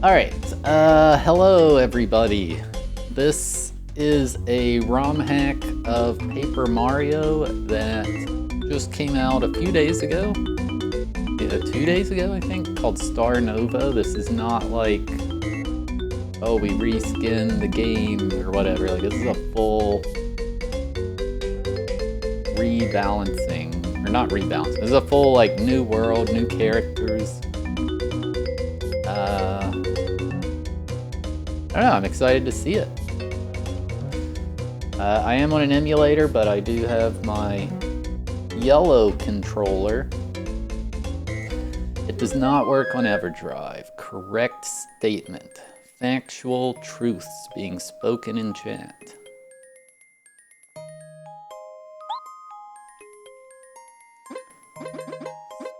Alright, hello everybody. This is a ROM hack of Paper Mario that just came out a few days ago. 2 days ago, I think, called Star Nova. This is not like, oh, we reskinned the game or whatever. Like, this is a full rebalancing, or not rebalancing. This is a full, like, new world, new characters. I don't know, I'm excited to see it. I am on an emulator, but I do have my yellow controller. It does not work on EverDrive. Correct statement. Factual truths being spoken in chat.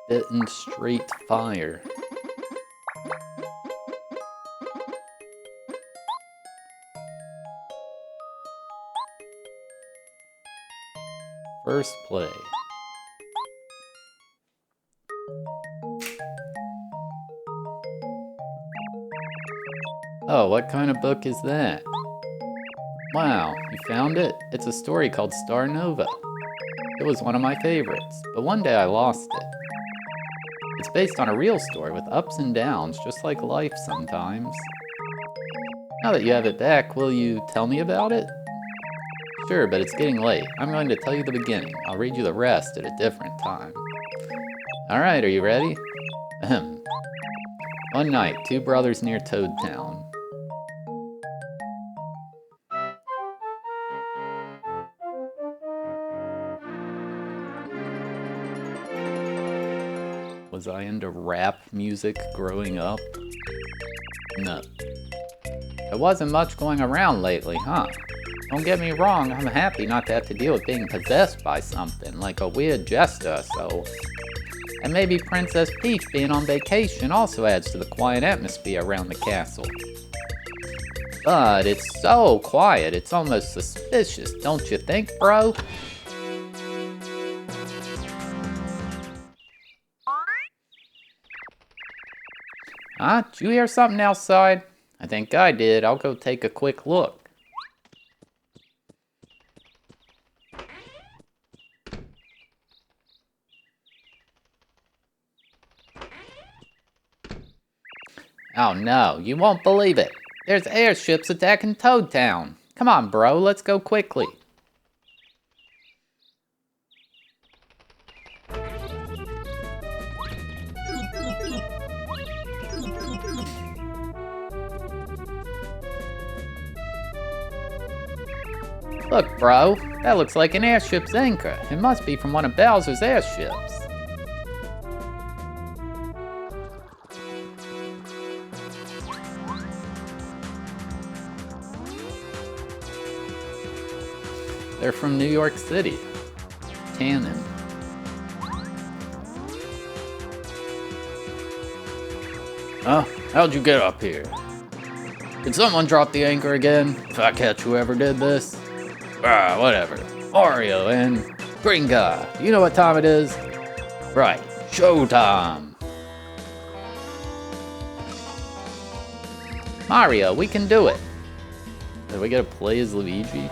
Spitting straight fire. First play. Oh, what kind of book is that? Wow, you found it? It's a story called Star Nova. It was one of my favorites, but one day I lost it. It's based on a real story with ups and downs, just like life sometimes. Now that you have it back, will you tell me about it? Sure, but it's getting late. I'm going to tell you the beginning. I'll read you the rest at a different time. Alright, are you ready? Ahem. One night, two brothers near Toad Town. Was I into rap music growing up? No. There wasn't much going around lately, huh? Don't get me wrong, I'm happy not to have to deal with being possessed by something, like a weird jester, so... And maybe Princess Peach being on vacation also adds to the quiet atmosphere around the castle. But it's so quiet, it's almost suspicious, don't you think, bro? Huh? Did you hear something outside? I think I did. I'll go take a quick look. Oh no, you won't believe it. There's airships attacking Toad Town. Come on, bro, let's go quickly. Look, bro, that looks like an airship's anchor. It must be from one of Bowser's airships. They're from New York City. Cannon. Huh? How'd you get up here? Did someone drop the anchor again? If I catch whoever did this? Ah, whatever. Mario and Green Guy. You know what time it is? Right. Showtime. Mario, we can do it. Did we get to play as Luigi?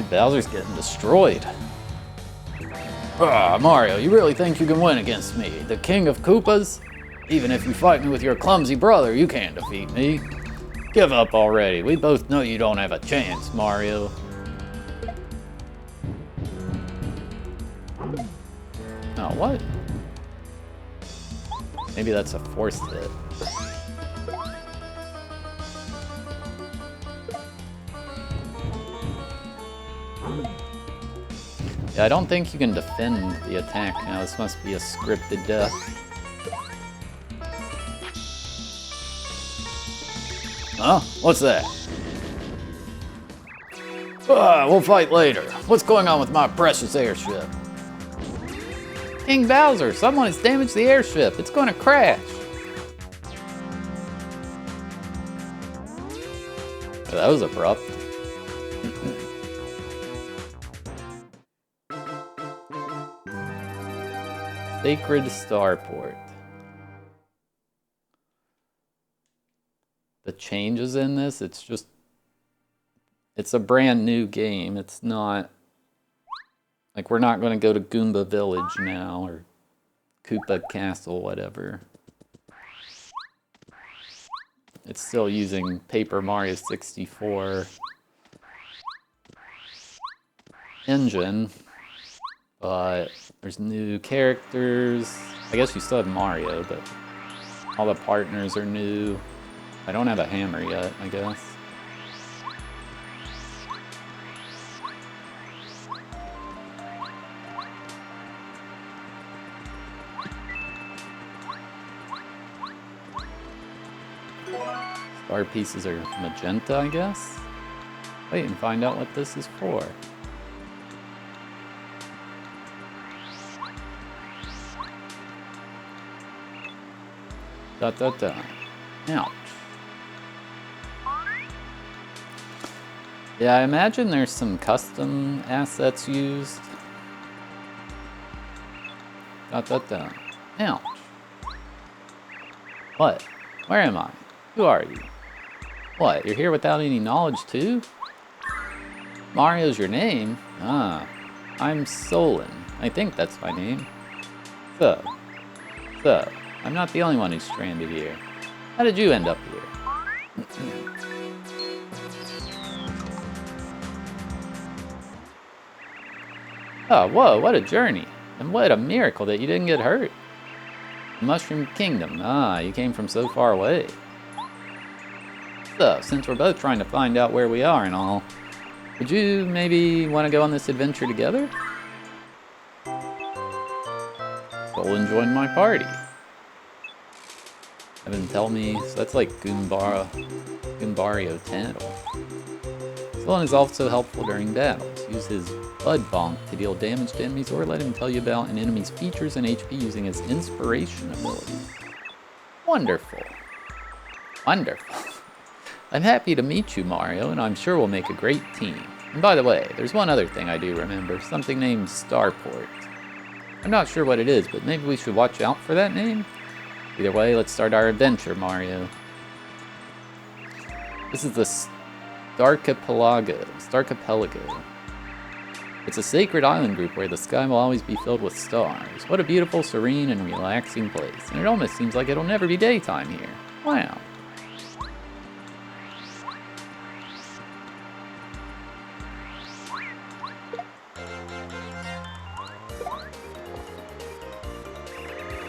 Bowser's getting destroyed. Ah, Mario, you really think you can win against me, the King of Koopas? Even if you fight me with your clumsy brother, you can't defeat me. Give up already. We both know you don't have a chance, Mario. Oh, what? Maybe that's a forced hit. Yeah, I don't think you can defend the attack now. This must be a scripted death. Huh? What's that? We'll fight later. What's going on with my precious airship? King Bowser, someone has damaged the airship. It's going to crash. Oh, that was abrupt. Sacred Starport. The changes in this, it's a brand new game. It's not, like, we're not going to go to Goomba Village now, or Koopa Castle, whatever. It's still using Paper Mario 64 engine, but there's new characters. I guess you still have Mario, but all the partners are new. I don't have a hammer yet, I guess. Star pieces are magenta, I guess? Wait and find out what this is for. Dot dot dot. Ouch. Yeah, I imagine there's some custom assets used. Dot dot dot. Ouch. What? Where am I? Who are you? What, you're here without any knowledge too? Mario's your name? Ah, I'm Solon. I think that's my name. So, I'm not the only one who's stranded here. How did you end up here? Oh, whoa, what a journey. And what a miracle that you didn't get hurt. Mushroom Kingdom. Ah, you came from so far away. So, since we're both trying to find out where we are and all, would you maybe want to go on this adventure together? Solon joined my party. Evan tell me, so that's like Goombario Tandle. Solon is also helpful during battles. Use his Bud Bonk to deal damage to enemies, or let him tell you about an enemy's features and HP using his inspiration ability. Wonderful. Wonderful. I'm happy to meet you, Mario, and I'm sure we'll make a great team. And by the way, there's one other thing I do remember, something named Starport. I'm not sure what it is, but maybe we should watch out for that name? Either way, let's start our adventure, Mario. This is the Starkapelago. It's a sacred island group where the sky will always be filled with stars. What a beautiful, serene, and relaxing place. And it almost seems like it'll never be daytime here. Wow.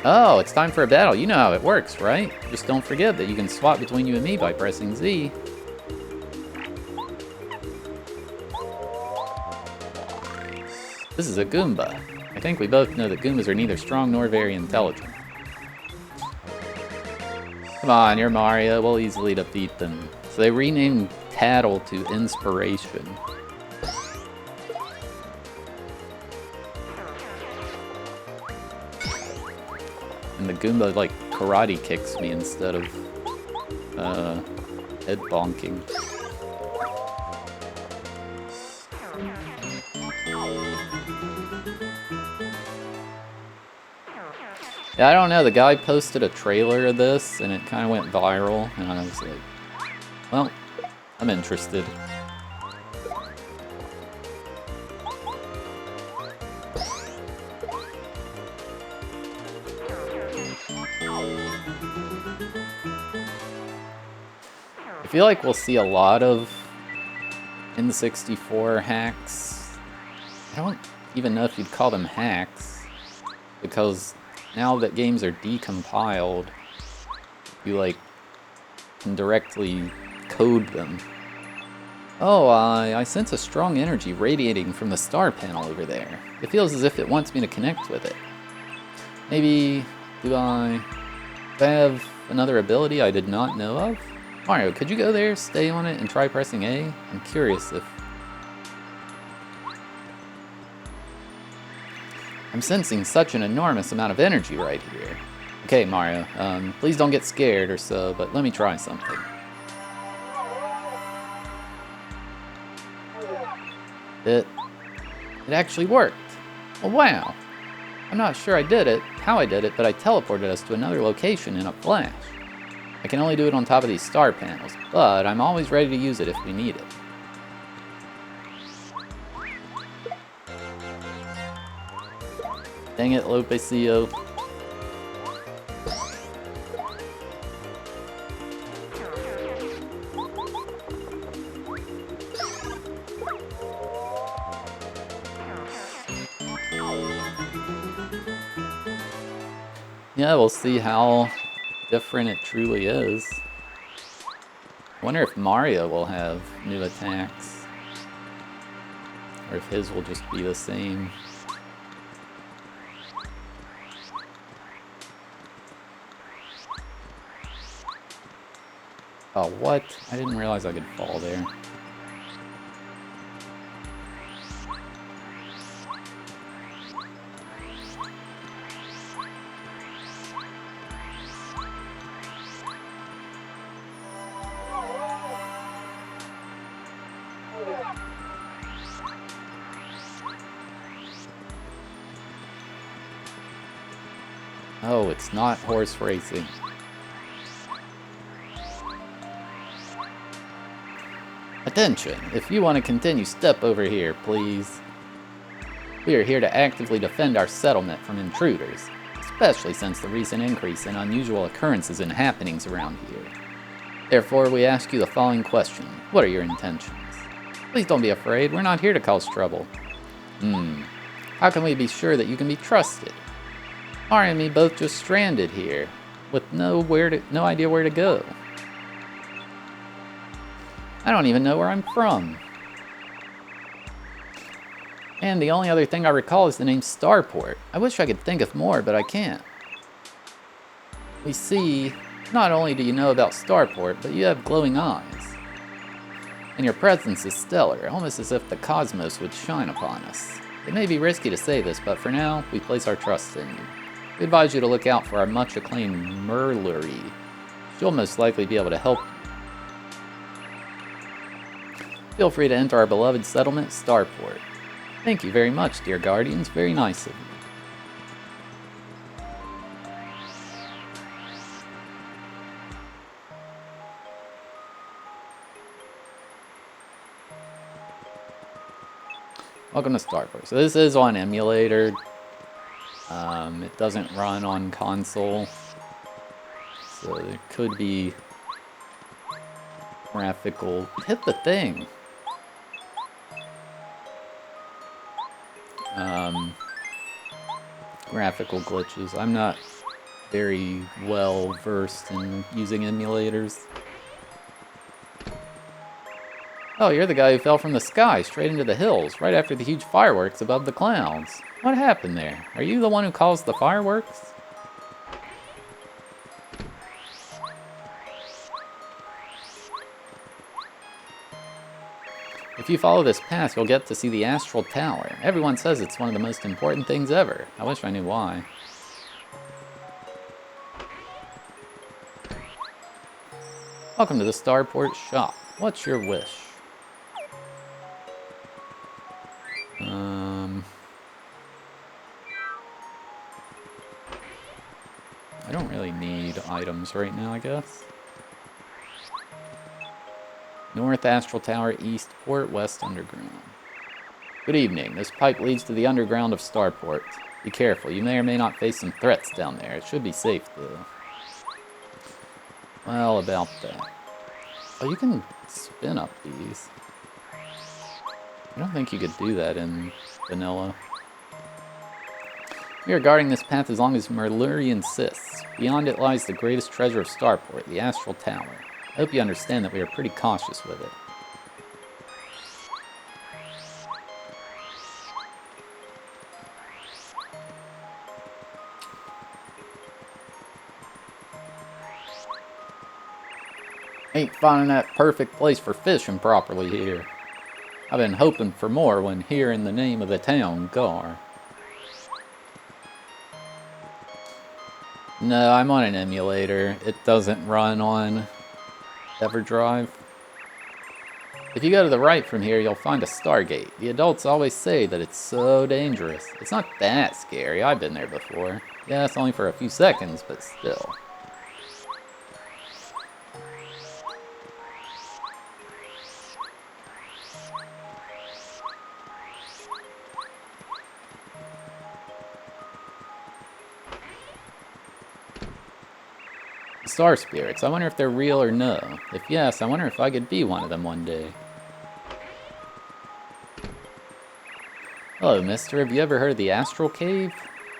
Oh, it's time for a battle. You know how it works, right? Just don't forget that you can swap between you and me by pressing Z. This is a Goomba. I think we both know that Goombas are neither strong nor very intelligent. Come on, you're Mario. We'll easily defeat them. So they renamed Tattle to Inspiration. And the Goomba, like, karate kicks me instead of, head bonking. Yeah, I don't know, the guy posted a trailer of this, and it kind of went viral, and I was like, well, I'm interested. I feel like we'll see a lot of N64 hacks. I don't even know if you'd call them hacks, because now that games are decompiled, you like can directly code them. Oh, I sense a strong energy radiating from the star panel over there. It feels as if it wants me to connect with it. Maybe, do I have another ability I did not know of? Mario, could you go there, stay on it, and try pressing A? I'm curious if I'm sensing such an enormous amount of energy right here. Okay, Mario, please don't get scared or so, but let me try something. It actually worked. Oh, wow. I'm not sure how I did it, but I teleported us to another location in a flash. I can only do it on top of these star panels, but I'm always ready to use it if we need it. Dang it, Lopecio. Yeah, we'll see how different it truly is. I wonder if Mario will have new attacks, or if his will just be the same. Oh, what? I didn't realize I could fall there. Oh, it's not horse racing. Attention! If you want to continue, step over here, please. We are here to actively defend our settlement from intruders, especially since the recent increase in unusual occurrences and happenings around here. Therefore, we ask you the following question. What are your intentions? Please don't be afraid, we're not here to cause trouble. How can we be sure that you can be trusted? Mario and me both just stranded here, with no idea where to go. I don't even know where I'm from. And the only other thing I recall is the name Starport. I wish I could think of more, but I can't. We see, not only do you know about Starport, but you have glowing eyes. And your presence is stellar, almost as if the cosmos would shine upon us. It may be risky to say this, but for now, we place our trust in you. We advise you to look out for our much-acclaimed Merlery. She'll most likely be able to help you. Feel free to enter our beloved settlement, Starport. Thank you very much, dear Guardians. Very nice of you. Welcome to Starport. So this is on emulator. It doesn't run on console, so there could be graphical... Hit the thing! Graphical glitches. I'm not very well versed in using emulators. Oh, you're the guy who fell from the sky straight into the hills, right after the huge fireworks above the clouds. What happened there? Are you the one who caused the fireworks? If you follow this path, you'll get to see the Astral Tower. Everyone says it's one of the most important things ever. I wish I knew why. Welcome to the Starport shop. What's your wish? I don't really need items right now, I guess. North Astral Tower, East Port, West Underground. Good evening. This pipe leads to the underground of Starport. Be careful. You may or may not face some threats down there. It should be safe, though. Well, about that. Oh, you can spin up these. I don't think you could do that in vanilla. We are guarding this path as long as Merlery insists. Beyond it lies the greatest treasure of Starport, the Astral Tower. I hope you understand that we are pretty cautious with it. Ain't finding that perfect place for fishing properly here. I've been hoping for more when hearing the name of the town, Gar. No, I'm on an emulator. It doesn't run on EverDrive. If you go to the right from here, you'll find a Stargate. The adults always say that it's so dangerous. It's not that scary. I've been there before. Yeah, it's only for a few seconds, but still. Star spirits. I wonder if they're real or no. If yes, I wonder if I could be one of them one day. Hello, mister. Have you ever heard of the Astral Cave?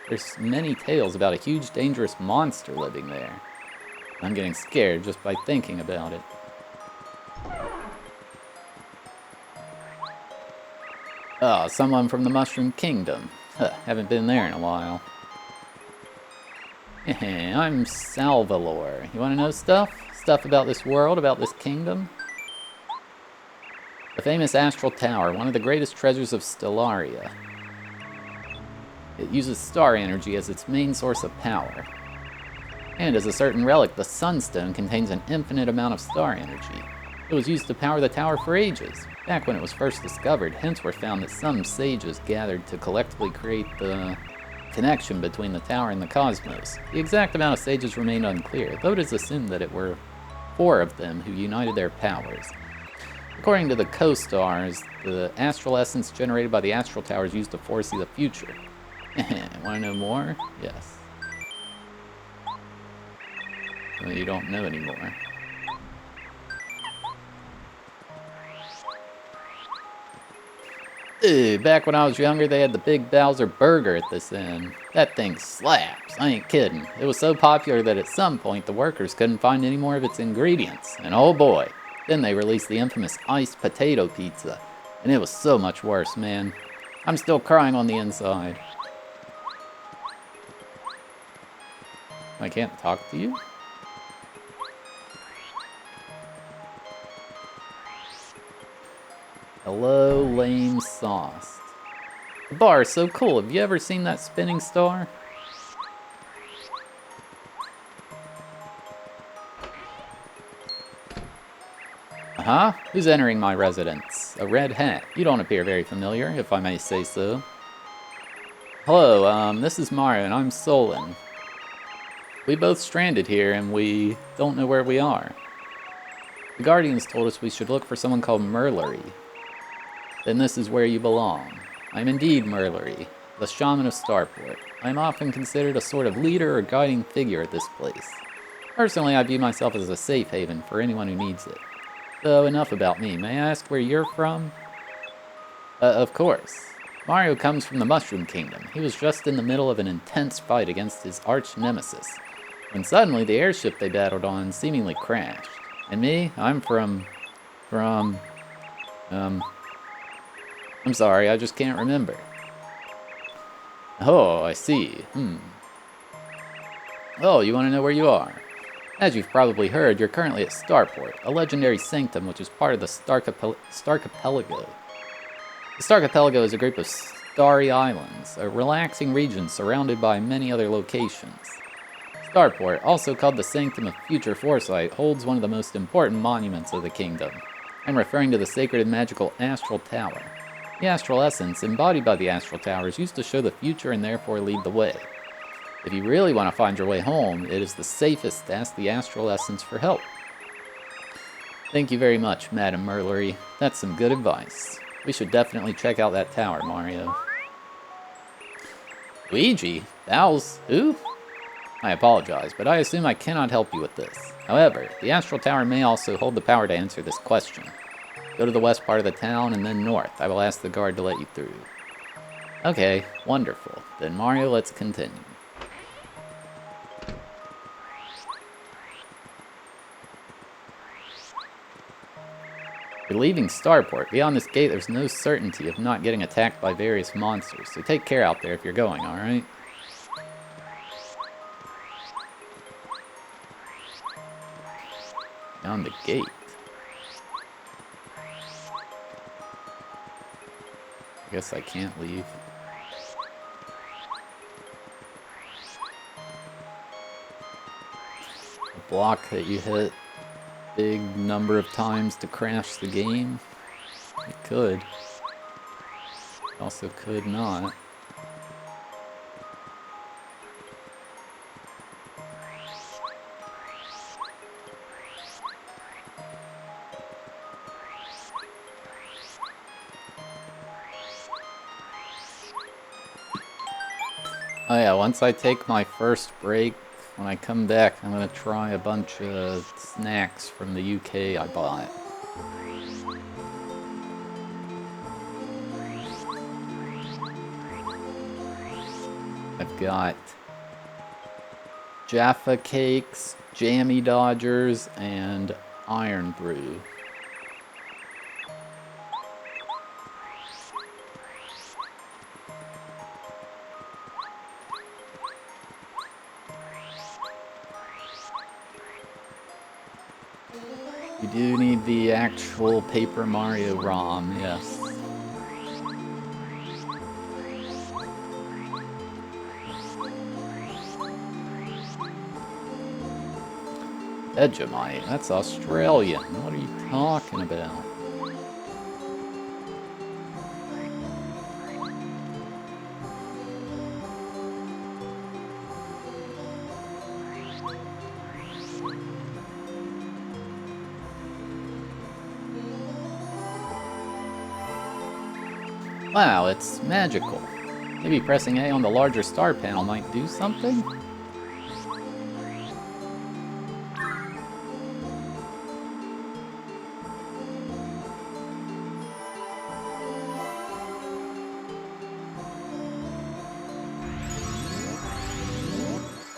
There's many tales about a huge, dangerous monster living there. I'm getting scared just by thinking about it. Oh, someone from the Mushroom Kingdom. Huh, haven't been there in a while. I'm Salvalor. You want to know stuff? Stuff about this world, about this kingdom? The famous Astral Tower, one of the greatest treasures of Stellaria. It uses star energy as its main source of power. And as a certain relic, the Sunstone contains an infinite amount of star energy. It was used to power the tower for ages. Back when it was first discovered, hints were found that some sages gathered to collectively create the connection between the tower and the cosmos. The exact amount of sages remained unclear, though it is assumed that it were 4 of them who united their powers. According to the co-stars, the astral essence generated by the astral tower is used to foresee the future. Want to know more? Yes. Well, you don't know anymore. Back when I was younger, they had the Big Bowser Burger at this inn. That thing slaps, I ain't kidding. It was so popular that at some point the workers couldn't find any more of its ingredients. And oh boy, then they released the infamous iced potato pizza. And it was so much worse, man. I'm still crying on the inside. I can't talk to you? Hello, lame sauce. The bar is so cool. Have you ever seen that spinning star? Uh-huh. Who's entering my residence? A red hat. You don't appear very familiar, if I may say so. Hello, this is Mario, and I'm Solon. We both stranded here, and we don't know where we are. The Guardians told us we should look for someone called Merlery. Then this is where you belong. I'm indeed Merlery, the shaman of Starport. I'm often considered a sort of leader or guiding figure at this place. Personally, I view myself as a safe haven for anyone who needs it. So enough about me. May I ask where you're from? Of course. Mario comes from the Mushroom Kingdom. He was just in the middle of an intense fight against his arch nemesis, when suddenly the airship they battled on seemingly crashed. And me? I'm I'm sorry, I just can't remember. Oh, I see. Oh, you want to know where you are? As you've probably heard, you're currently at Starport, a legendary sanctum which is part of the Starkapelago. The Starkapelago is a group of starry islands, a relaxing region surrounded by many other locations. Starport, also called the Sanctum of Future Foresight, holds one of the most important monuments of the kingdom. I'm referring to the sacred and magical Astral Tower. The Astral Essence, embodied by the Astral Tower, is used to show the future and therefore lead the way. If you really want to find your way home, it is the safest to ask the Astral Essence for help. Thank you very much, Madam Merlery. That's some good advice. We should definitely check out that tower, Mario. Luigi? Bowser? Who? I apologize, but I assume I cannot help you with this. However, the Astral Tower may also hold the power to answer this question. Go to the west part of the town and then north. I will ask the guard to let you through. Okay, wonderful. Then Mario, let's continue. You're leaving Starport. Beyond this gate, there's no certainty of not getting attacked by various monsters, so take care out there if you're going, alright? Beyond the gate. I guess I can't leave. block that you hit big number of times to crash the game? It could. It also could not. Oh yeah, once I take my first break, when I come back, I'm gonna try a bunch of snacks from the UK I bought. I've got Jaffa Cakes, Jammy Dodgers, and Iron Brew. You do need the actual Paper Mario ROM, yes. Vegemite, that's Australian. What are you talking about? Wow, it's magical. Maybe pressing A on the larger star panel might do something?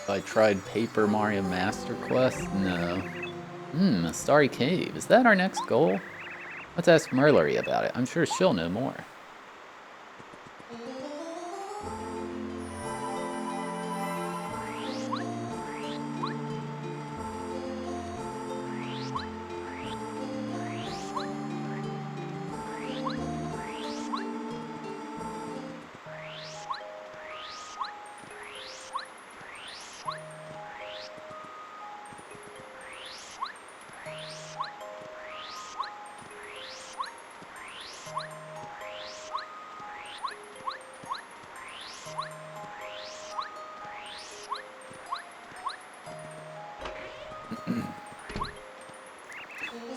I tried Paper Mario Master Quest? No. A starry cave. Is that our next goal? Let's ask Merlery about it. I'm sure she'll know more.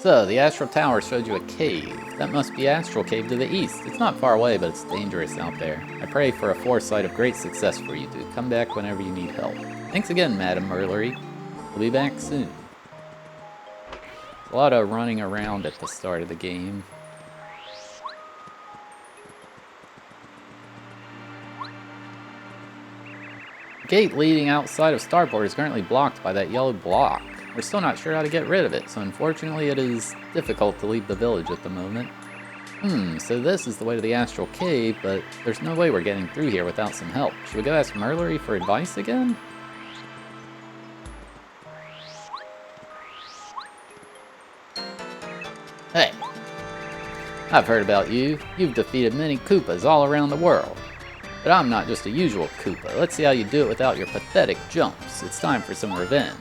So, the Astral Tower showed you a cave. That must be Astral Cave to the east. It's not far away, but it's dangerous out there. I pray for a foresight of great success for you to come back whenever you need help. Thanks again, Madam Merlery. We'll be back soon. A lot of running around at the start of the game. The gate leading outside of Starport is currently blocked by that yellow block. We're still not sure how to get rid of it, so unfortunately it is difficult to leave the village at the moment. So this is the way to the Astral Cave, but there's no way we're getting through here without some help. Should we go ask Merlery for advice again? Hey, I've heard about you. You've defeated many Koopas all around the world. But I'm not just a usual Koopa. Let's see how you do it without your pathetic jumps. It's time for some revenge.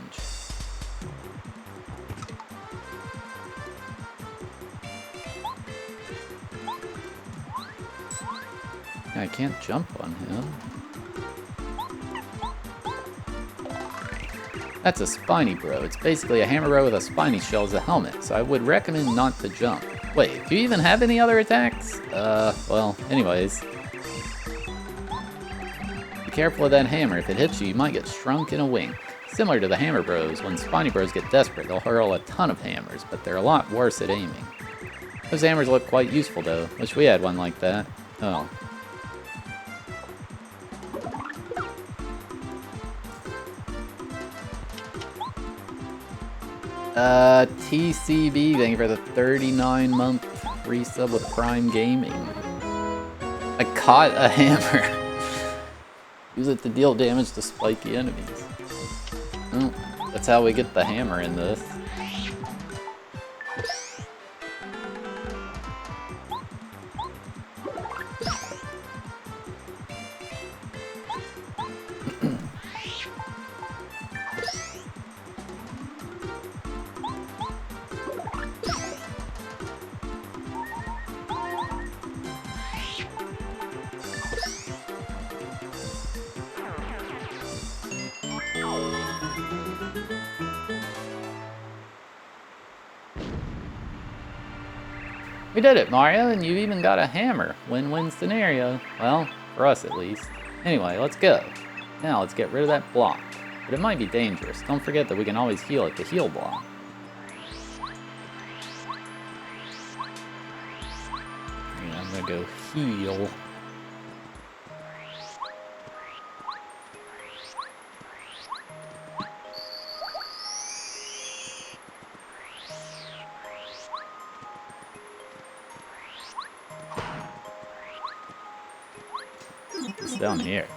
I can't jump on him. That's a spiny bro. It's basically a hammer bro with a spiny shell as a helmet, so I would recommend not to jump. Wait, do you even have any other attacks? Well, anyways. Be careful of that hammer. If it hits you, you might get shrunk in a wink. Similar to the hammer bros, when spiny bros get desperate, they'll hurl a ton of hammers, but they're a lot worse at aiming. Those hammers look quite useful though. Wish we had one like that. Oh. TCB, thank you for the 39-month free sub with Prime Gaming. I caught a hammer. Use it to deal damage to spiky enemies. Oh, that's how we get the hammer in this. We did it, Mario, and you even got a hammer. Win-win scenario. Well, for us at least. Anyway, let's go. Now let's get rid of that block. But it might be dangerous. Don't forget that we can always heal at the heal block. Yeah, I'm gonna go heal. It's down here.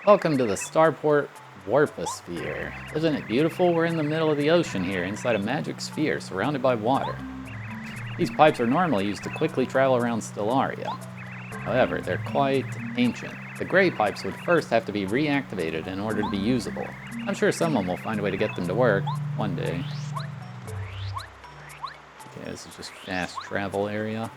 Welcome to the Starport Warposphere. Isn't it beautiful? We're in the middle of the ocean here, inside a magic sphere surrounded by water. These pipes are normally used to quickly travel around Stellaria. However, they're quite ancient. The gray pipes would first have to be reactivated in order to be usable. I'm sure someone will find a way to get them to work one day. Okay, this is just fast travel area.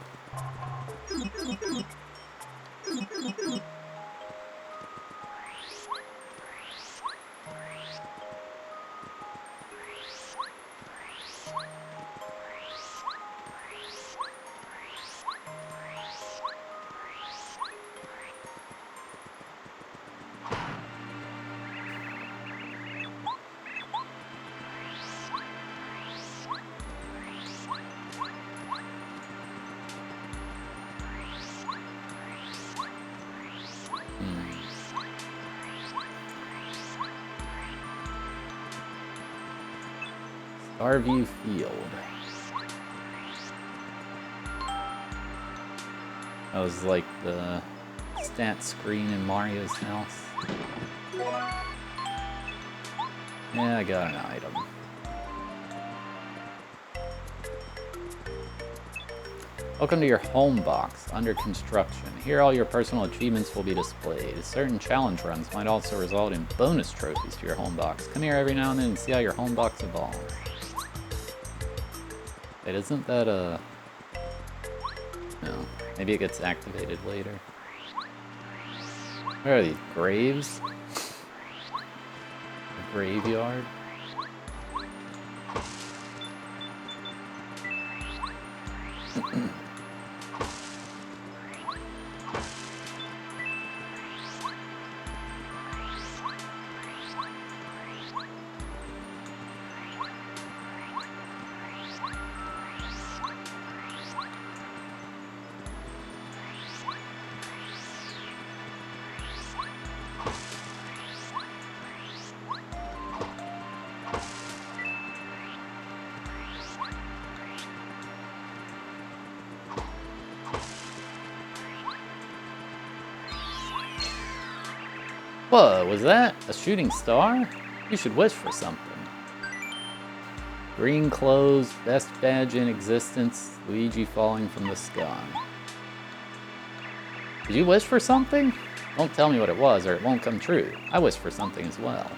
Starview Field. That was like the stat screen in Mario's house. Yeah, I got an item. Welcome to your home box, under construction. Here all your personal achievements will be displayed. Certain challenge runs might also result in bonus trophies to your home box. Come here every now and then and see how your home box evolves. Wait, isn't that a... No, maybe it gets activated later. Where are these? Graves? A graveyard? Whoa, was that a shooting star? You should wish for something. Green clothes, best badge in existence, Luigi falling from the sky. Did you wish for something? Don't tell me what it was or it won't come true. I wished for something as well.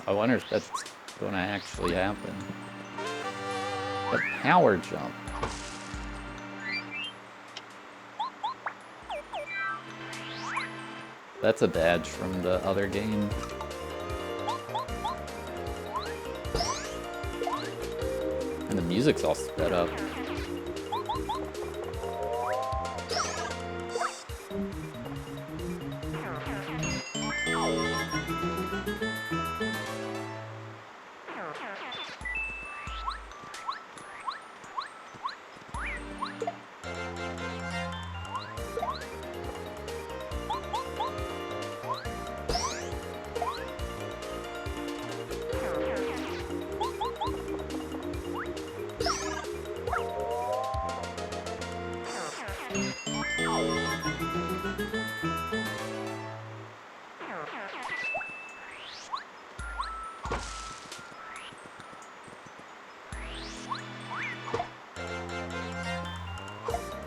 I wonder if that's going to actually happen. The power jump. That's a badge from the other game. And the music's all sped up.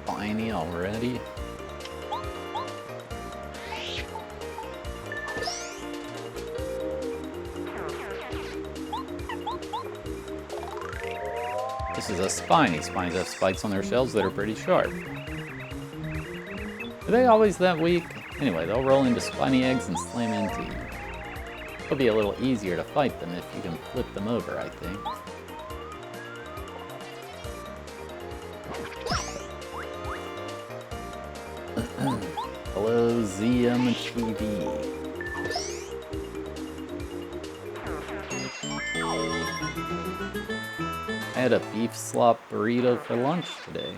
Spiny already. This is a spiny. Spines have spikes on their shells that are pretty sharp. Are they always that weak? Anyway, they'll roll into spiny eggs and slam into you. It'll be a little easier to fight them if you can flip them over, I think. Hello, ZMTV. I had a beef slop burrito for lunch today.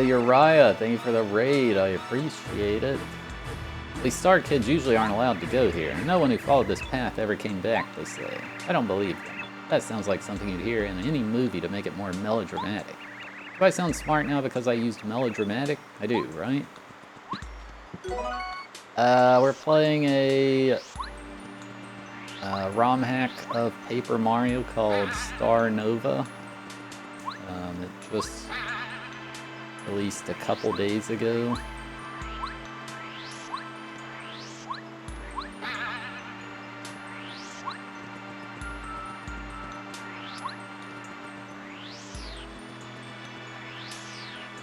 Uriah, thank you for the raid. I appreciate it. These star kids usually aren't allowed to go here. No one who followed this path ever came back, they say. I don't believe them. That sounds like something you'd hear in any movie to make it more melodramatic. Do I sound smart now because I used melodramatic? I do, right? We're playing a ROM hack of Paper Mario called Star Nova. It just released a couple days ago.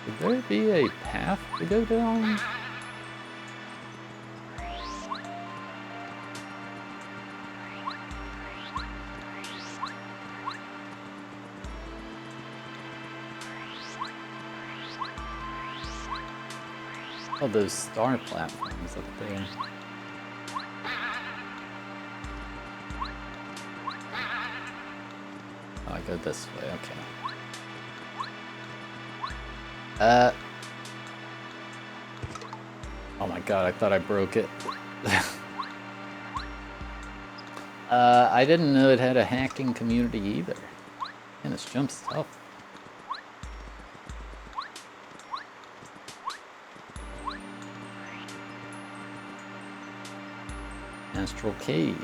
Would there be a path to go down? Oh, those star platforms up there. Oh, I go this way, okay. Oh my god, I thought I broke it. I didn't know it had a hacking community either. Man, this jump's tough. Astral Cave.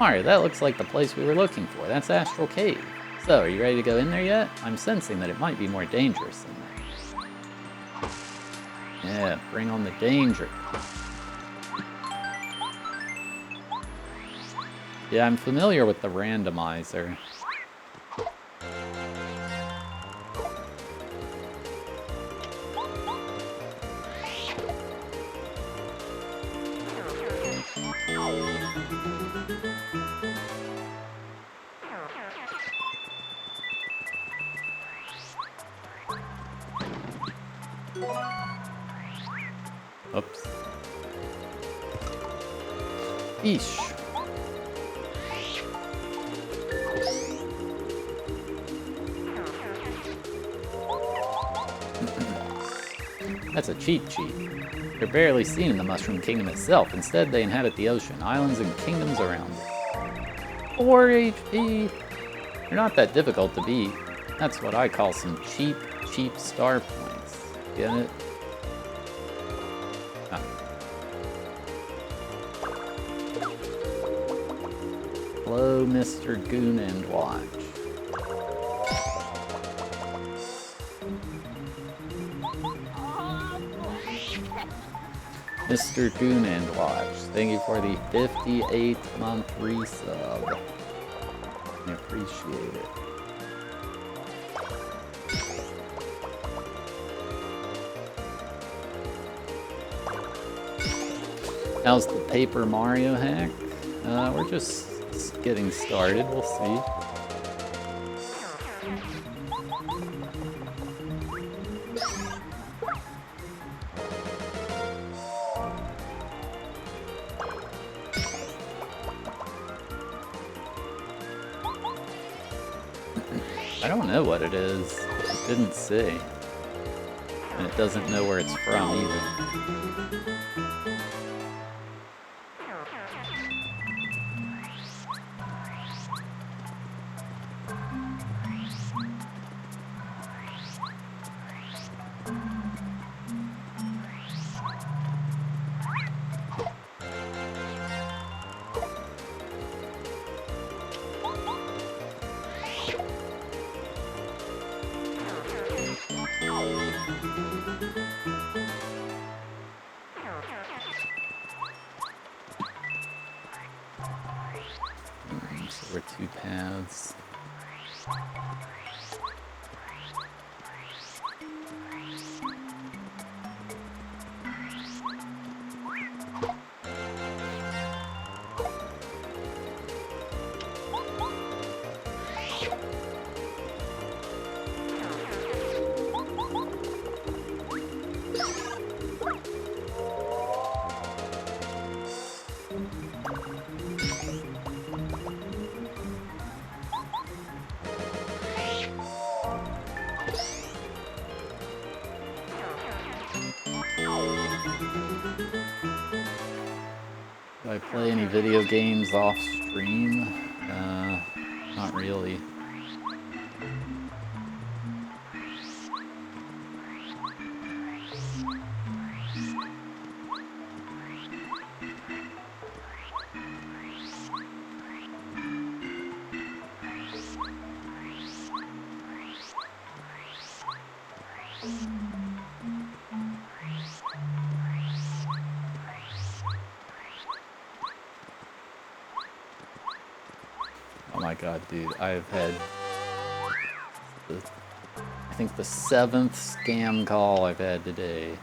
Mario, that looks like the place we were looking for. That's Astral Cave. So, are you ready to go in there yet? I'm sensing that it might be more dangerous in there. Yeah, bring on the danger. Yeah, I'm familiar with the randomizer. Oops. Eesh. That's a cheat sheet. They're barely seen in the Mushroom Kingdom itself. Instead, they inhabit the ocean, islands, and kingdoms around it. 4 HP! They're not that difficult to beat. That's what I call some cheap star points. Get it? Hello, Mr. Goon and Watch. Mr. Goon and Watch, thank you for the 58th month resub. I appreciate it. How's the Paper Mario hack? We're just getting started, we'll see. I don't know what it is. It didn't say. And it doesn't know where it's from either. So we're 2 paths. Do I play any video games off stream? Not really. Oh my god, dude, I've had I think the 7th scam call I've had today.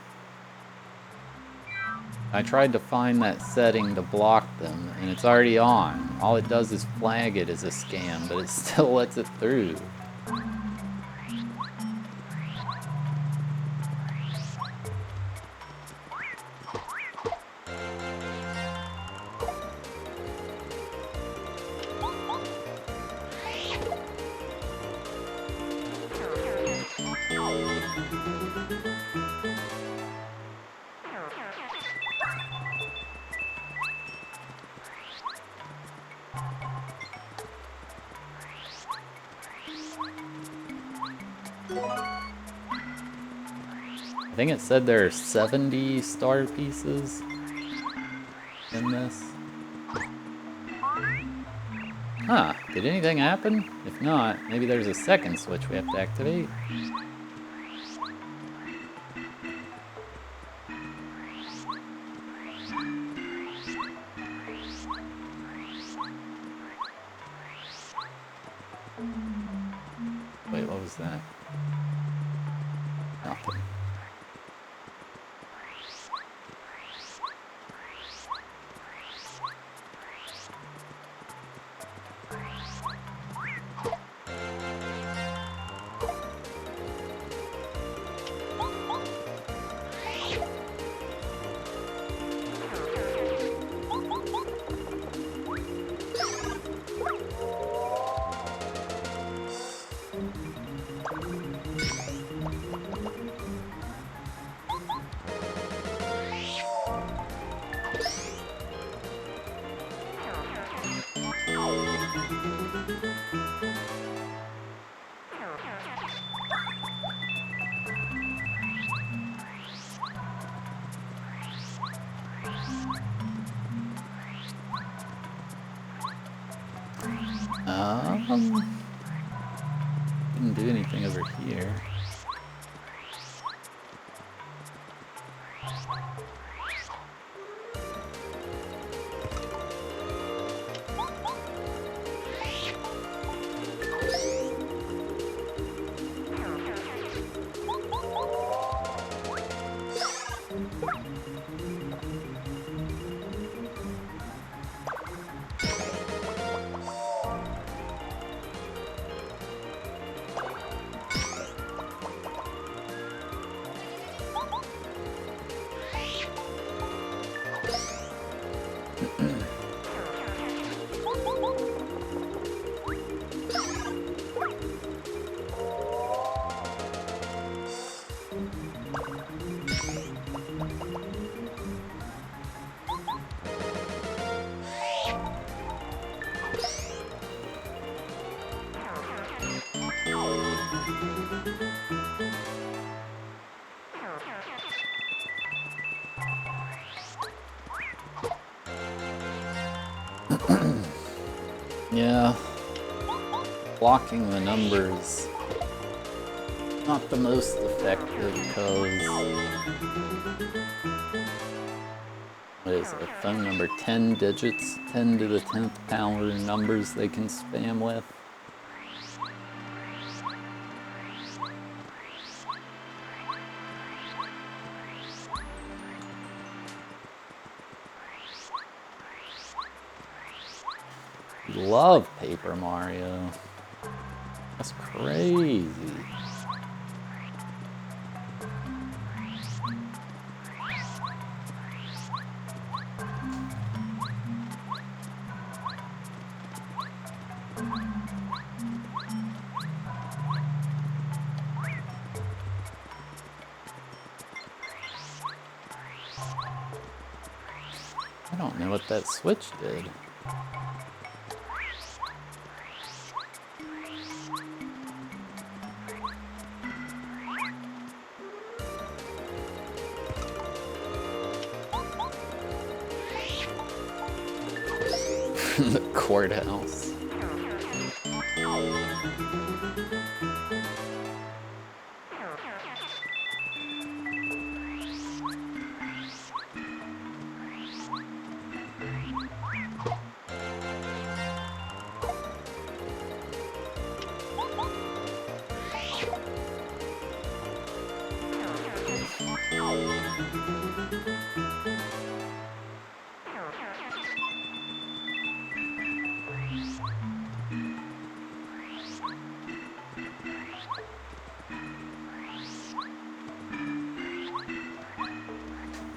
I tried to find that setting to block them, and it's already on. All it does is flag it as a scam, but it still lets it through. I think it said there are 70 star pieces in this. Huh, did anything happen? If not, maybe there's a second switch we have to activate. Wait, what was that? Nothing. Didn't do anything over here. Yeah, blocking the numbers not the most effective because what is it? Phone number 10 digits, 10 to the 10th power numbers they can spam with. Love Paper Mario. That's crazy. I don't know what that switch did. The courthouse.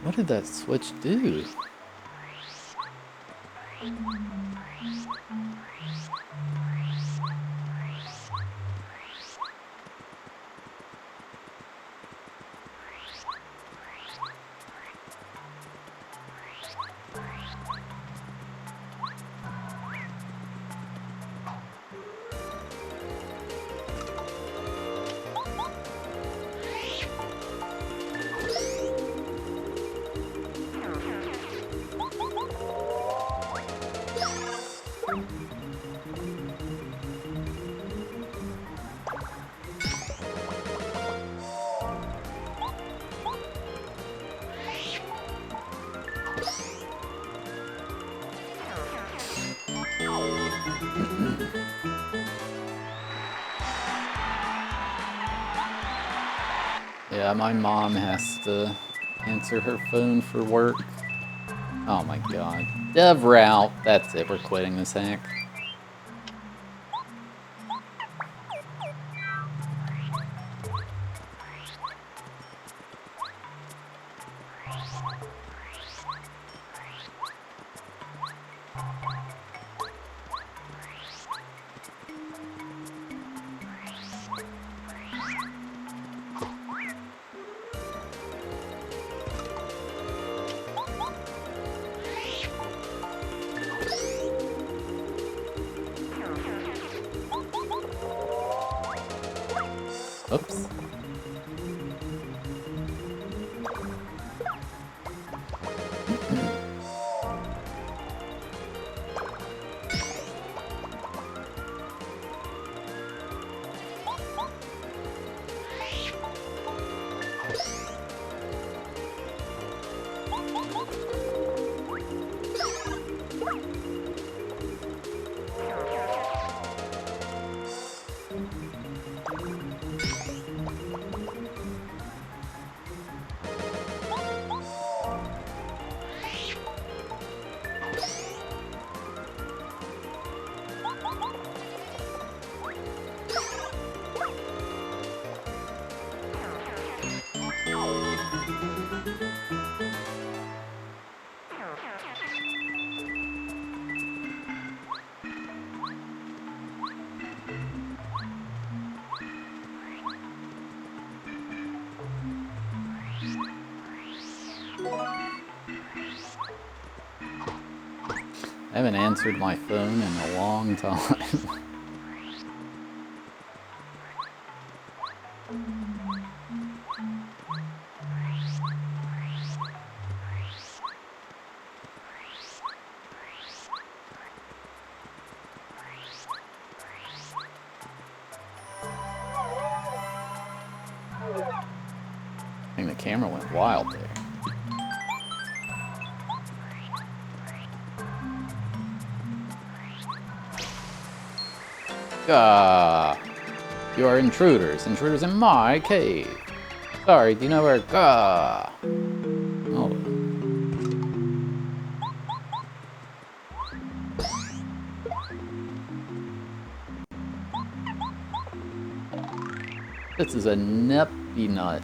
What did that switch do? Yeah, my mom has to answer her phone for work. Oh my god. Dev route. That's it, we're quitting this hack. Oops. I haven't answered my phone in a long time. think the camera went wild there. Gah! You are intruders. Intruders in my cave. Sorry, do you know where... Gah! Hold on. This is a neppy nut.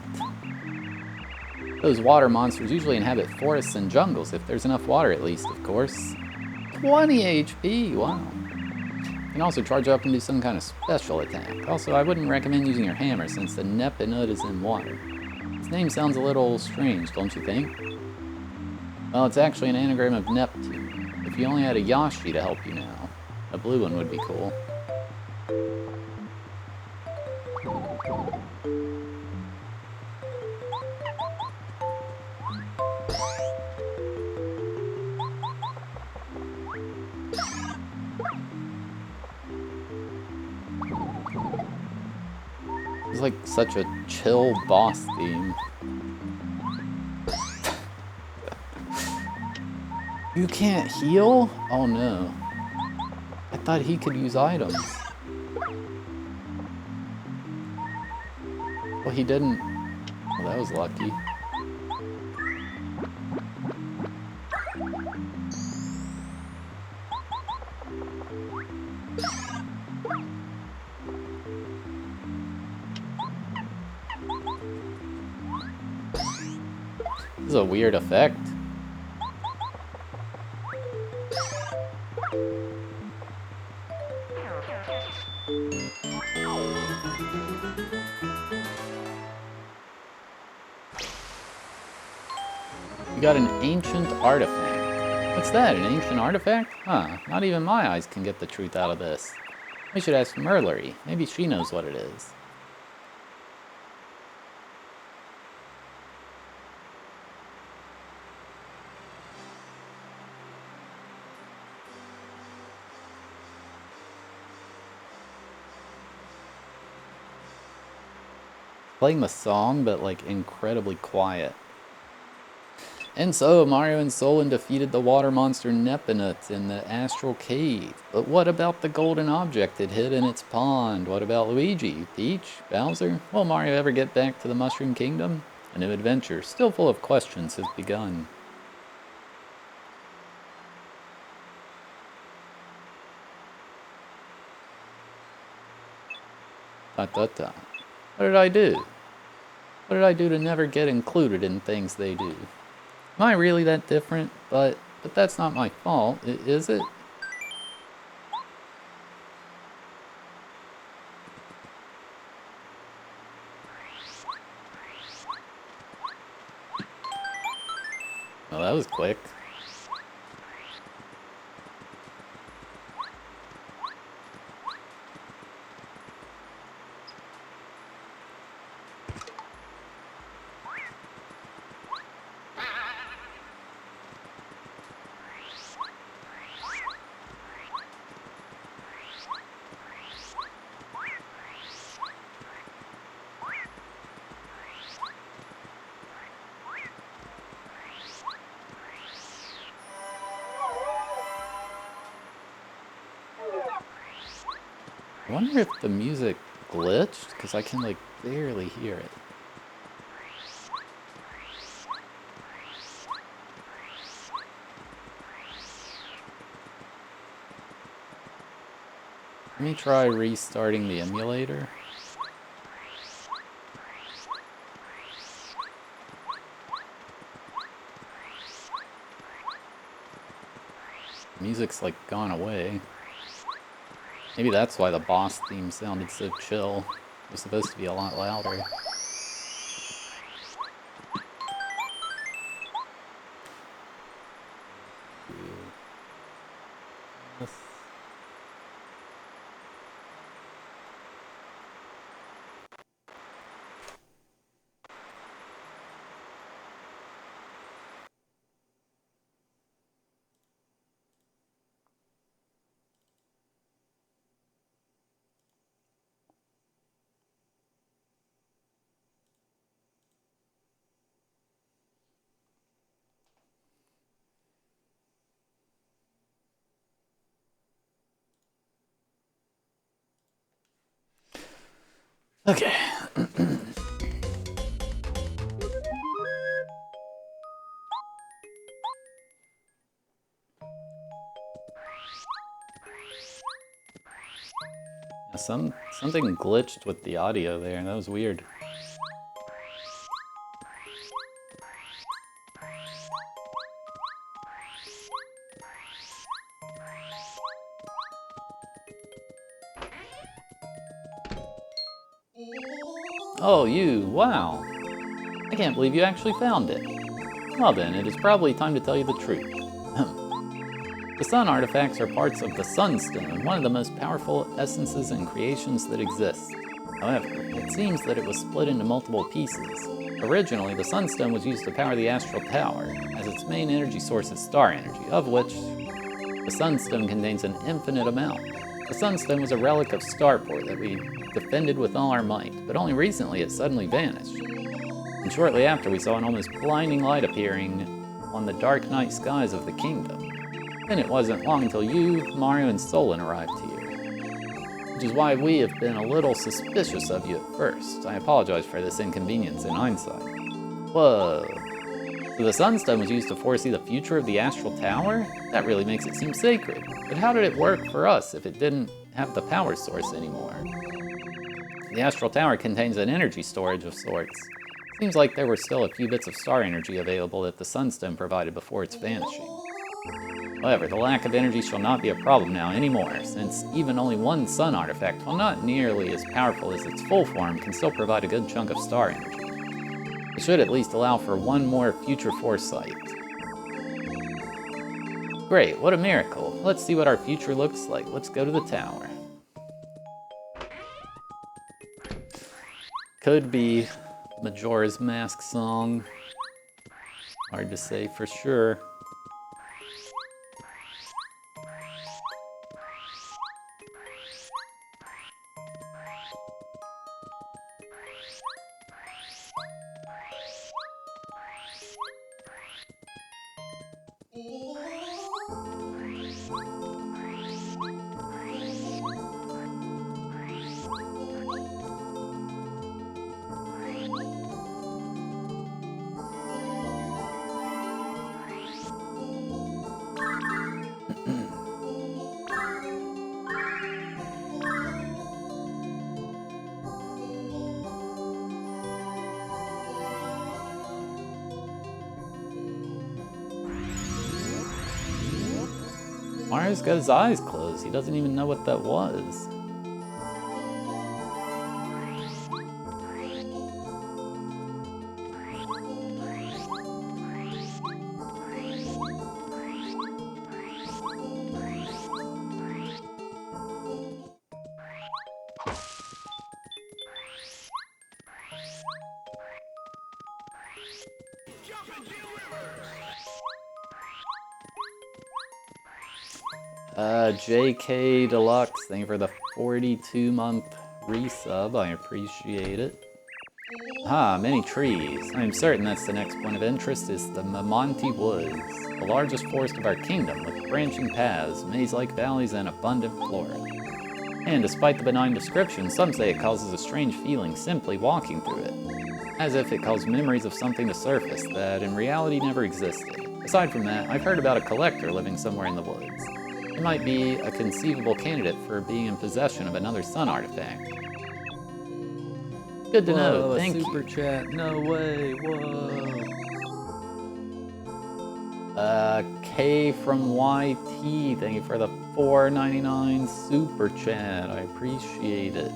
Those water monsters usually inhabit forests and jungles, if there's enough water at least, of course. 20 HP, wow. You can also charge up and do some kind of special attack. Also, I wouldn't recommend using your hammer since the Nepinut is in water. Its name sounds a little strange, don't you think? Well, it's actually an anagram of Neptune. If you only had a Yashi to help you now, a blue one would be cool. It's like such a chill boss theme. You can't heal? Oh no. I thought he could use items. Well, he didn't. Well, that was lucky. This is a weird effect. We got an ancient artifact. What's that, an ancient artifact? Huh, not even my eyes can get the truth out of this. We should ask Merlery. Maybe she knows what it is. Playing the song, but like incredibly quiet. And so, Mario and Solon defeated the water monster Nepinut in the Astral Cave. But what about the golden object it hid in its pond? What about Luigi, Peach, Bowser? Will Mario ever get back to the Mushroom Kingdom? A new adventure, still full of questions, has begun. What did I do? What did I do to never get included in things they do? Am I really that different? But that's not my fault, is it? Well, that was quick. I wonder if the music glitched, because I can like barely hear it. Let me try restarting the emulator. Music's like gone away. Maybe that's why the boss theme sounded so chill. It was supposed to be a lot louder. Okay. Something glitched with the audio there. That was weird. Oh, you! Wow! I can't believe you actually found it. Well then, it is probably time to tell you the truth. The sun artifacts are parts of the Sunstone, one of the most powerful essences and creations that exist. However, it seems that it was split into multiple pieces. Originally, the Sunstone was used to power the Astral Tower, as its main energy source is star energy, of which the Sunstone contains an infinite amount. The Sunstone was a relic of Starport that we defended with all our might, but only recently it suddenly vanished. And shortly after, we saw an almost blinding light appearing on the dark night skies of the kingdom. Then it wasn't long until you, Mario, and Solon arrived here. Which is why we have been a little suspicious of you at first. I apologize for this inconvenience in hindsight. Whoa. So the Sunstone was used to foresee the future of the Astral Tower? That really makes it seem sacred. But how did it work for us if it didn't have the power source anymore? The Astral Tower contains an energy storage of sorts. Seems like there were still a few bits of star energy available that the Sunstone provided before its vanishing. However, the lack of energy shall not be a problem now anymore, since even only one sun artifact, while not nearly as powerful as its full form, can still provide a good chunk of star energy. It should at least allow for one more future foresight. Great, what a miracle. Let's see what our future looks like. Let's go to the tower. Could be Majora's Mask song. Hard to say for sure. Mario's got his eyes closed. He doesn't even know what that was. JK Deluxe, thank you for the 42-month resub. I appreciate it. Ah, many trees. I am certain that's the next point of interest is the Mamonti Woods, the largest forest of our kingdom, with branching paths, maze-like valleys, and abundant flora. And despite the benign description, some say it causes a strange feeling simply walking through it, as if it calls memories of something to surface that in reality never existed. Aside from that, I've heard about a collector living somewhere in the woods. He might be a conceivable candidate for being in possession of another sun artifact. Good to know, thank you. Super chat, no way, whoa. K from YT, thank you for the $4.99 super chat, I appreciate it.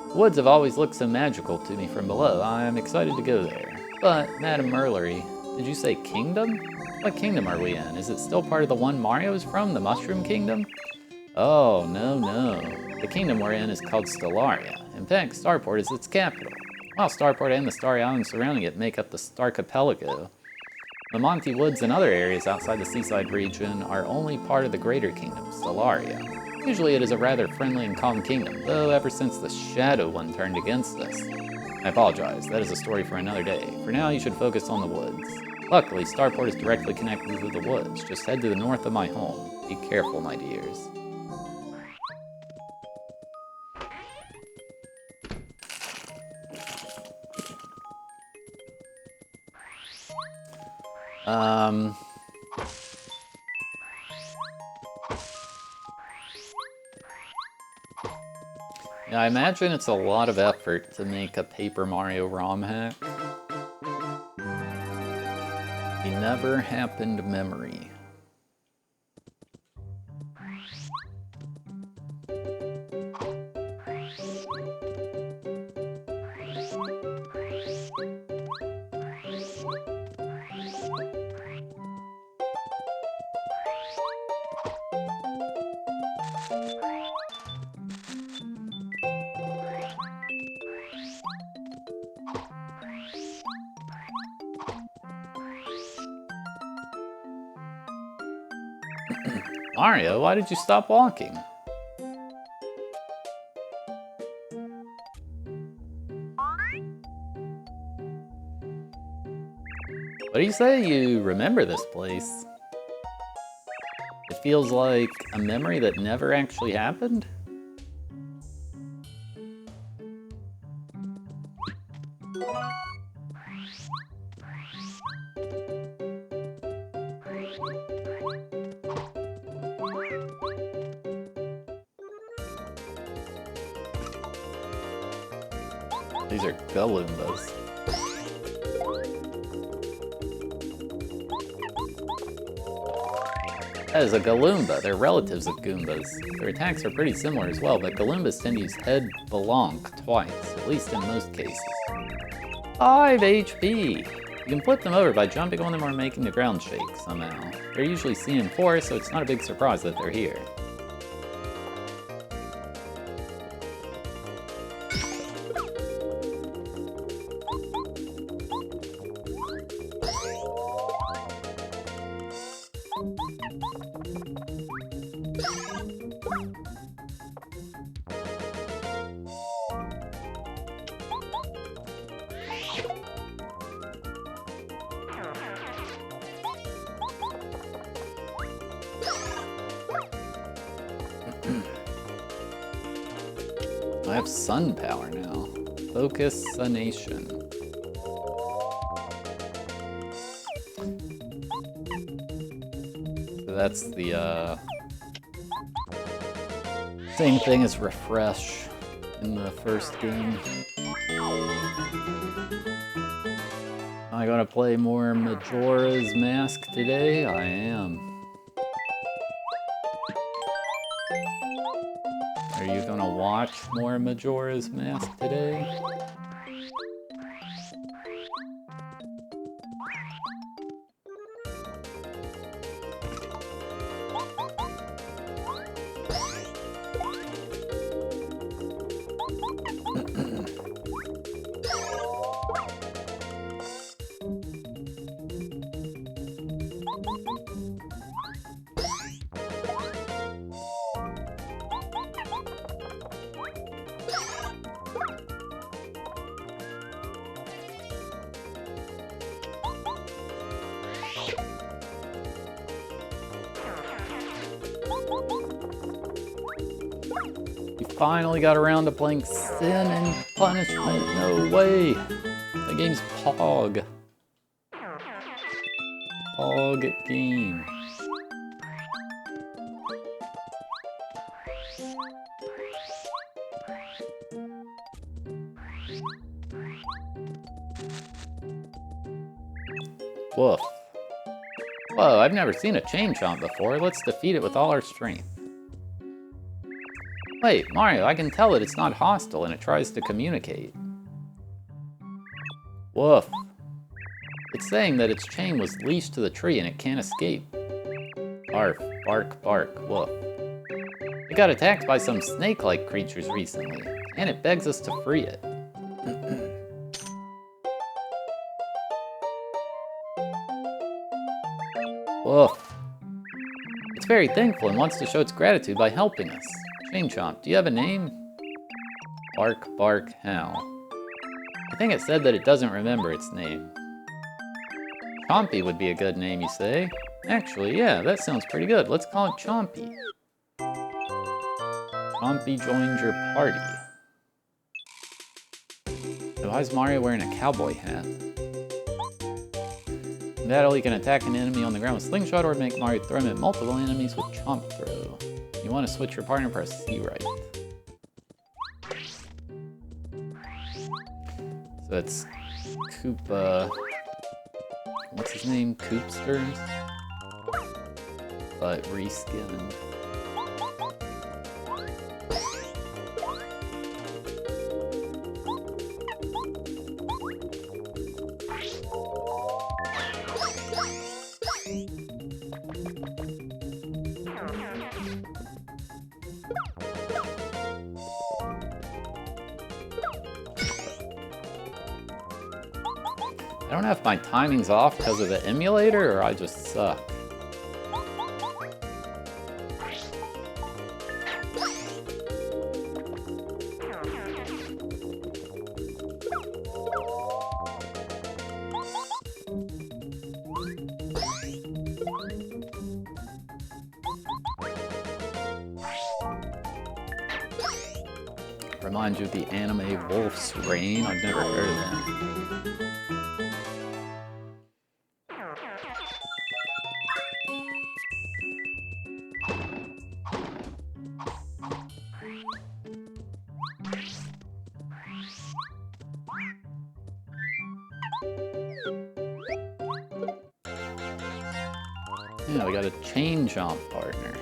The woods have always looked so magical to me from below. I'm excited to go there. But, Madam Merlery, did you say kingdom? What kingdom are we in? Is it still part of the one Mario is from, the Mushroom Kingdom? Oh, no. The kingdom we're in is called Stellaria. In fact, Starport is its capital. While Starport and the starry islands surrounding it make up the Starkapelago, the Monty Woods and other areas outside the seaside region are only part of the greater kingdom, Stellaria. Usually it is a rather friendly and calm kingdom, though ever since the Shadow One turned against us. I apologize, that is a story for another day. For now, you should focus on the woods. Luckily, Starport is directly connected to the woods. Just head to the north of my home. Be careful, my dears. Yeah, I imagine it's a lot of effort to make a Paper Mario ROM hack. The never happened memory. Mario, why did you stop walking? What do you say you remember this place? It feels like a memory that never actually happened? These are Galoombas. That is a Galoomba. They're relatives of Goombas. Their attacks are pretty similar as well, but Galoombas tend to use head belonk twice, at least in most cases. 5 HP! You can flip them over by jumping on them or making the ground shake somehow. They're usually seen in forests, so it's not a big surprise that they're here. I have sun power now. Focus Sunation. So that's the same thing as refresh in the first game. Am I gonna play more Majora's Mask today? I am. Are you gonna watch more Majora's Mask today? You finally got around to playing Sin and Punishment. No way. The game's Pog. Pog game. Woof. Whoa, I've never seen a chain chomp before. Let's defeat it with all our strength. Wait, Mario, I can tell that it's not hostile and it tries to communicate. Woof. It's saying that its chain was leashed to the tree and it can't escape. Barf, bark, bark, woof. It got attacked by some snake-like creatures recently, and it begs us to free it. Woof. It's very thankful and wants to show its gratitude by helping us. Chain Chomp, do you have a name? Bark, bark, how? I think it said that it doesn't remember its name. Chompy would be a good name, you say? Actually, yeah, that sounds pretty good. Let's call it Chompy. Chompy joins your party. Why is Mario wearing a cowboy hat? battle, you can attack an enemy on the ground with Slingshot or make Mario throw him at multiple enemies with Chomp Throw. If you want to switch your partner, press C right. So it's Koopa... What's his name? Koopster? But reskinned. I don't know if my timing's off because of the emulator or I just suck. Reminds you of the anime Wolf's Rain? I've never heard of that. Yeah, we got a chain jump partner.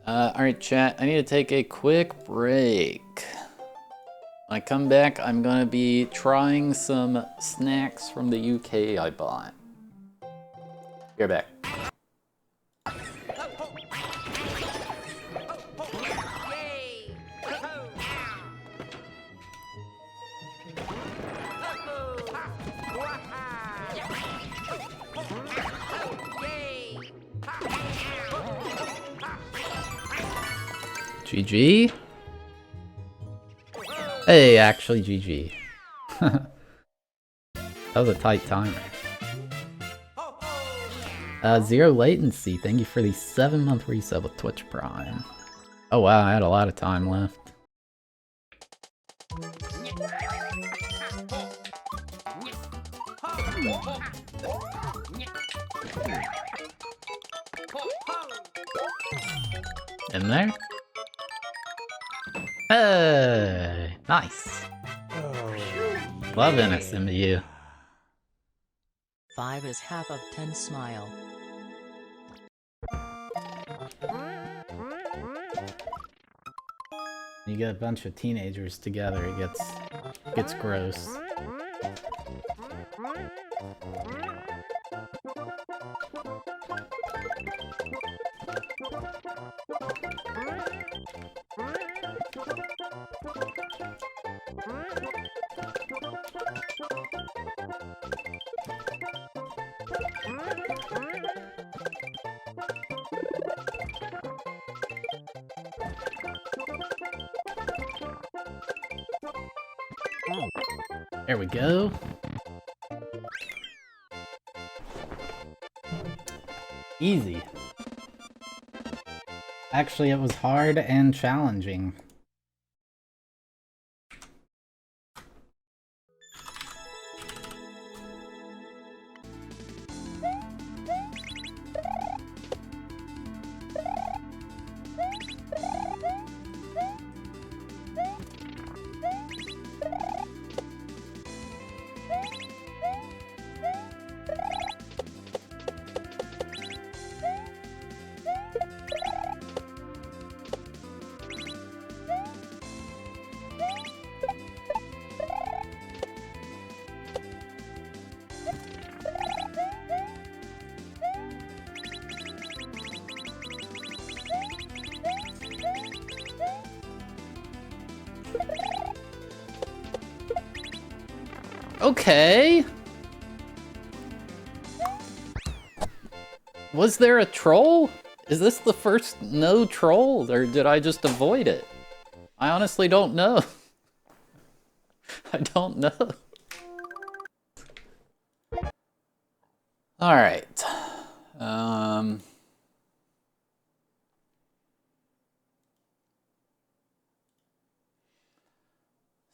Alright chat, I need to take a quick break. When I come back, I'm gonna be trying some snacks from the UK I bought. You're back. GG? Hey, actually GG. That was a tight timer. Zero latency, thank you for the 7-month resub with Twitch Prime. Oh wow, I had a lot of time left. In there? Hey, nice. Love NSMU. 5 is half of 10 smile. You get a bunch of teenagers together, it gets gross. There we go. Easy. Actually, it was hard and challenging. Okay. Was there a troll? Is this the first no troll, or did I just avoid it? I honestly don't know. I don't know. All right.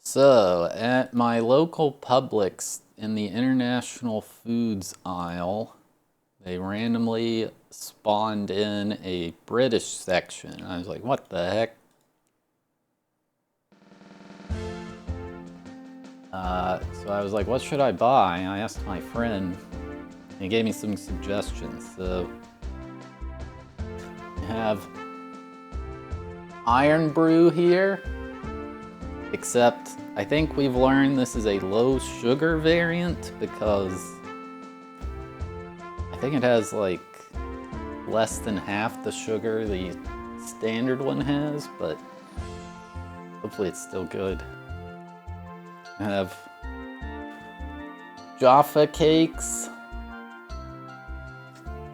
So, at my local Publix in the international foods aisle, they randomly spawned in a British section. I was like, what the heck? So I was like, what should I buy? I asked my friend. He gave me some suggestions. So, we have Iron Brew here. Except, I think we've learned this is a low sugar variant because I think it has like less than half the sugar the standard one has, but hopefully it's still good. I have Jaffa cakes.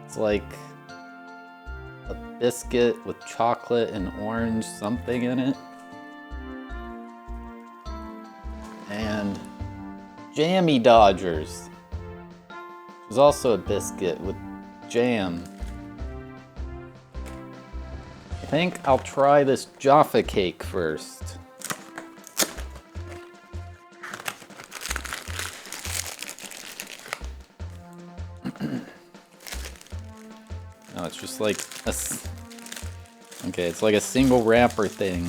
It's like a biscuit with chocolate and orange something in it. And Jammy Dodgers, which is also a biscuit with jam. I think I'll try this Jaffa cake first. No, it's just like a... Okay, it's like a single wrapper thing.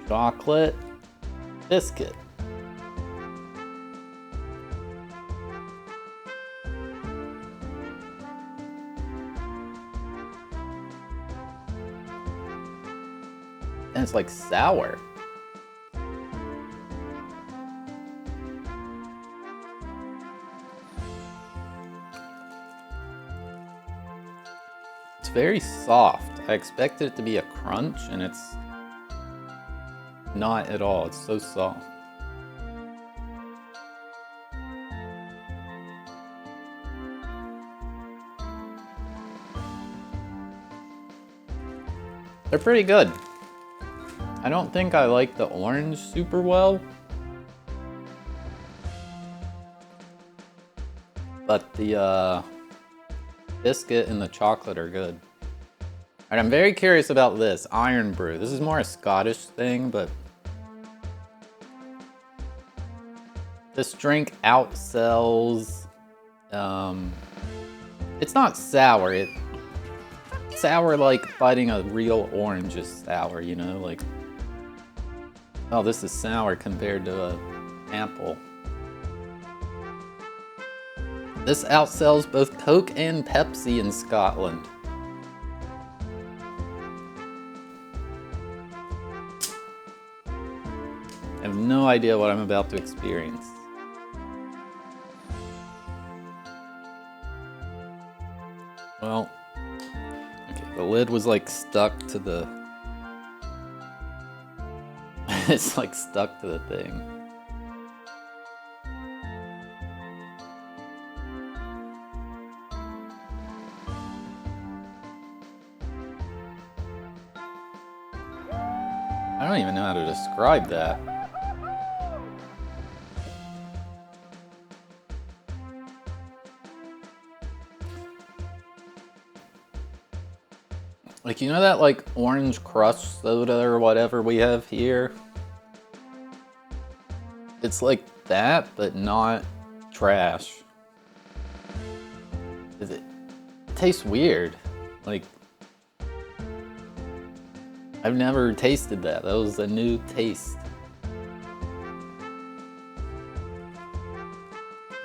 Chocolate biscuit. And it's like sour. It's very soft. I expected it to be a crunch, and it's not at all. It's so soft. They're pretty good. I don't think I like the orange super well, but the biscuit and the chocolate are good. Alright, I'm very curious about this Iron Brew. This is more a Scottish thing, but this drink outsells. It's not sour. It's sour like biting a real orange is sour, you know? Like, oh, this is sour compared to an apple. This outsells both Coke and Pepsi in Scotland. I have no idea what I'm about to experience. Well, okay, the lid was like stuck to the... It's like stuck to the thing. I don't even know how to describe that. Like, you know that like orange crush soda or whatever we have here? It's like that, but not trash. It tastes weird. Like, I've never tasted that. That was a new taste.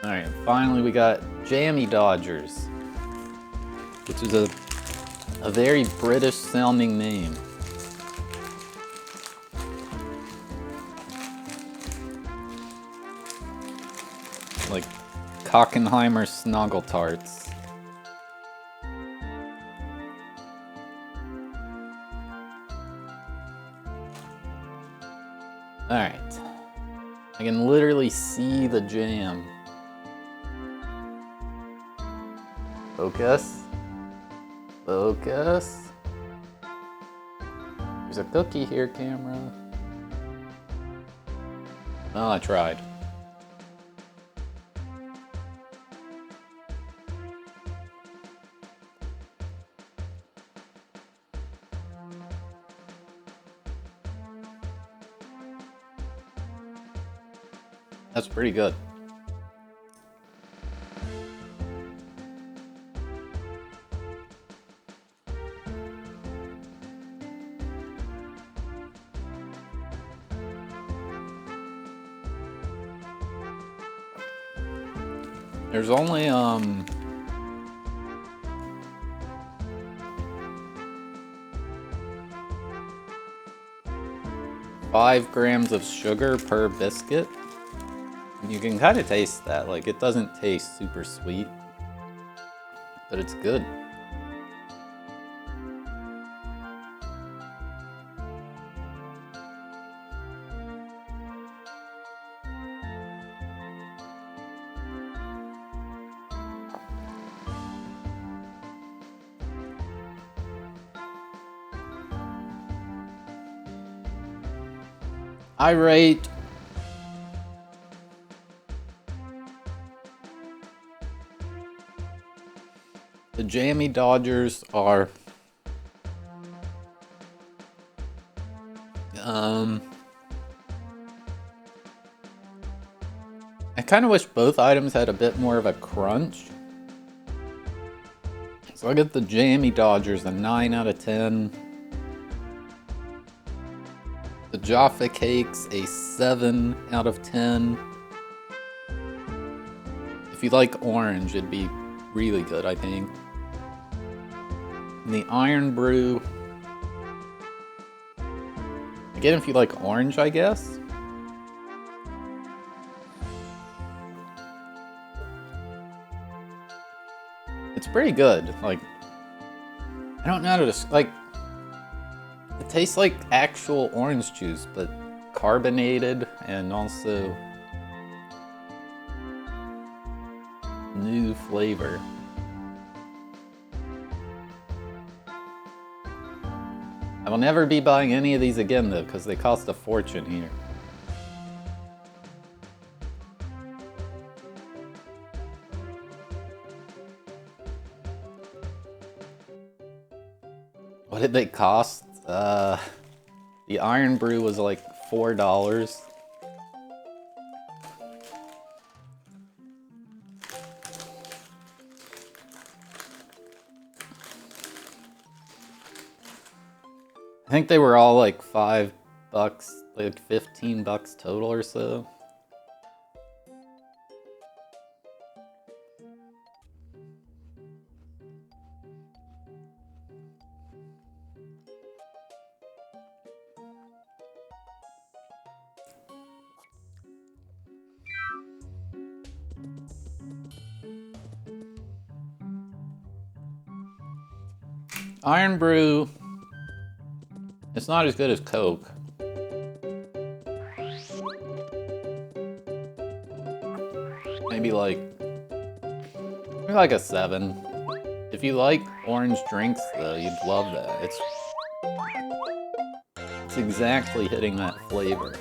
Alright, finally we got Jammy Dodgers, which is a very British sounding name. Like Cockenheimer Snoggle Tarts. Alright. I can literally see the jam. Focus. Focus. There's a cookie here, camera. Well, I tried. That's pretty good. There's only 5 grams of sugar per biscuit. You can kind of taste that. Like, it doesn't taste super sweet, but it's good. I rate the Jammy Dodgers are I kind of wish both items had a bit more of a crunch. So I get the Jammy Dodgers a 9 out of 10. The Jaffa Cakes a 7 out of 10. If you like orange, it'd be really good, I think. And the Iron Brew, again, if you like orange, I guess. It's pretty good. Like, I don't know how to like. It tastes like actual orange juice, but carbonated and also new flavor. I will never be buying any of these again though, because they cost a fortune here. What did they cost? The Iron Brew was like $4. I think they were all like $5, like $15 total or so. Iron Brew, it's not as good as Coke. Maybe like a 7. If you like orange drinks though, you'd love that. It's exactly hitting that flavor.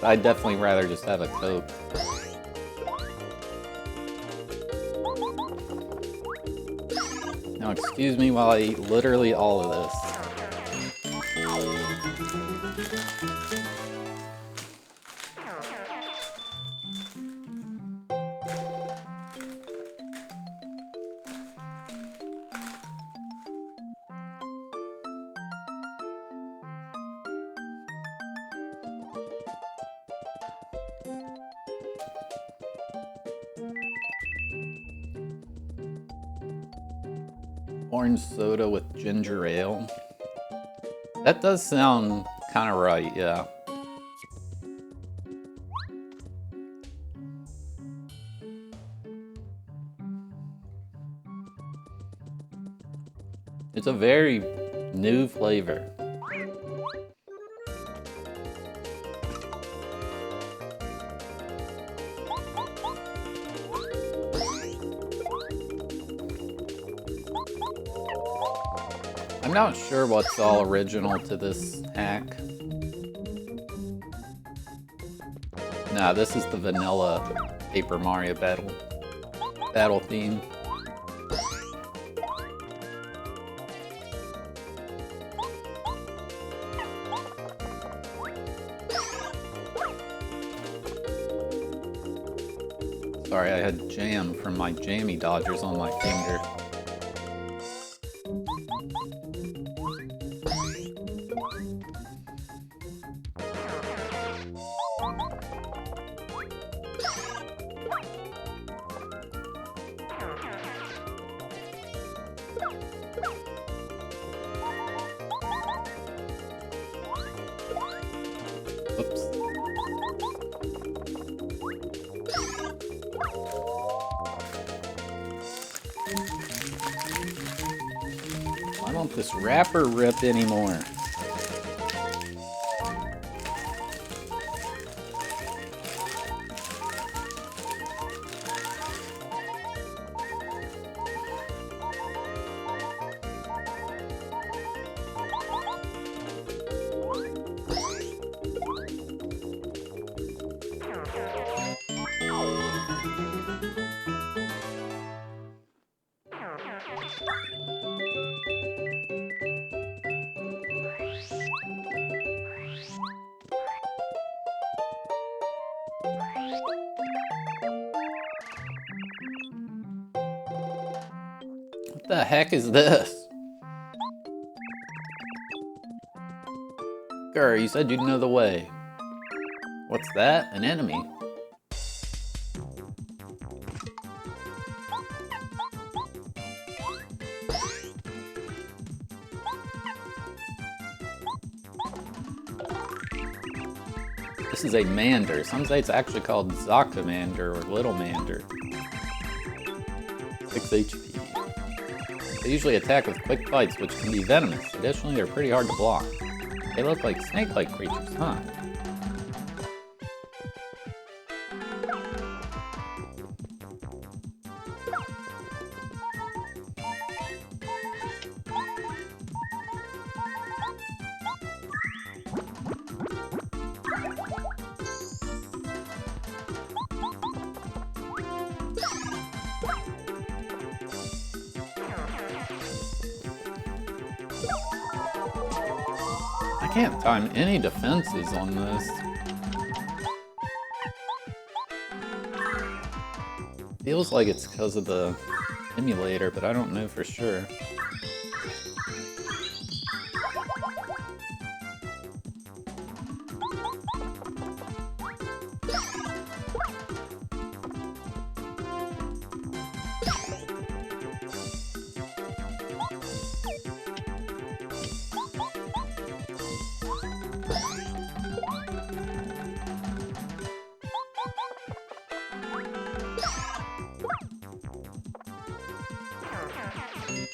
I'd definitely rather just have a Coke. Now excuse me while I eat literally all of this. Orange soda with ginger ale. That does sound kind of right, yeah. It's a very new flavor. I'm not sure what's all original to this hack. Nah, this is the vanilla Paper Mario battle theme. Sorry, I had jam from my jammy dodgers on my finger. Oops. Why don't this wrapper rip anymore? What the heck is this? Grr, you said you'd know the way. What's that? An enemy? This is a mander. Some say it's actually called Zakamander or Little Mander. 6 HP. They usually attack with quick bites, which can be venomous. Additionally, they're pretty hard to block. They look like snake-like creatures, huh? I can't time any defenses on this. Feels like it's because of the emulator, but I don't know for sure.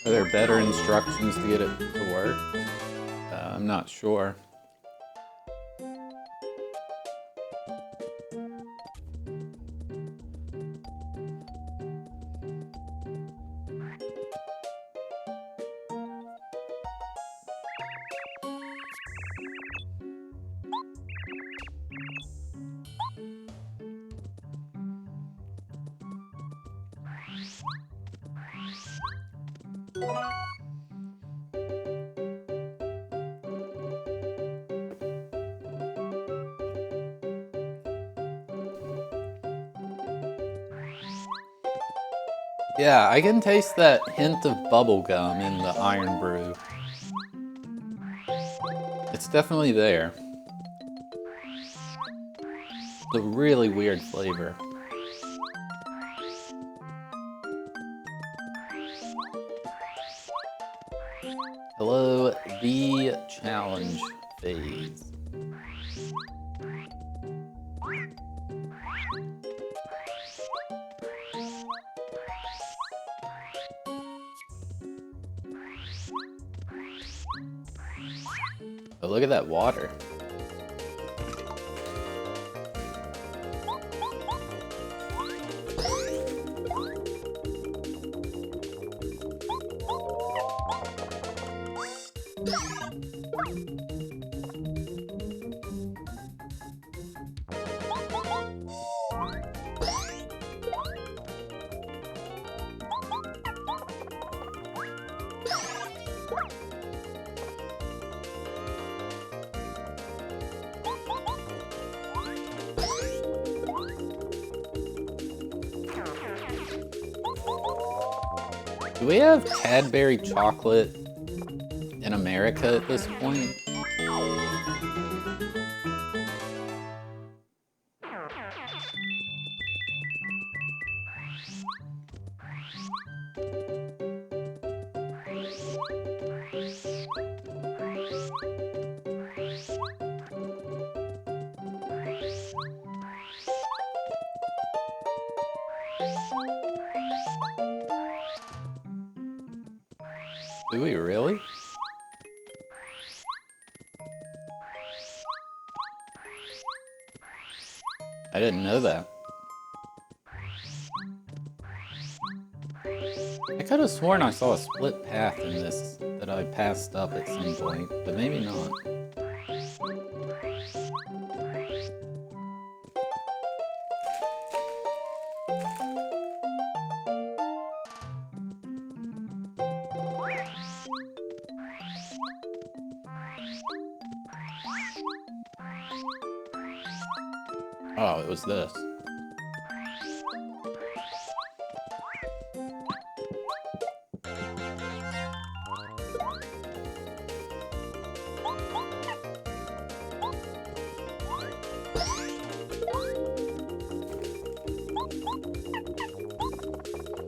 Are there better instructions to get it to work? I'm not sure. Yeah, I can taste that hint of bubblegum in the Iron Brew. It's definitely there. It's a really weird flavor. Hello, the challenge phase. Oh, look at that water. Do we have Cadbury chocolate in America at this point? Do we really? I didn't know that. I could have sworn I saw a split path in this that I passed up at some point, but maybe not. Oh, it was this.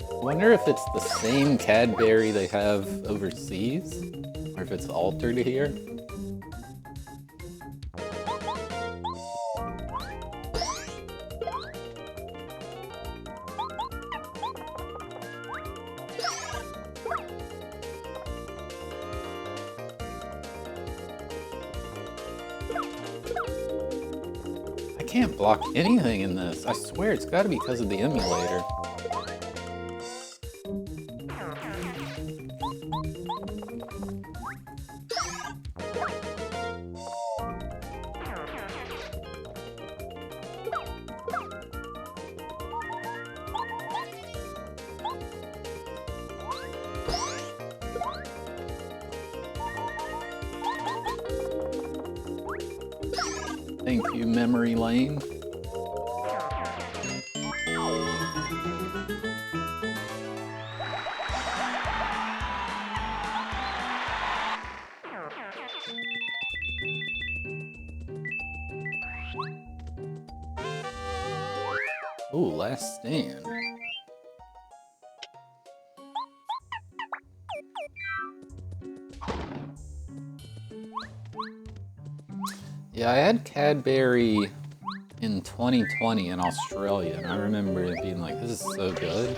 I wonder if it's the same Cadbury they have overseas, or if it's altered here. I can't block anything in this. I swear it's gotta be because of the emulator. Thank you, Memory Lane. Ooh, Last Stand. Yeah, I had Cadbury in 2020 in Australia, and I remember it being like, this is so good.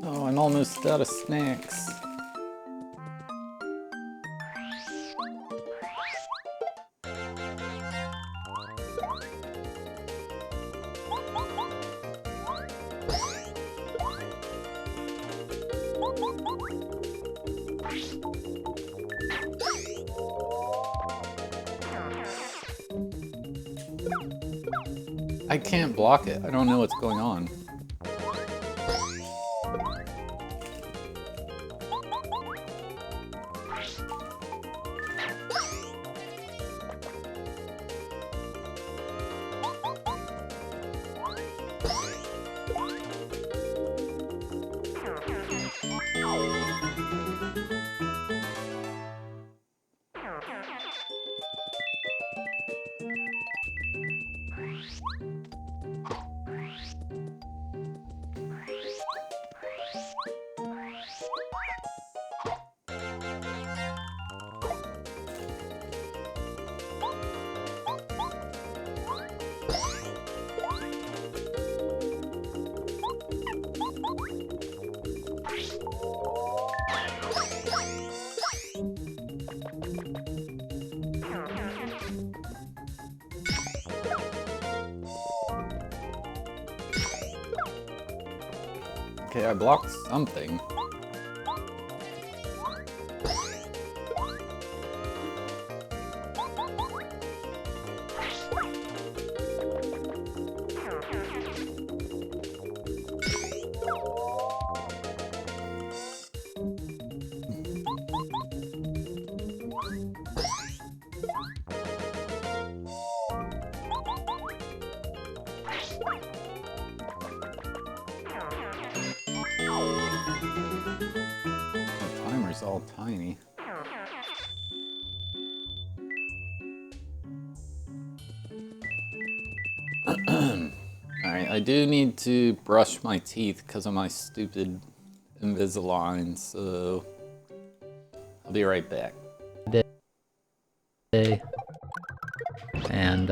Oh, I'm almost out of snacks. I can't block it. I don't know what's going on. Okay, I blocked something. I do need to brush my teeth because of my stupid Invisalign, so I'll be right back. And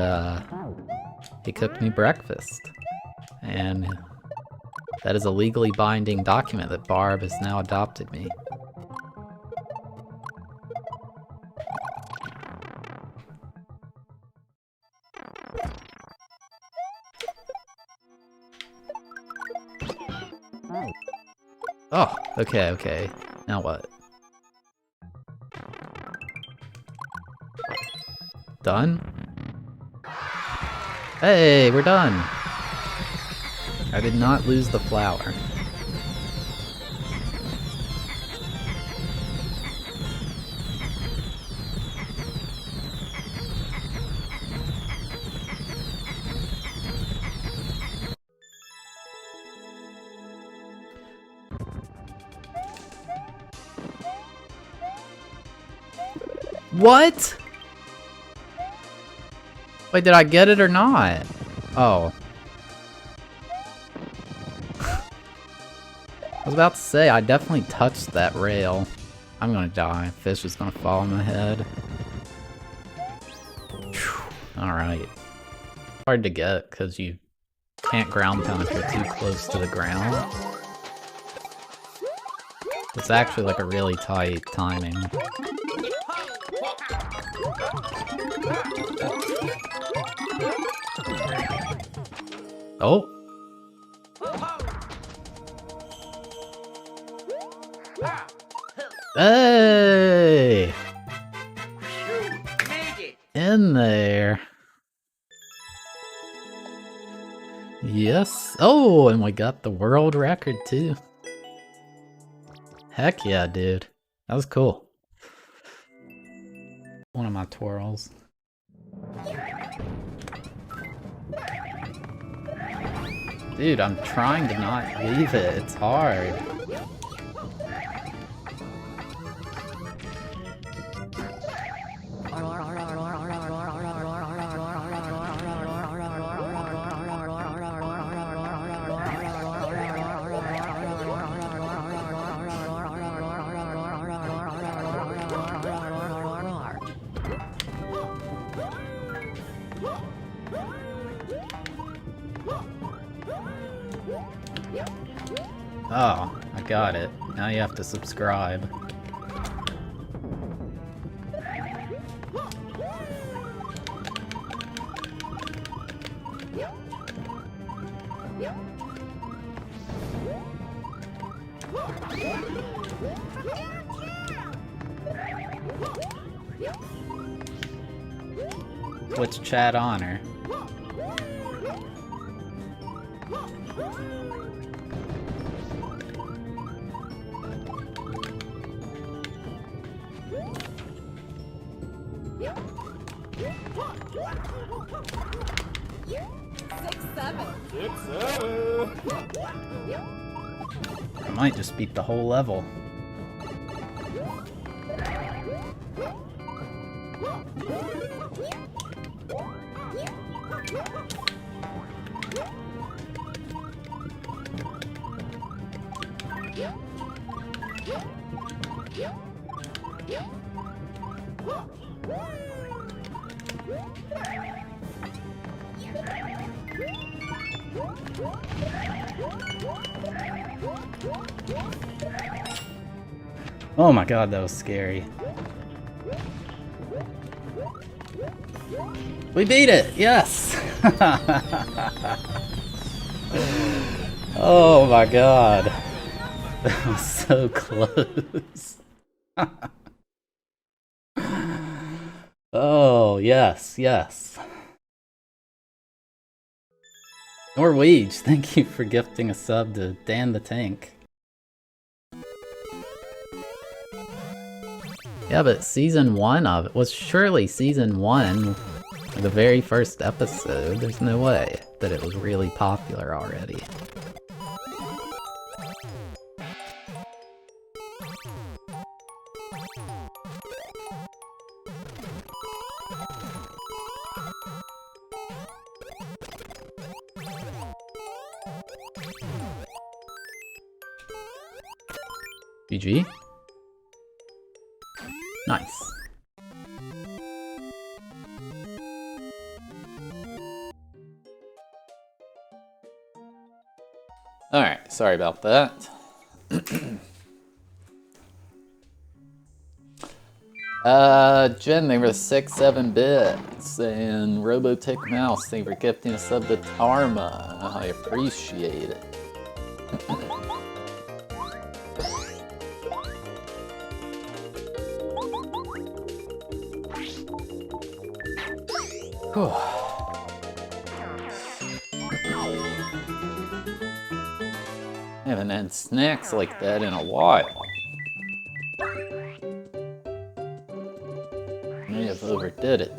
he cooked me breakfast. And that is a legally binding document that Barb has now adopted me. Oh, okay, okay. Now what? Done? Hey, we're done! I did not lose the flower. What? Wait, did I get it or not? Oh. I was about to say, I definitely touched that rail. I'm gonna die. Fish is gonna fall on my head. Alright. Hard to get, because you can't ground pound if you're too close to the ground. It's actually like a really tight timing. Oh! Hey! In there. Yes. Oh, and we got the world record too. Heck yeah, dude. That was cool. One of my twirls. Dude, I'm trying to not leave it. It's hard. Oh, I got it. Now you have to subscribe. What's chat honor? I might just beat the whole level. Oh my god, that was scary. We beat it! Yes! Oh my god. That was so close. Oh, yes, yes. Norwegian, thank you for gifting a sub to Dan the Tank. Yeah, but season 1 of it was surely season 1, the very first episode. There's no way that it was really popular already. GG. Nice. Alright, sorry about that. Jen, they were 6-7 bits, and Robotick Mouse, they were gifting a sub to Tarma. I appreciate it. I haven't had snacks like that in a while. May have overdid it.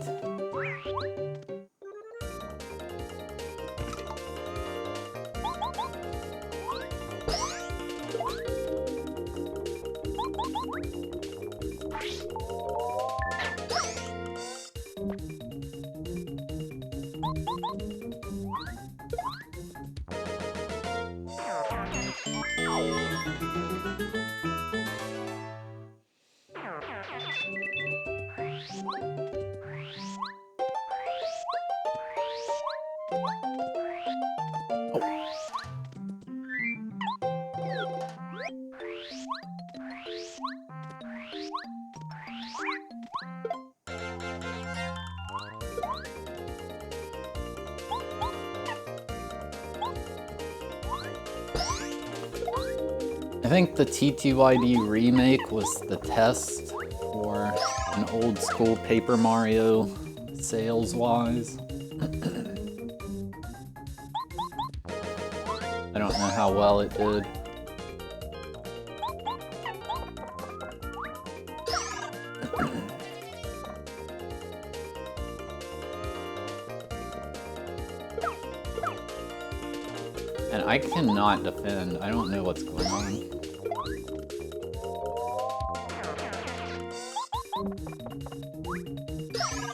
I think the TTYD remake was the test for an old school Paper Mario sales-wise. I don't know how well it did. And I cannot defend. I don't know what's going on.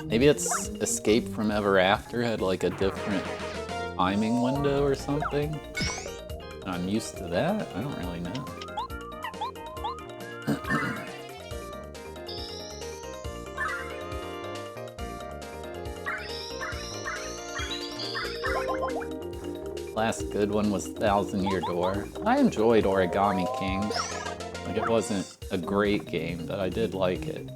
Maybe it's Escape from Ever After had like a different timing window or something. I'm used to that? I don't really know. Last good one was Thousand Year Door. I enjoyed Origami King. Like, it wasn't a great game, but I did like it.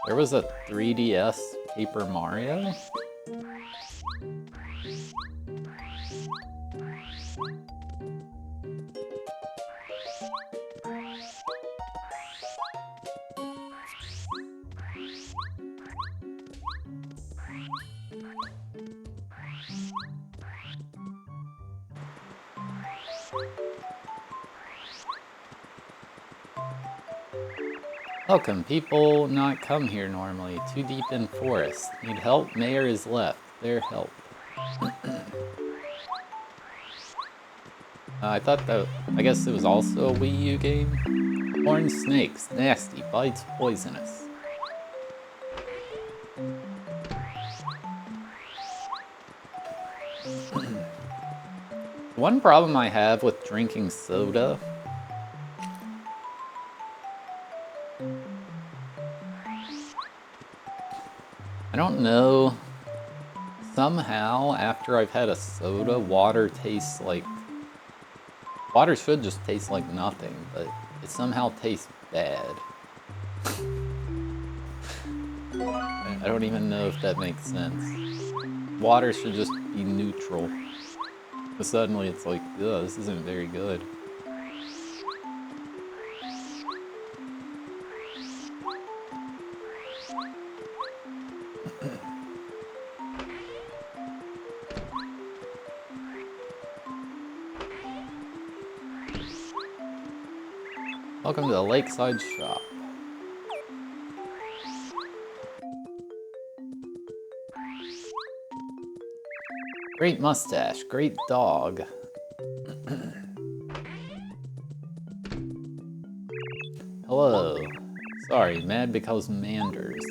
There was a 3DS Paper Mario? How come people not come here normally? Too deep in forest. Need help? Mayor is left. Their help. I thought that... I guess it was also a Wii U game? Orange snakes. Nasty. Bites poisonous. One problem I have with drinking soda... I don't know, somehow after I've had a soda, water tastes like... Water should just taste like nothing, but it somehow tastes bad. I don't even know if that makes sense. Water should just be neutral. But suddenly it's like, ugh, this isn't very good. Welcome to the Lakeside Shop. Great mustache, great dog. Hello. Sorry, mad because Manders.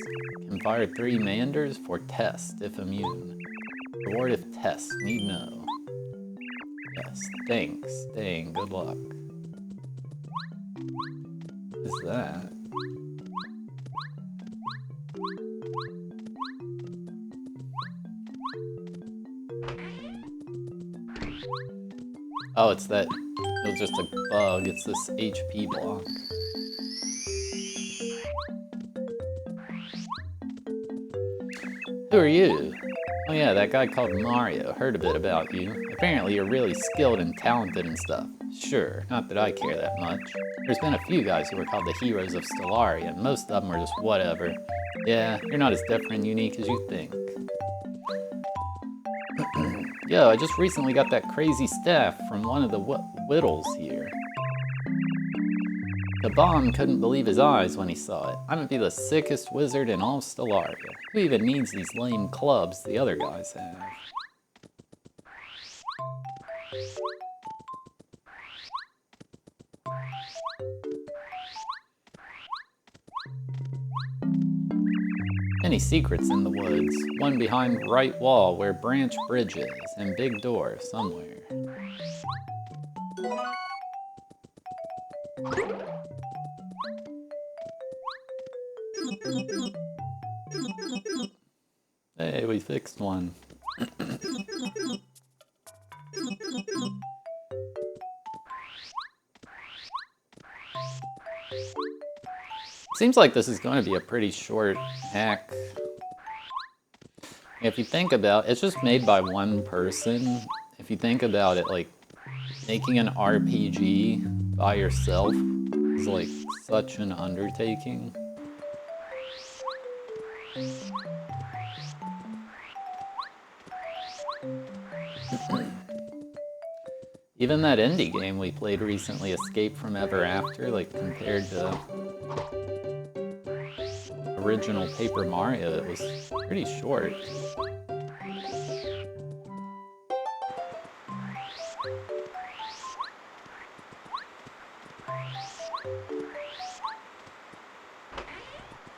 Can fire 3 Manders for test if immune. Reward if test, need no. Yes, thanks. Dang, good luck. What is that? Oh, it's that. It was just a bug. It's this HP block. Who are you? Oh yeah, that guy called Mario. Heard a bit about you. Apparently you're really skilled and talented and stuff. Sure, not that I care that much. There's been a few guys who were called the heroes of Stellaria, and most of them are just whatever. Yeah, you're not as different and unique as you think. Yo, I just recently got that crazy staff from one of the Whittles here. The bomb couldn't believe his eyes when he saw it. I'm gonna be the sickest wizard in all of Stellaria. Who even needs these lame clubs the other guys have? Many secrets in the woods. One behind right wall where branch bridge is, and big door somewhere. Hey, we fixed one. Seems like this is going to be a pretty short hack. If you think about it, it's just made by one person. If you think about it, like, making an RPG by yourself is like such an undertaking. Even that indie game we played recently, Escape from Ever After, like compared to original Paper Mario, it was pretty short.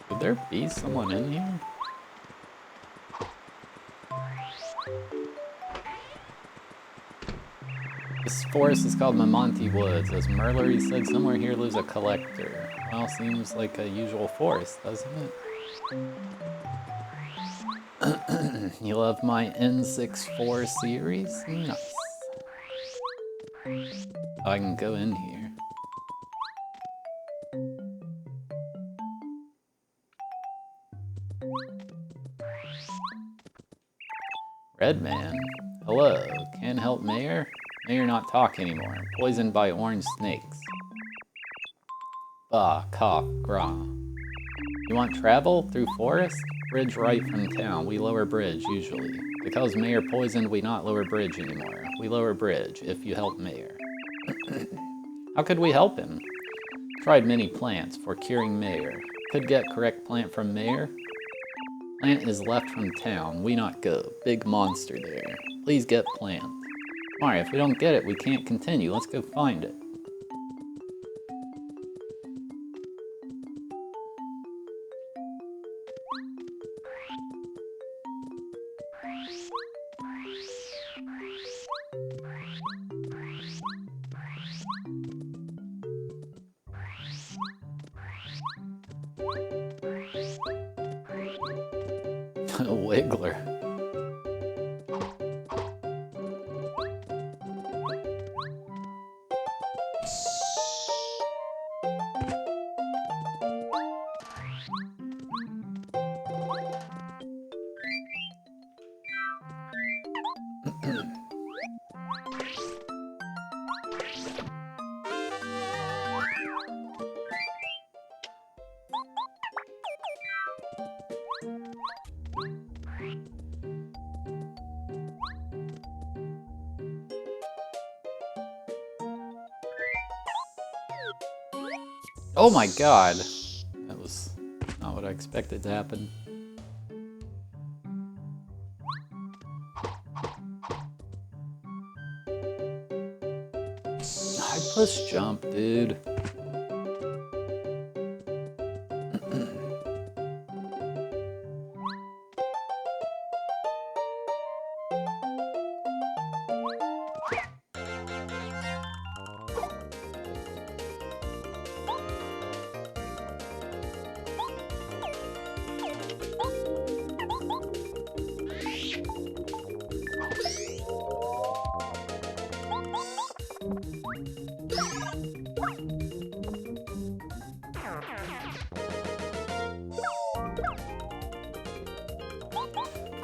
Could there be someone in here? This forest is called Mamonti Woods. As Merlery said, somewhere here lives a collector. Well, seems like a usual forest, doesn't it? You love my N64 series? Nice. Oh, I can go in here. Red Man. Hello. Can't help Mayor? Mayor not talk anymore. Poisoned by orange snakes. Bah, cough, grah. You want travel through forest? Bridge right from town. We lower bridge, usually. Because Mayor poisoned, we not lower bridge anymore. We lower bridge, if you help Mayor. How could we help him? Tried many plants for curing Mayor. Could get correct plant from Mayor? Plant is left from town. We not go. Big monster there. Please get plant. Mario, if we don't get it, we can't continue. Let's go find it. A wiggler. Oh my god! That was not what I expected to happen. I push jump, dude.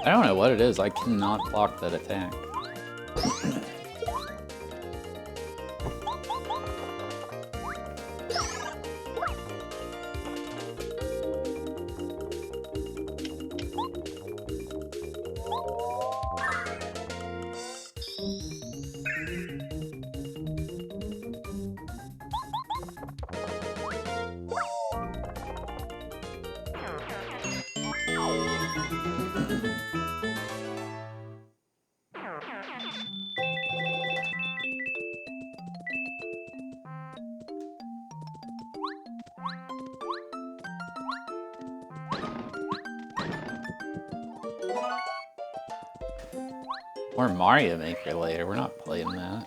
I don't know what it is, I cannot block that attack. Or Mario Maker later, we're not playing that.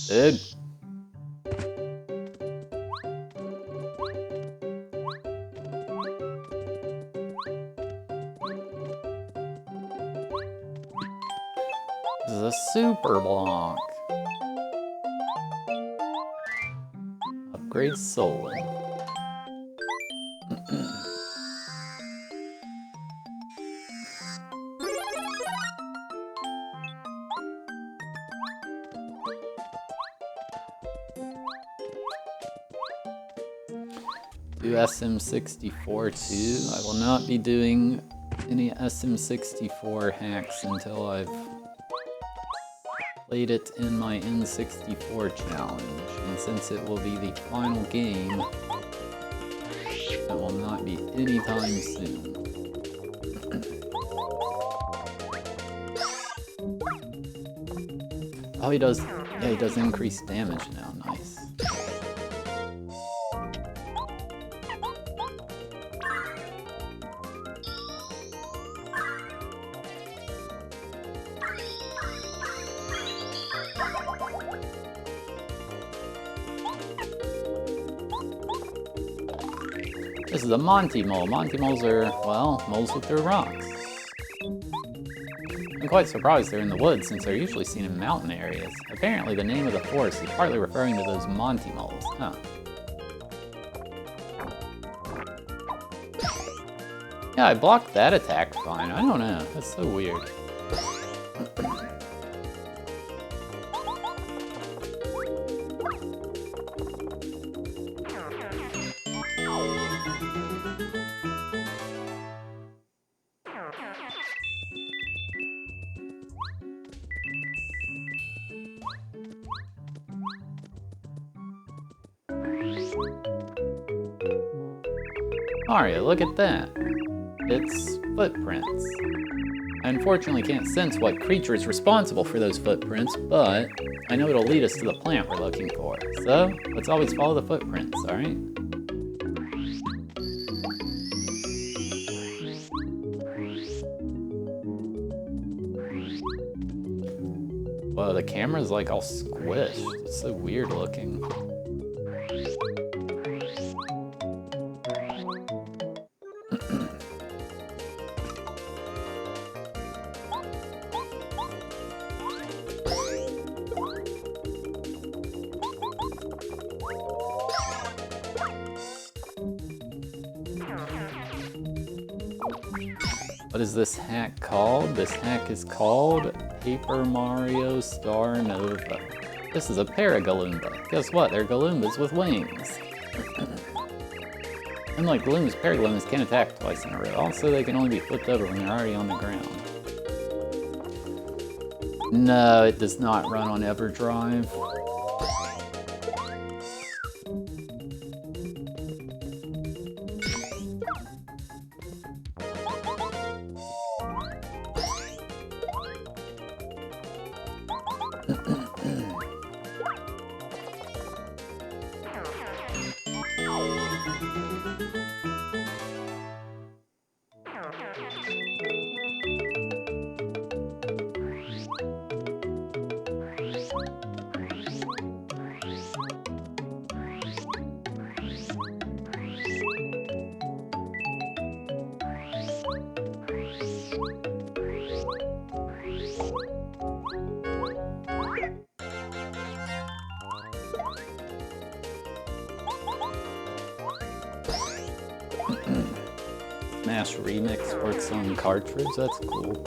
Dude. This is a super block. Upgrade soul. Do SM64 too. I will not be doing any SM64 hacks until I've played it in my N64 challenge. And since it will be the final game, that will not be anytime soon. Oh, he does, yeah, he does increased damage now, nice. This is a Monty Mole. Monty Moles are, well, moles with their rocks. I'm quite surprised they're in the woods since they're usually seen in mountain areas. Apparently the name of the forest is partly referring to those Monty Moles, huh? Yeah, I blocked that attack fine. I don't know, that's so weird. Mario, look at that. It's footprints. I unfortunately can't sense what creature is responsible for those footprints, but I know it'll lead us to the plant we're looking for. So, let's always follow the footprints, alright? Whoa, the camera's like all squished. It's so weird looking. What is this hack called? This hack is called Paper Mario Star Nova. This is a Paragaloomba. Guess what? They're Galoombas with wings. Unlike Galoombas, Paragaloomba can't attack twice in a row. Also, they can only be flipped over when they're already on the ground. No, it does not run on EverDrive. Smash Remix works on cartridge, that's cool.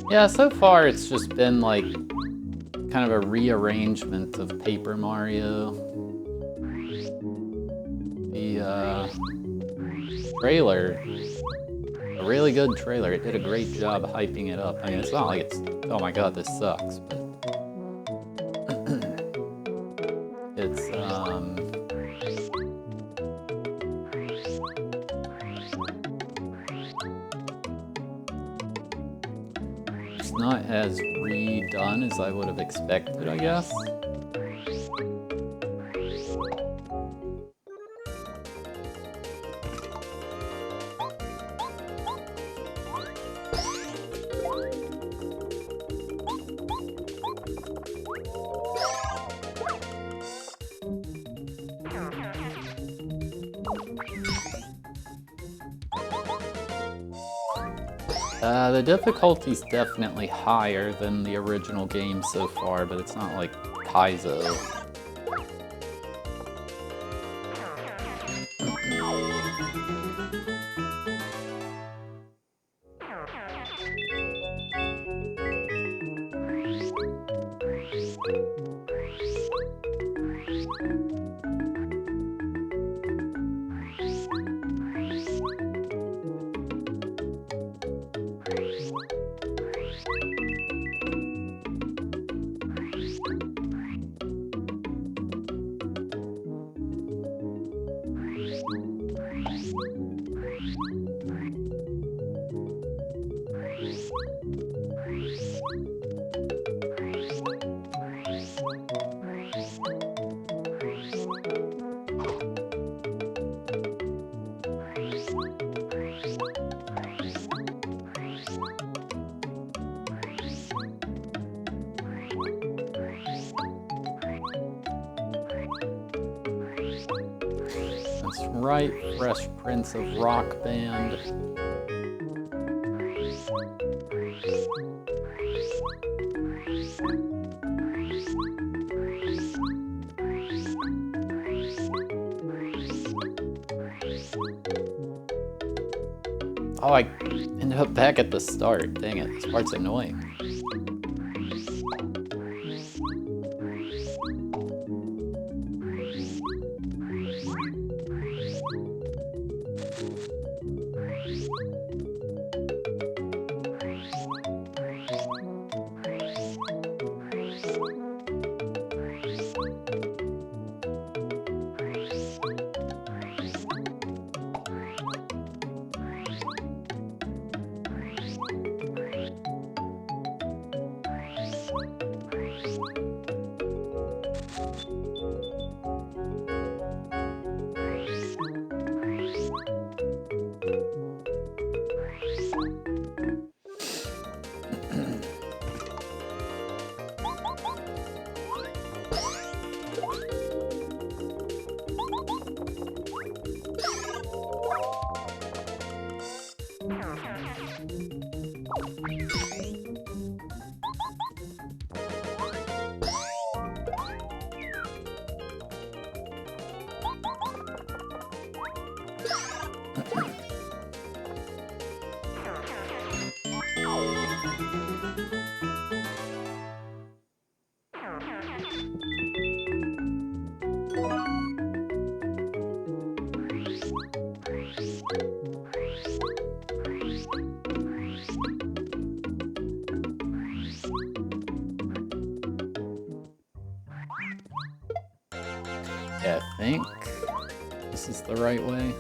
Yeah, so far it's just been like kind of a rearrangement of Paper Mario. The trailer, a really good trailer. It did a great job hyping it up. I mean, it's not like it's, oh my god, this sucks, but it's not as redone as I would have expected, I guess. The difficulty's definitely higher than the original game so far, but it's not like Kaizo. That's right, Fresh Prince of Rock Band. Oh, I ended up back at the start. Dang it, this part's annoying. Yeah, I think this is the right way.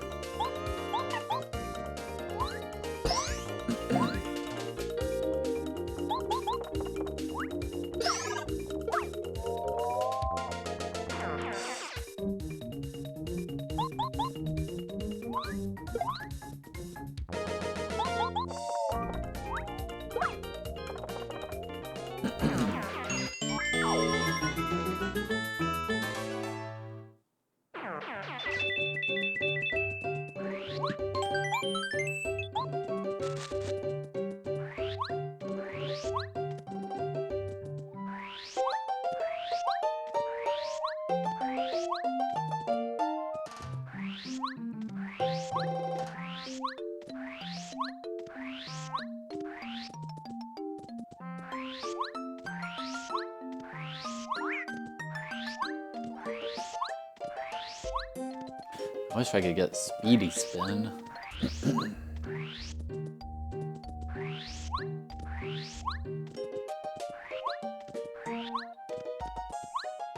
I wish I could get Speedy Spin.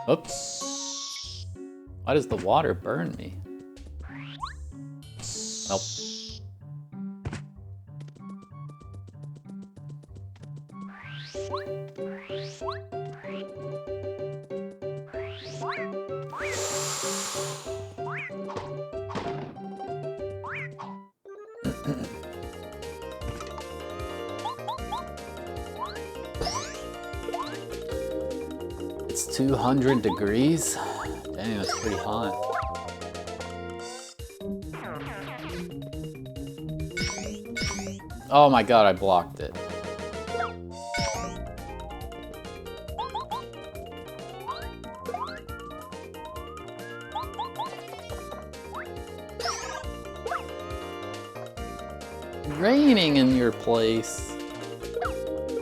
Oops. Why does the water burn me? Nope. It's 200 degrees. Dang, that's pretty hot. Oh my god, I blocked it. Raining in your place.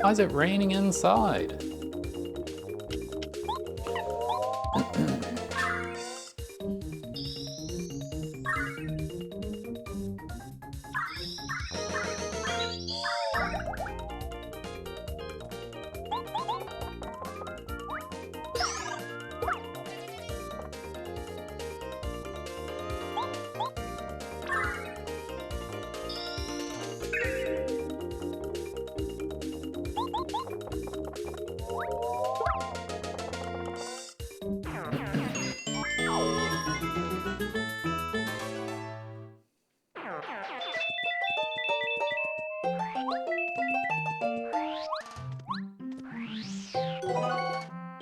Why is it raining inside?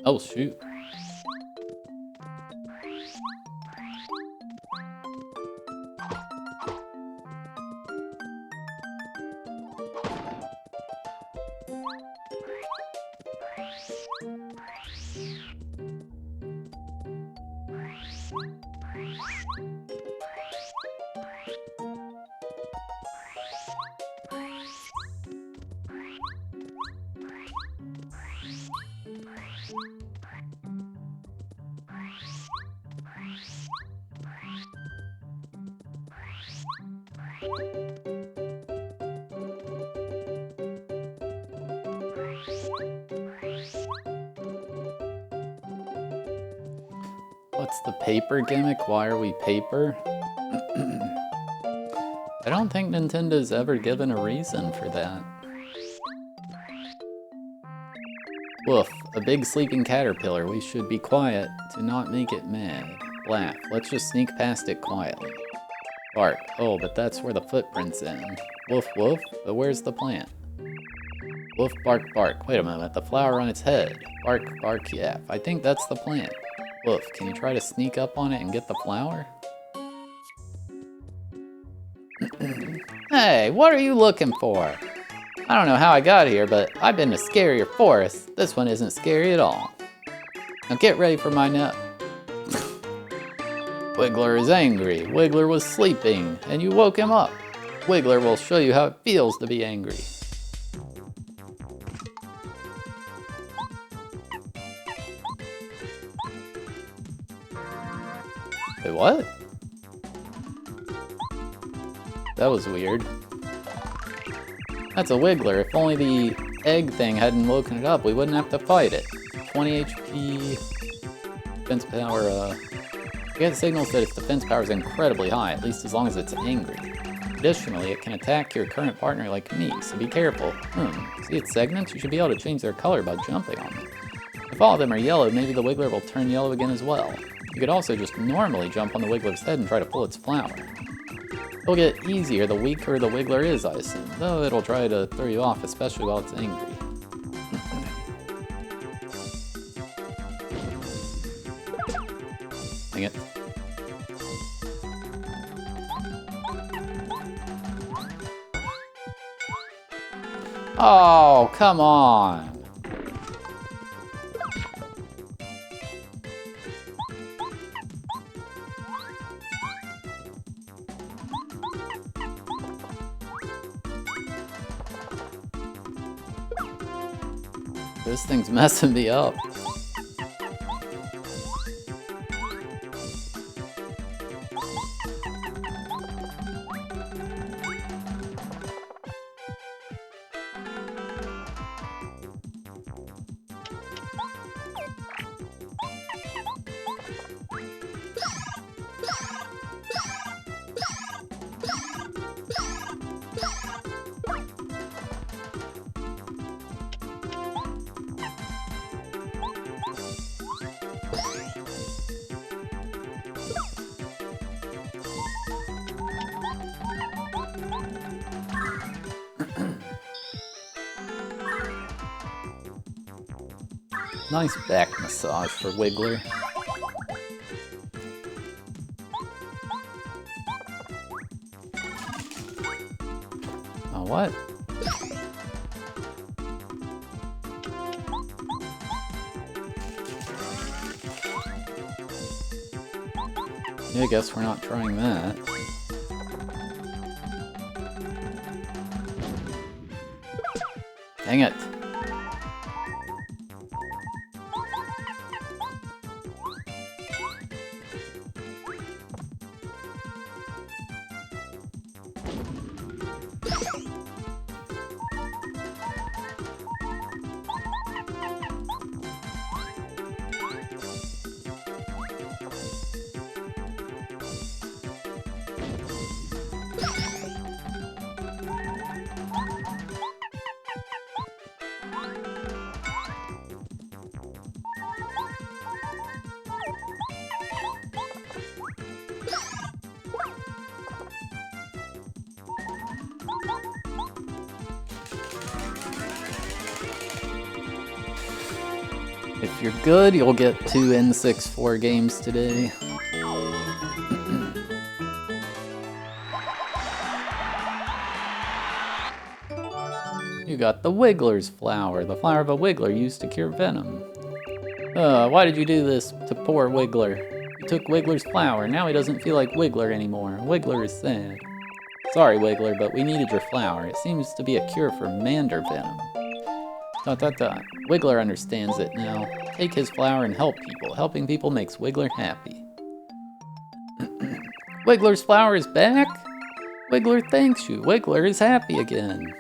Oh shoot. What's the paper gimmick? Why are we paper? I don't think Nintendo's ever given a reason for that. Woof, a big sleeping caterpillar. We should be quiet to not make it mad. Laugh, let's just sneak past it quietly. Bark, oh, but that's where the footprints end. Woof, woof, but where's the plant? Woof, bark, bark. Wait a moment, the flower on its head. Bark, bark, yap. I think that's the plant. Woof, can you try to sneak up on it and get the flower? Hey, what are you looking for? I don't know how I got here, but I've been to scarier forests. This one isn't scary at all. Now get ready for my nut. Wiggler is angry. Wiggler was sleeping, and you woke him up. Wiggler will show you how it feels to be angry. Wait, what? That was weird. That's a Wiggler. If only the egg thing hadn't woken it up, we wouldn't have to fight it. 20 HP. Defense power, Get signals that its defense power is incredibly high, at least as long as it's angry. Additionally, it can attack your current partner like me, so be careful. See its segments? You should be able to change their color by jumping on them. If all of them are yellow, maybe the Wiggler will turn yellow again as well. You could also just normally jump on the Wiggler's head and try to pull its flower. It'll get easier the weaker the Wiggler is, I assume, though it'll try to throw you off, especially while it's angry. Dang it. Oh, come on! This thing's messing me up. Nice back massage for Wiggler. Oh, what? Yeah, I guess we're not trying that. Dang it. If you're good, you'll get 2 N64 games today. You got the Wiggler's flower, the flower of a Wiggler used to cure venom. Why did you do this to poor Wiggler? You took Wiggler's flower, now he doesn't feel like Wiggler anymore. Wiggler is sad. Sorry, Wiggler, but we needed your flower. It seems to be a cure for Mander venom. ... Wiggler understands it now. Take his flower and help people. Helping people makes Wiggler happy. Wiggler's flower is back? Wiggler thanks you. Wiggler is happy again.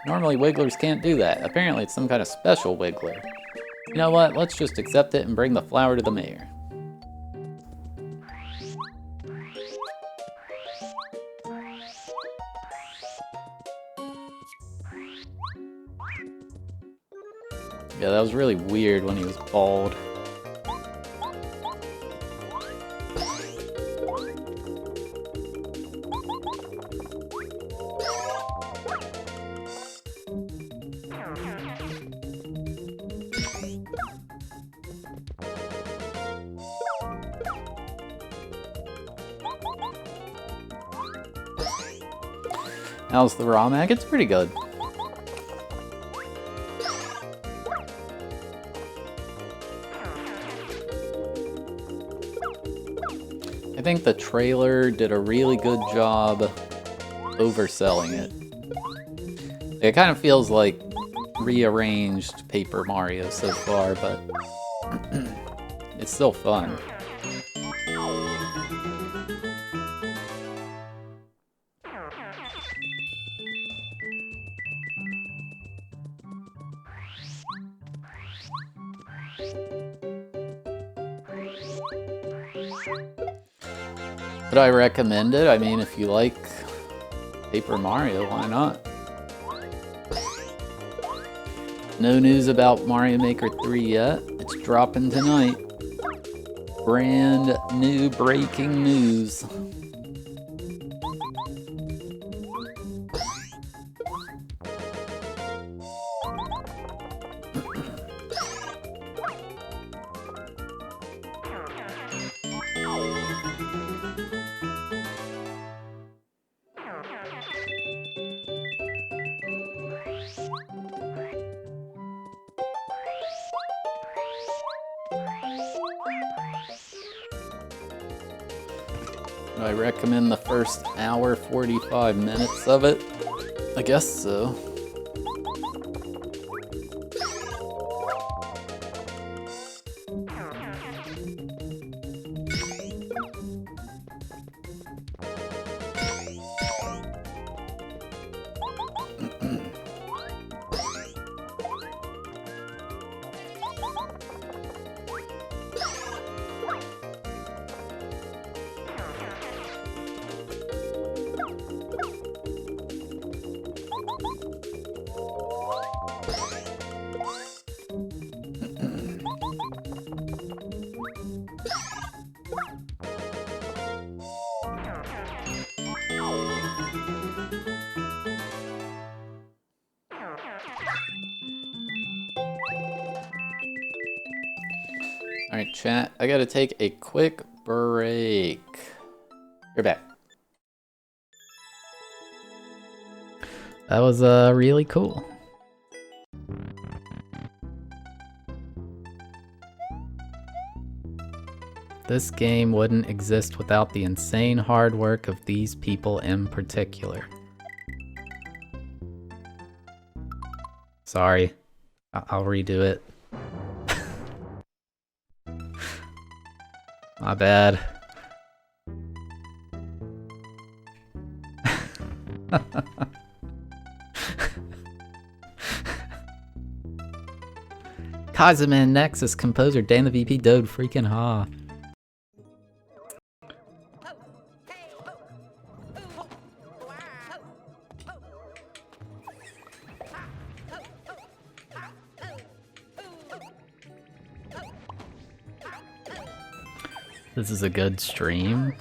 Normally Wigglers can't do that. Apparently it's some kind of special Wiggler. You know what? Let's just accept it and bring the flower to the mayor. Yeah, that was really weird when he was bald. How's the romhack? It's pretty good. I think the trailer did a really good job overselling it. It kind of feels like rearranged Paper Mario so far, but it's still fun. But I recommend it. I mean, if you like Paper Mario, why not? No news about Mario Maker 3 yet. It's dropping tonight. Brand new breaking news. I recommend the first hour 45 minutes of it. I guess so. Alright, chat, I gotta take a quick break. You're back. That was really cool. This game wouldn't exist without the insane hard work of these people in particular. Sorry, I'll redo it. My bad. Kaiserman Nexus composer Dan the VP Dode freaking ha. This is a good stream.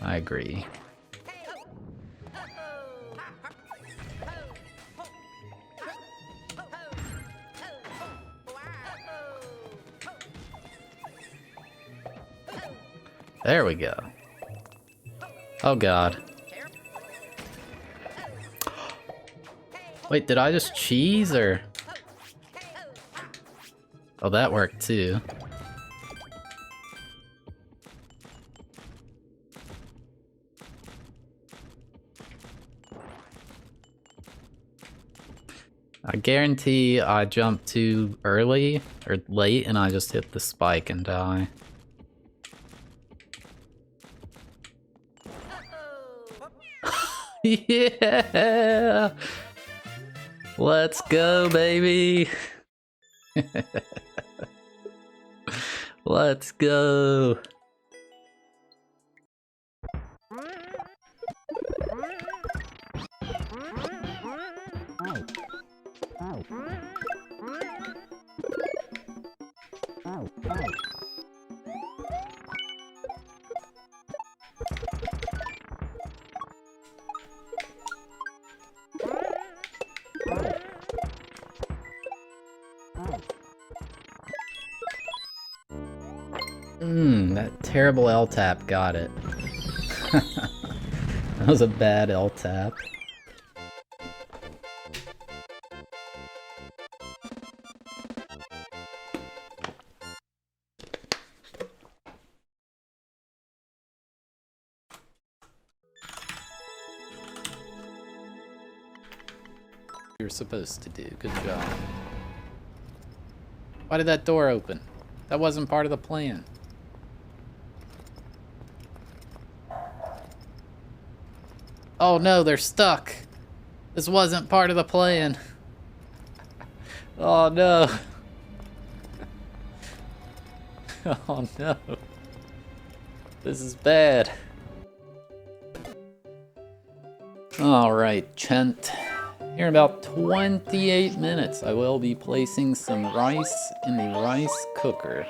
I agree. There we go. Oh god. Wait, did I just cheese or? Oh, that worked too. I guarantee I jumped too early or late and I just hit the spike and die. Yeah! Let's go, baby! Let's go! That terrible L-tap got it. That was a bad L-tap. You're supposed to do. Good job. Why did that door open? That wasn't part of the plan. Oh no, they're stuck. This wasn't part of the plan. Oh no. Oh no. This is bad. Alright, Chent. Here in about 28 minutes, I will be placing some rice in the rice cooker.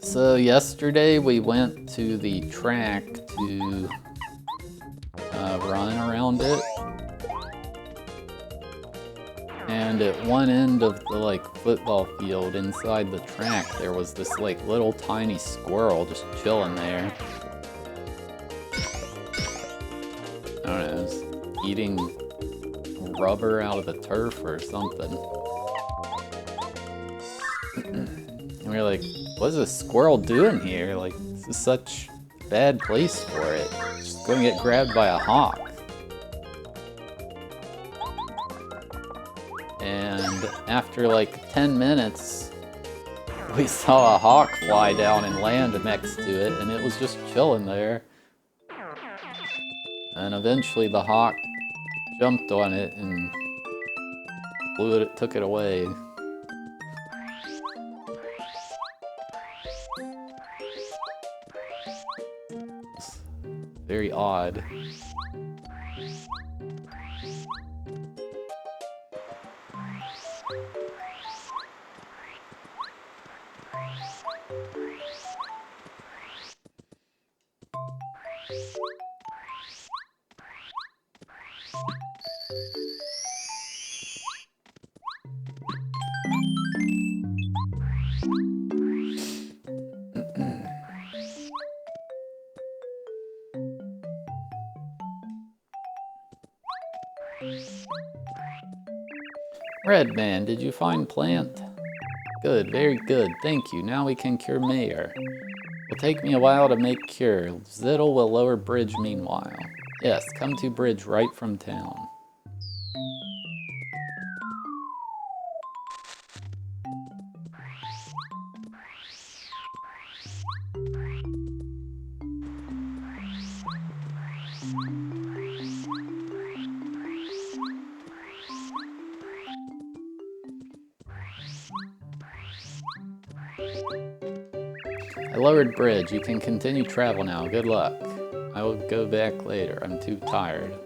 So yesterday we went to the track to run around it, and at one end of the like football field inside the track there was this like little tiny squirrel just chilling there. I don't know, it was eating rubber out of the turf or something. And we were like, what is this squirrel doing here? Like, this is such a bad place for it. It's just going to get grabbed by a hawk. And after like 10 minutes, we saw a hawk fly down and land next to it, and it was just chilling there. And eventually the hawk jumped on it and took it away. Very odd. Red man, did you find plant? Good, very good, thank you. Now we can cure Mayor. Will take me a while to make cure. Ziddle will lower bridge meanwhile. Yes, come to bridge right from town. I lowered bridge. You can continue travel now. Good luck. I will go back later. I'm too tired.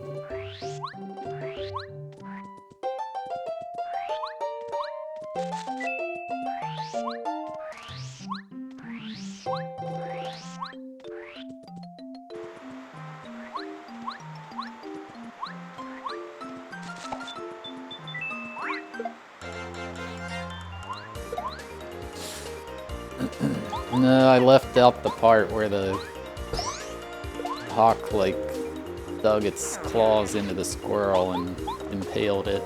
No, I left out the part where the hawk, like, dug its claws into the squirrel and impaled it.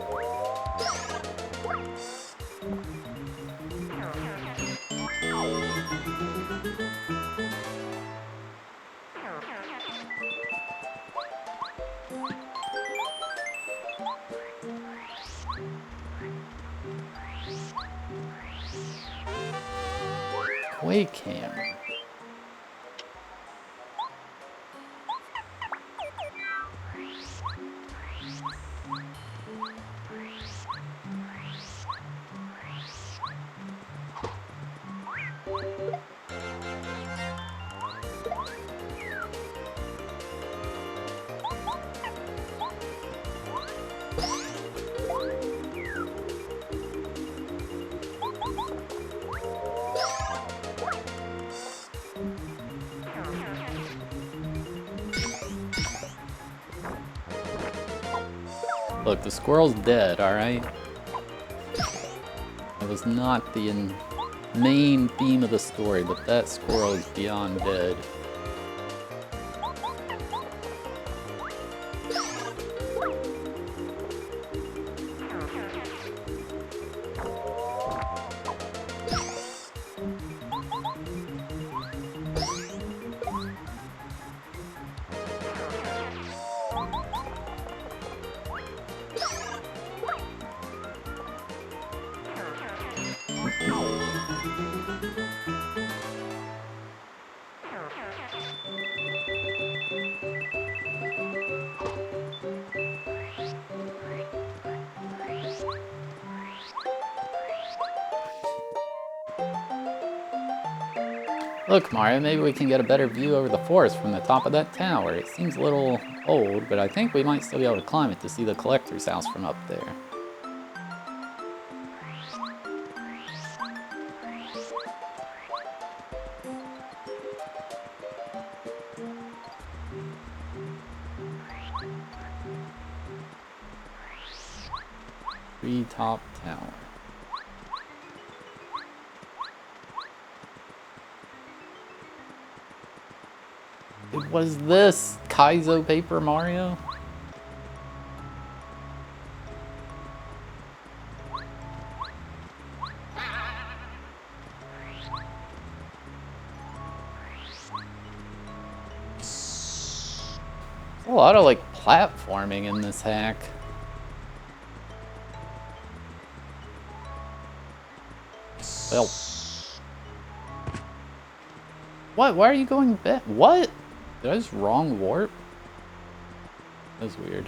Quake hammer. Look, the squirrel's dead, alright? It was not the main theme of the story, but that squirrel is beyond dead. Look, Mario, maybe we can get a better view over the forest from the top of that tower. It seems a little old, but I think we might still be able to climb it to see the collector's house from up there. Treetop Tower. It was this Kaizo Paper Mario? There's a lot of like platforming in this hack. Well, what? Why are you going back? What? Did I just wrong warp? That was weird.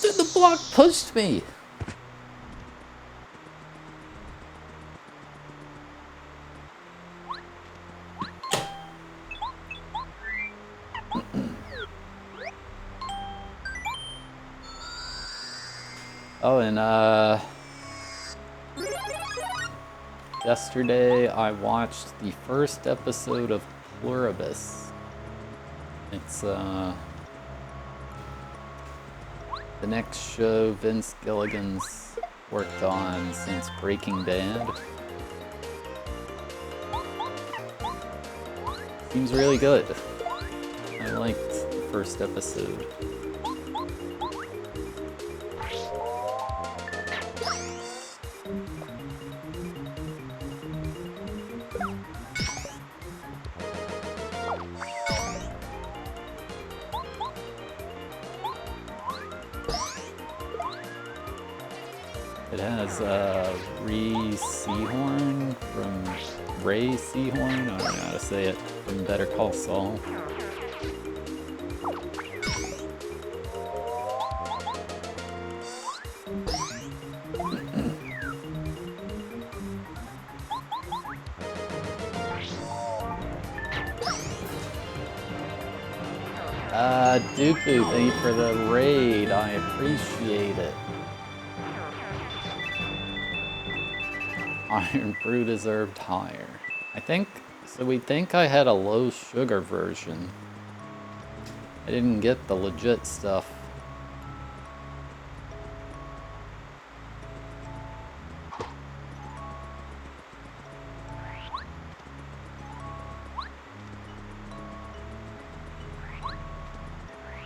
Dude, the block pushed me! Oh, and yesterday I watched the first episode of Pluribus. It's the next show Vince Gilligan's worked on since Breaking Bad. Seems really good. I liked the first episode. It has Ray Seahorn from Ray Seahorn, I don't know how to say it, from Better Call Saul. Dooku, thank you for the raid, I appreciate it. Iron Brew deserved higher. I think, so we think I had a low sugar version. I didn't get the legit stuff.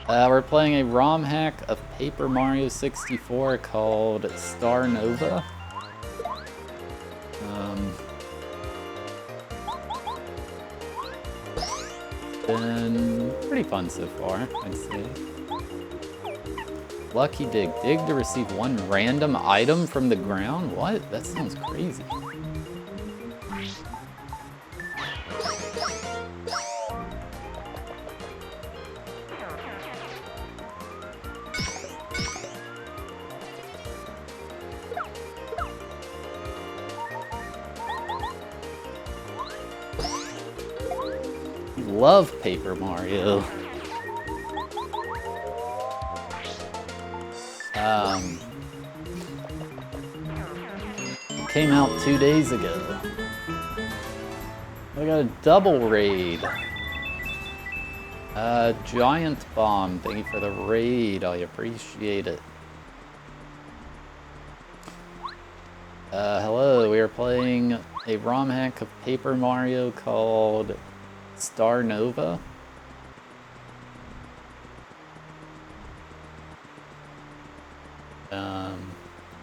We're playing a ROM hack of Paper Mario 64 called Star Nova. Been pretty fun so far, I'd say. Lucky Dig. Dig to receive one random item from the ground? What? That sounds crazy. Love Paper Mario. It came out 2 days ago. I got a double raid. Giant Bomb, thank you for the raid, I appreciate it. Hello, we are playing a ROM hack of Paper Mario called Star Nova.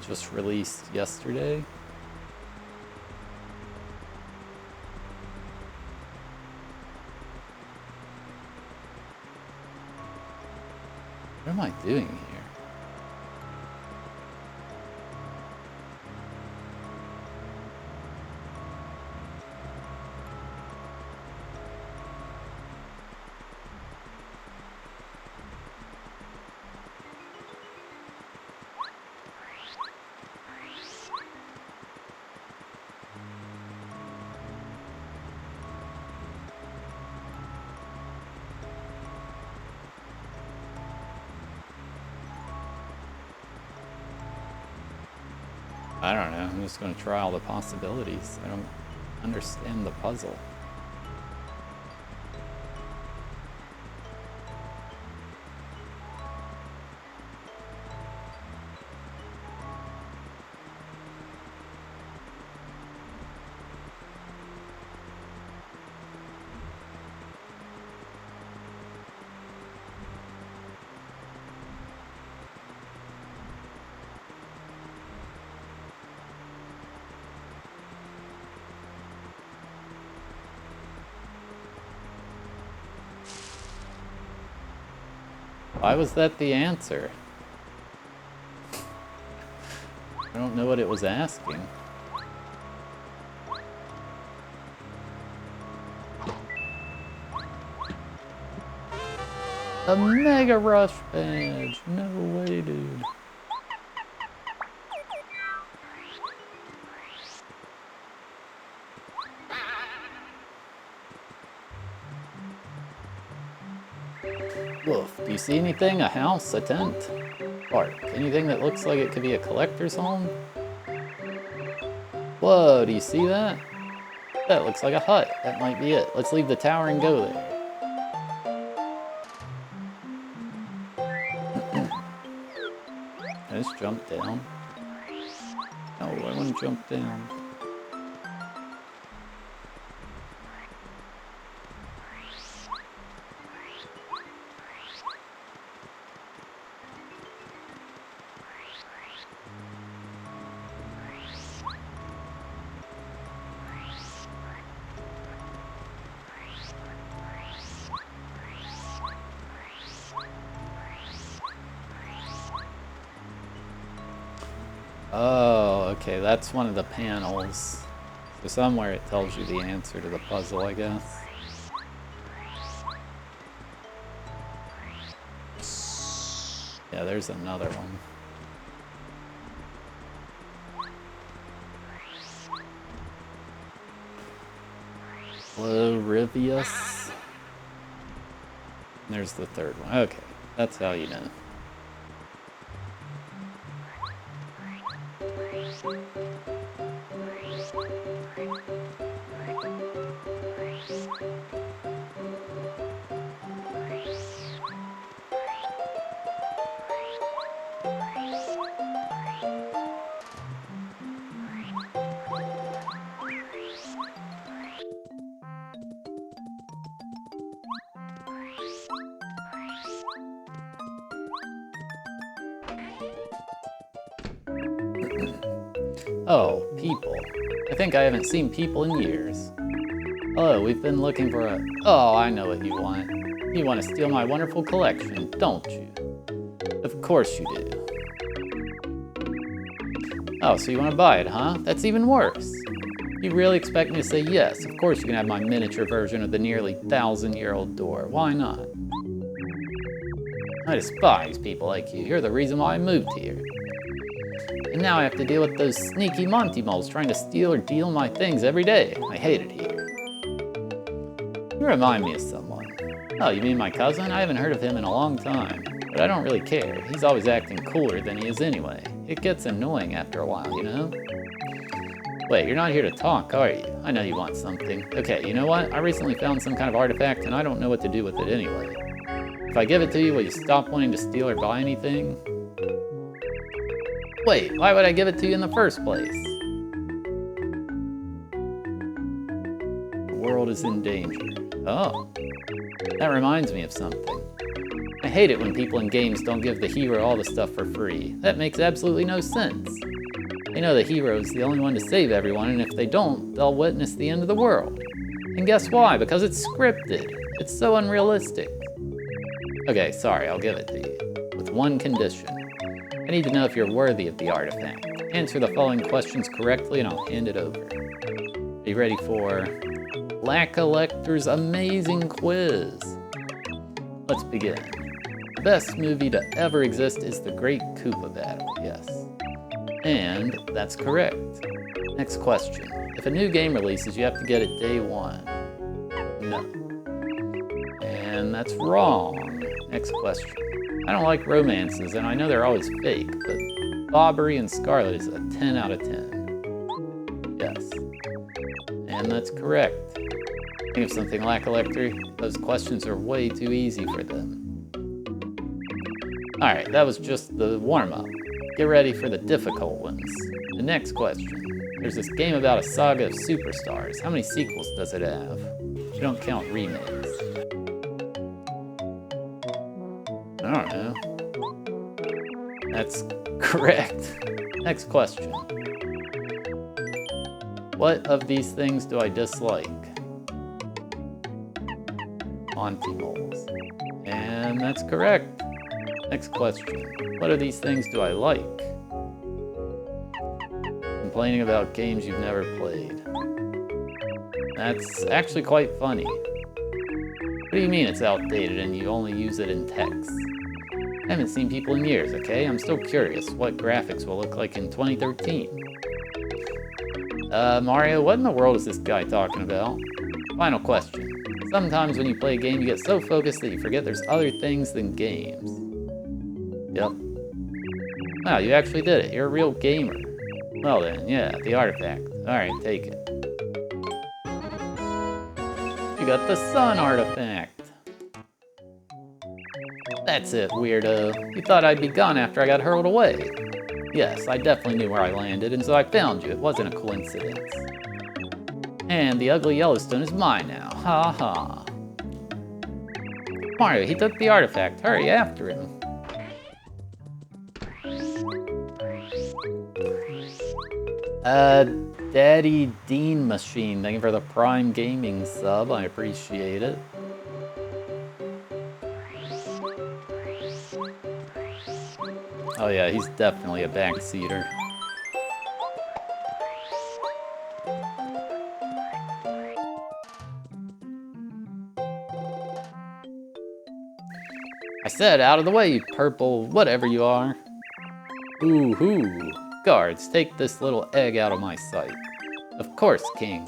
Just released yesterday. What am I doing here? I don't know. I'm just going to try all the possibilities. I don't understand the puzzle. Why was that the answer? I don't know what it was asking. A Mega Rush badge! No way, dude. Woof. Do you see anything? A house? A tent? Park? Anything that looks like it could be a collector's home? Whoa, do you see that? That looks like a hut. That might be it. Let's leave the tower and go there. I just jump down. No, I want to jump down. Oh, okay, that's one of the panels. So somewhere it tells you the answer to the puzzle, I guess. Yeah, there's another one. Florivius. There's the third one. Okay, that's how you know. Oh, people. I think I haven't seen people in years. Hello, we've been looking for a... Oh, I know what you want. You want to steal my wonderful collection, don't you? Of course you do. Oh, so you want to buy it, huh? That's even worse. You really expect me to say yes? Of course you can have my miniature version of the nearly 1,000-year-old door. Why not? I despise people like you. You're the reason why I moved here. And now I have to deal with those sneaky Monty moles trying to steal or deal my things every day. I hate it here. You remind me of someone. Oh, you mean my cousin? I haven't heard of him in a long time. But I don't really care. He's always acting cooler than he is anyway. It gets annoying after a while, you know? Wait, you're not here to talk, are you? I know you want something. Okay, you know what? I recently found some kind of artifact and I don't know what to do with it anyway. If I give it to you, will you stop wanting to steal or buy anything? Wait, why would I give it to you in the first place? The world is in danger. Oh, that reminds me of something. I hate it when people in games don't give the hero all the stuff for free. That makes absolutely no sense. They know the hero is the only one to save everyone, and if they don't, they'll witness the end of the world. And guess why? Because it's scripted. It's so unrealistic. Okay, sorry, I'll give it to you. With one condition. I need to know if you're worthy of the artifact. Answer the following questions correctly and I'll hand it over. Are you ready for Lack-a-Lector's amazing quiz? Let's begin. The best movie to ever exist is The Great Koopa Battle, yes. And that's correct. Next question. If a new game releases, you have to get it day one. No. And that's wrong. Next question. I don't like romances, and I know they're always fake, but Bobbery and Scarlet is a 10 out of 10. Yes. And that's correct. Think of something like Electric. Those questions are way too easy for them. Alright, that was just the warm-up. Get ready for the difficult ones. The next question. There's this game about a saga of superstars. How many sequels does it have? You don't count remakes. I don't know. That's correct. Next question. What of these things do I dislike? Monty moles. And that's correct. Next question. What of these things do I like? Complaining about games you've never played. That's actually quite funny. What do you mean it's outdated and you only use it in text? I haven't seen people in years, okay? I'm still curious what graphics will look like in 2013. Mario, what in the world is this guy talking about? Final question. Sometimes when you play a game, you get so focused that you forget there's other things than games. Yep. Wow, you actually did it. You're a real gamer. Well then, yeah, the artifact. Alright, take it. You got the sun artifact. That's it, weirdo. You thought I'd be gone after I got hurled away. Yes, I definitely knew where I landed, and so I found you. It wasn't a coincidence. And the ugly Yellowstone is mine now. Ha ha. Mario, he took the artifact. Hurry after him. Daddy Dean Machine, thank you for the Prime Gaming sub. I appreciate it. Oh yeah, he's definitely a backseater. I said out of the way, you purple whatever you are. Ooh hoo. Guards, take this little egg out of my sight. Of course, King.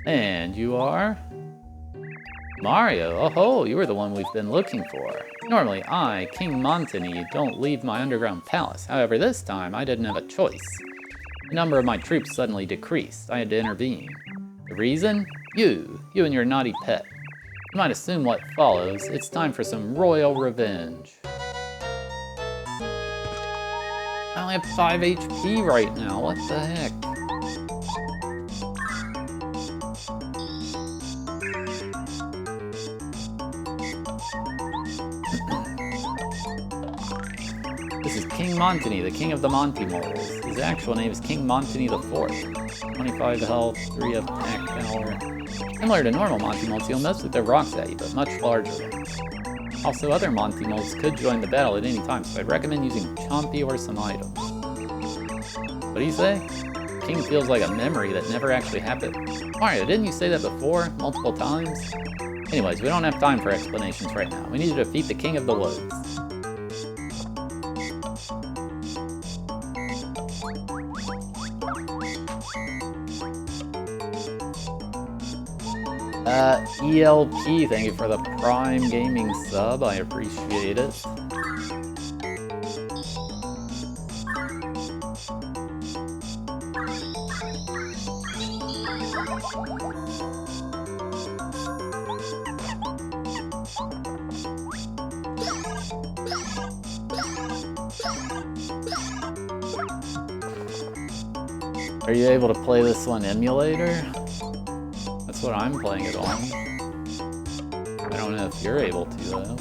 And you are? Mario, oh ho, you were the one we've been looking for. Normally I, King Montini, don't leave my underground palace. However, this time I didn't have a choice. The number of my troops suddenly decreased. I had to intervene. The reason? You and your naughty pet. You might assume what follows. It's time for some royal revenge. I only have 5 HP right now, what the heck? This is King Montini, the king of the Monty moles. His actual name is King Montini IV. 25 health, 3 attack power. Similar to normal Monty moles, he'll mostly throw rocks at you, but much larger ones. Also, other Monty moles could join the battle at any time, so I'd recommend using Chompy or some items. What do you say? King feels like a memory that never actually happened. Mario, didn't you say that before, multiple times? Anyways, we don't have time for explanations right now. We need to defeat the King of the Woods. ELP, thank you for the Prime Gaming sub, I appreciate it. Are you able to play this on emulator? That's what I'm playing it on. I don't know if you're able to, though.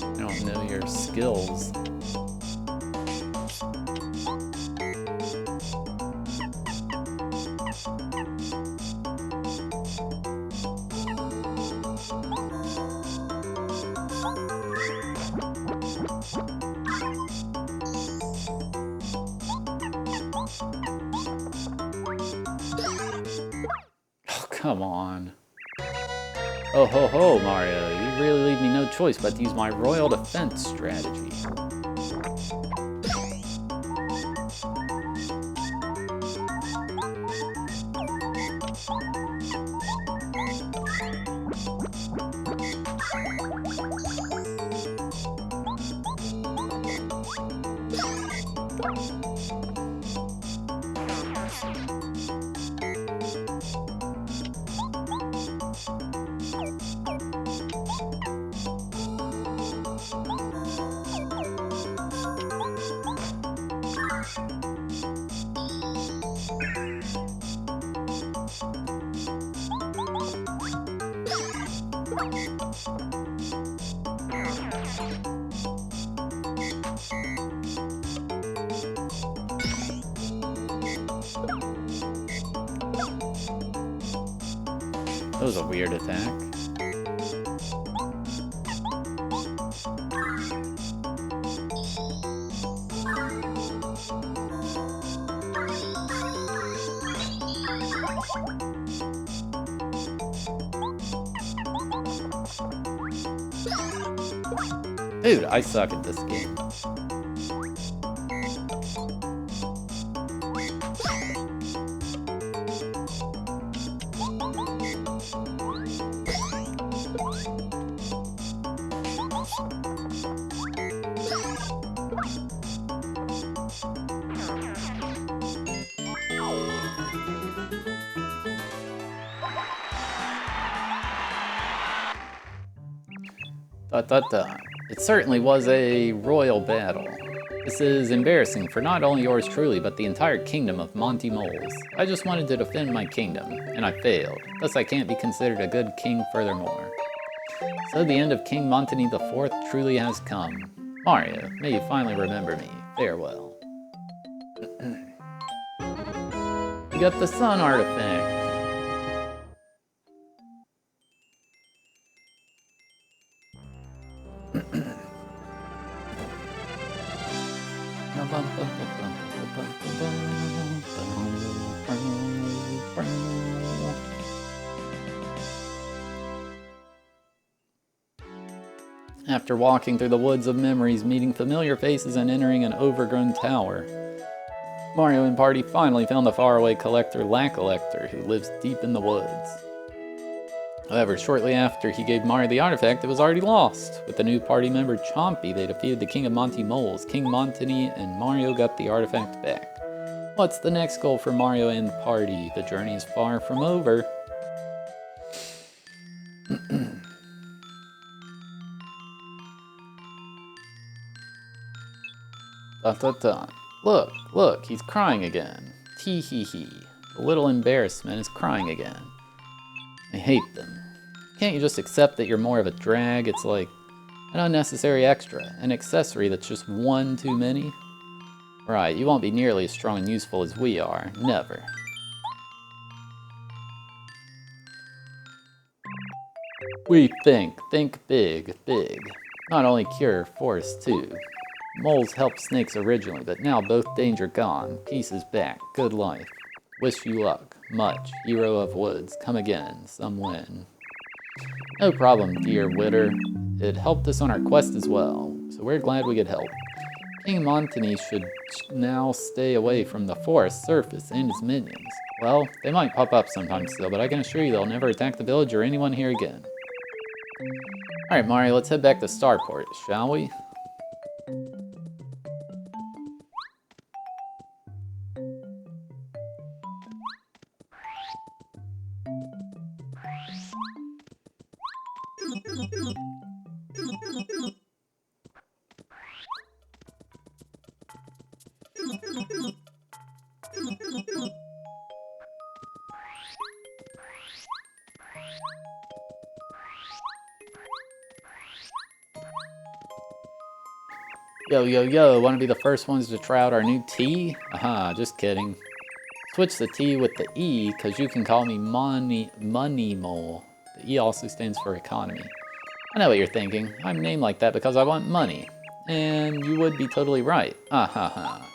I don't know your skills. Come on. Oh ho ho, Mario, you really leave me no choice but to use my royal defense strategy. That was a weird attack. Dude, I suck at this game. It certainly was a royal battle. This is embarrassing for not only yours truly, but the entire kingdom of Monty Moles. I just wanted to defend my kingdom, and I failed. Thus I can't be considered a good king furthermore. So the end of King Montany IV truly has come. Mario, may you finally remember me. Farewell. You got the sun artifact. After walking through the woods of memories, meeting familiar faces, and entering an overgrown tower, Mario and party finally found the faraway collector Laccollector, who lives deep in the woods. However, shortly after he gave Mario the artifact, it was already lost. With the new party member Chompy, they defeated the King of Monty Moles. King Montany and Mario got the artifact back. What's the next goal for Mario and the party? The journey is far from over. Look, he's crying again. Tee hee hee. The little embarrassment is crying again. I hate them. Can't you just accept that you're more of a drag? It's like an unnecessary extra, an accessory that's just one too many. Right, you won't be nearly as strong and useful as we are. Never. We think big. Not only cure, force too. Moles helped snakes originally, but now both danger gone. Peace is back. Good life. Wish you luck. Much. Hero of woods. Come again. Some win. No problem, dear Witter. It helped us on our quest as well, so we're glad we could help. King Montany should now stay away from the forest surface and his minions. Well, they might pop up sometime still, but I can assure you they'll never attack the village or anyone here again. Alright, Mario, let's head back to Starport, shall we? Yo, wanna be the first ones to try out our new T? Aha, just kidding. Switch the T with the E, cause you can call me Money Mole. The E also stands for economy. I know what you're thinking. I'm named like that because I want money. And you would be totally right. Ha.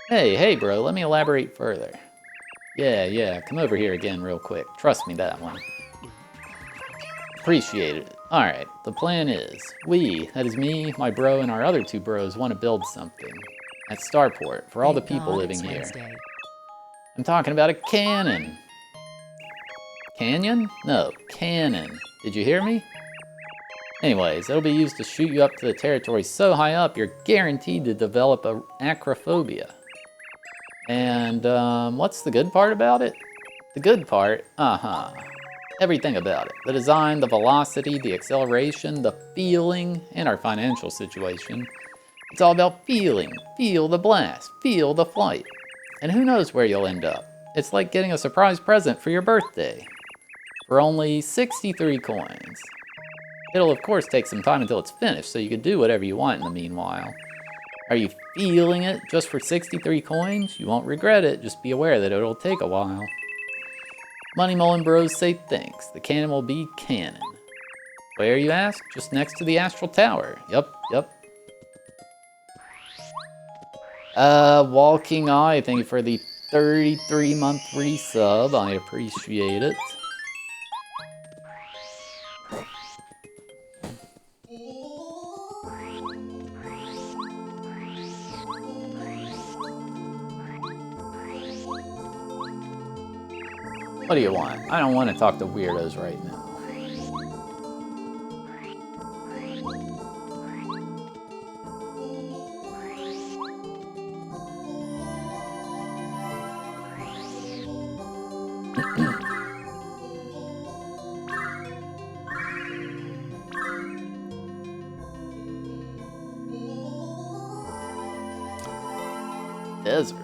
Hey bro, let me elaborate further. Yeah, come over here again real quick. Trust me, that one. Appreciate it. Alright, the plan is, that is me, my bro, and our other two bros want to build something at Starport for all the people living here. I'm talking about a cannon. Canyon? No, cannon. Did you hear me? Anyways, it'll be used to shoot you up to the territory so high up, you're guaranteed to develop a acrophobia. And, what's the good part about it? The good part? Everything about it. The design, the velocity, the acceleration, the feeling, and our financial situation. It's all about feeling. Feel the blast. Feel the flight. And who knows where you'll end up. It's like getting a surprise present for your birthday. For only 63 coins. It'll of course take some time until it's finished, so you can do whatever you want in the meanwhile. Are you feeling it just for 63 coins? You won't regret it, just be aware that it'll take a while. Money Mullen Bros say thanks. The cannon will be cannon. Where, you ask? Just next to the Astral Tower. Yep. Walking Eye, thank you for the 33-month resub. I appreciate it. What do you want? I don't want to talk to weirdos right now. Desert.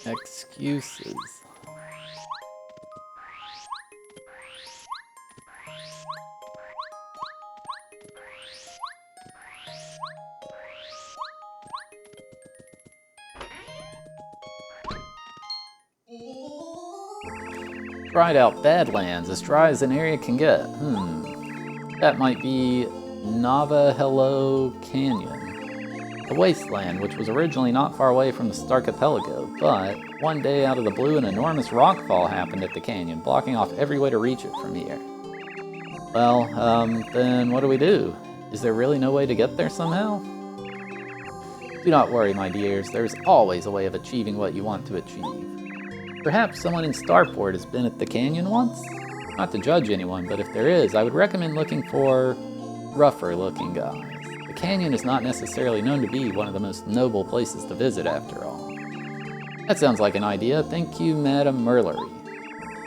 Excuses. Dried out Badlands, as dry as an area can get. That might be Navajo Canyon. A wasteland which was originally not far away from the Stark Archipelago, but one day out of the blue an enormous rockfall happened at the canyon, blocking off every way to reach it from here. Well, then what do we do? Is there really no way to get there somehow? Do not worry, my dears, there's always a way of achieving what you want to achieve. Perhaps someone in Starport has been at the canyon once? Not to judge anyone, but if there is, I would recommend looking for rougher looking guys. The canyon is not necessarily known to be one of the most noble places to visit after all. That sounds like an idea. Thank you, Madame Merlery.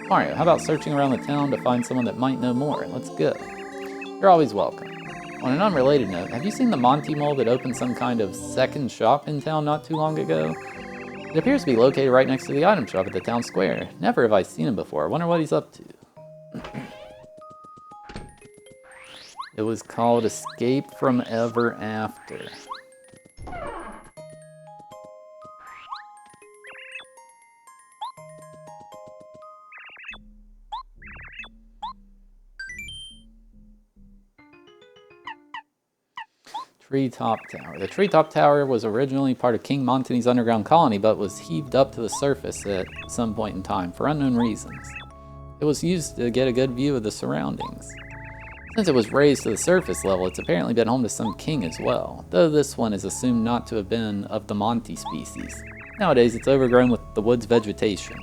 Mario, how about searching around the town to find someone that might know more? Let's go. You're always welcome. On an unrelated note, have you seen the Monty Mole that opened some kind of second shop in town not too long ago? It appears to be located right next to the item shop at the town square. Never have I seen him before. I wonder what he's up to. It was called Escape from Ever After. Treetop Tower. The Treetop Tower was originally part of King Montany's underground colony, but was heaved up to the surface at some point in time for unknown reasons. It was used to get a good view of the surroundings. Since it was raised to the surface level, it's apparently been home to some king as well, though this one is assumed not to have been of the Monty species. Nowadays, it's overgrown with the wood's vegetation.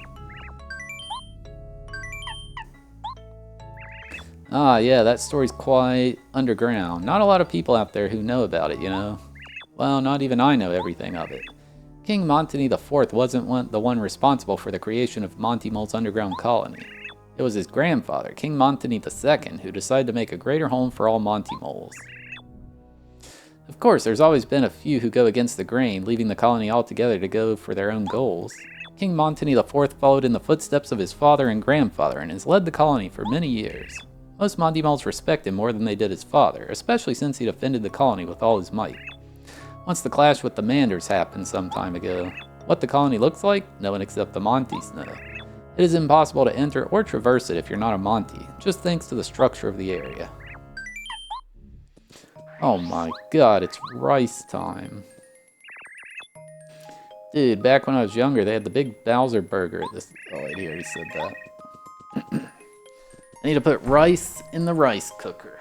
Ah, yeah, that story's quite underground. Not a lot of people out there who know about it, you know. Well, not even I know everything of it. King Montany IV wasn't the one responsible for the creation of Monty Mole's underground colony. It was his grandfather, King Montany II, who decided to make a greater home for all Monty Moles. Of course, there's always been a few who go against the grain, leaving the colony altogether to go for their own goals. King Montany IV followed in the footsteps of his father and grandfather and has led the colony for many years. Most Monty Moles respect him more than they did his father, especially since he defended the colony with all his might. Once the clash with the Manders happened some time ago. What the colony looks like, no one except the Montys know. It is impossible to enter or traverse it if you're not a Monty, just thanks to the structure of the area. Oh my god, it's rice time. Dude, back when I was younger, they had the big Bowser burger. Oh, wait, he already said that. I need to put rice in the rice cooker.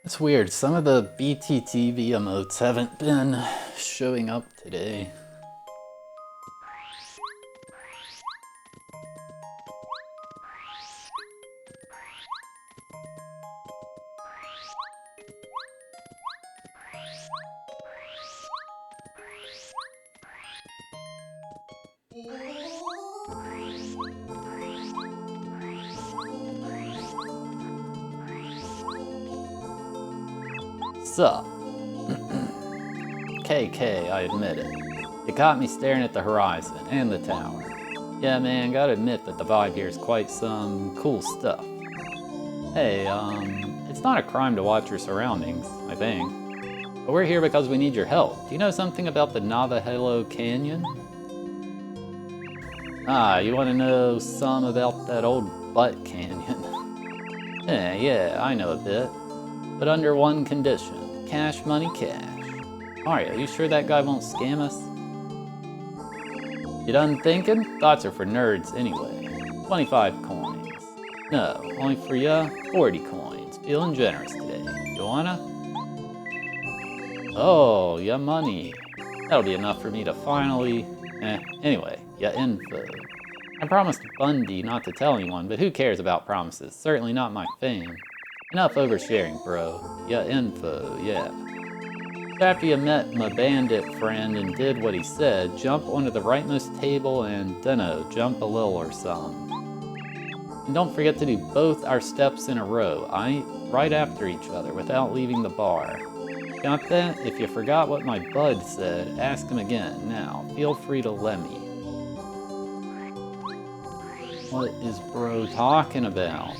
It's weird, some of the BTTV emotes haven't been showing up today. Sup? KK, I admit it. It got me staring at the horizon and the tower. Yeah, man, gotta admit that the vibe here is quite some cool stuff. Hey, it's not a crime to watch your surroundings, I think. But we're here because we need your help. Do you know something about the Navajo Canyon? Ah, you want to know some about that old butt canyon? Yeah, I know a bit. But under one condition. Cash, money, cash. Mario, you sure that guy won't scam us? You done thinking? Thoughts are for nerds anyway. 25 coins. No, only for ya, 40 coins. Feeling generous today. You wanna? Oh, ya money. That'll be enough for me to finally... anyway, ya info. I promised Bundy not to tell anyone, but who cares about promises? Certainly not my fame. Enough oversharing, bro. Ya info, yeah. After you met my bandit friend and did what he said, jump onto the rightmost table and, dunno, jump a little or some. And don't forget to do both our steps in a row, right after each other, without leaving the bar. Got that? If you forgot what my bud said, ask him again. Now, feel free to let me. What is bro talking about?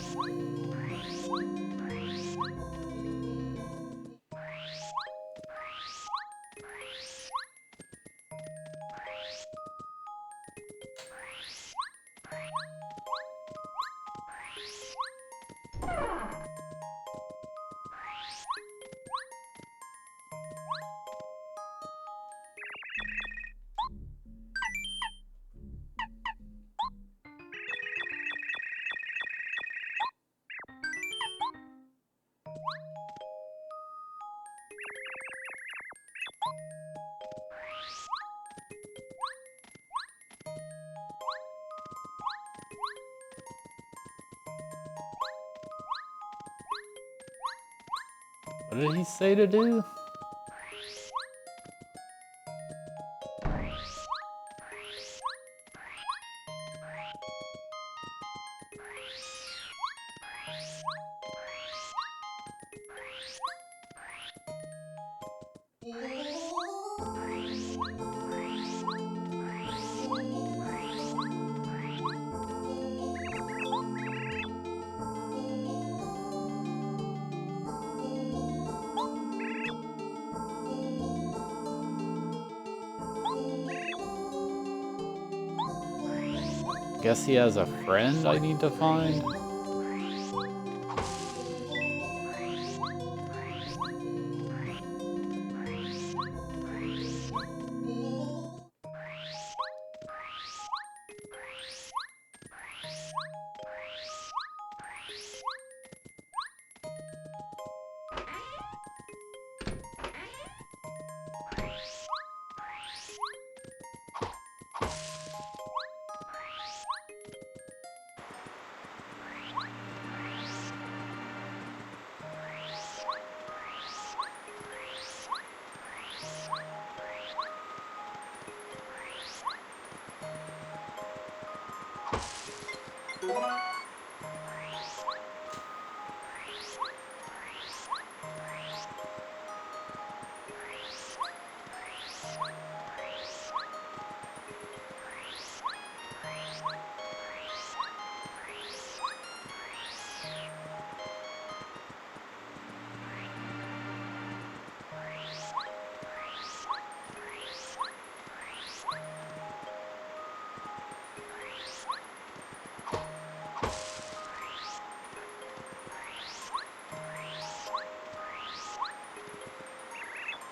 What did he say to do? Guess he has a friend I need to find?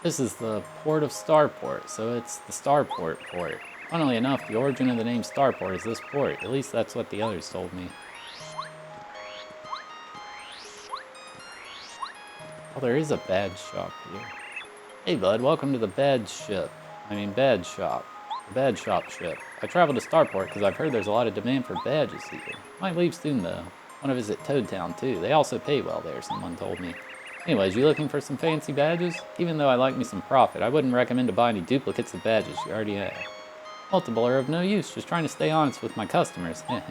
This is the port of Starport, so it's the Starport port. Funnily enough, the origin of the name Starport is this port. At least that's what the others told me. Oh, there is a badge shop here. Hey bud, welcome to the badge shop. Badge shop. The badge shop ship. I traveled to Starport because I've heard there's a lot of demand for badges here. Might leave soon though. Want to visit Toad Town too. They also pay well there, someone told me. Anyways, you looking for some fancy badges? Even though I like me some profit, I wouldn't recommend to buy any duplicates of badges you already have. Multiple are of no use, just trying to stay honest with my customers. Heh.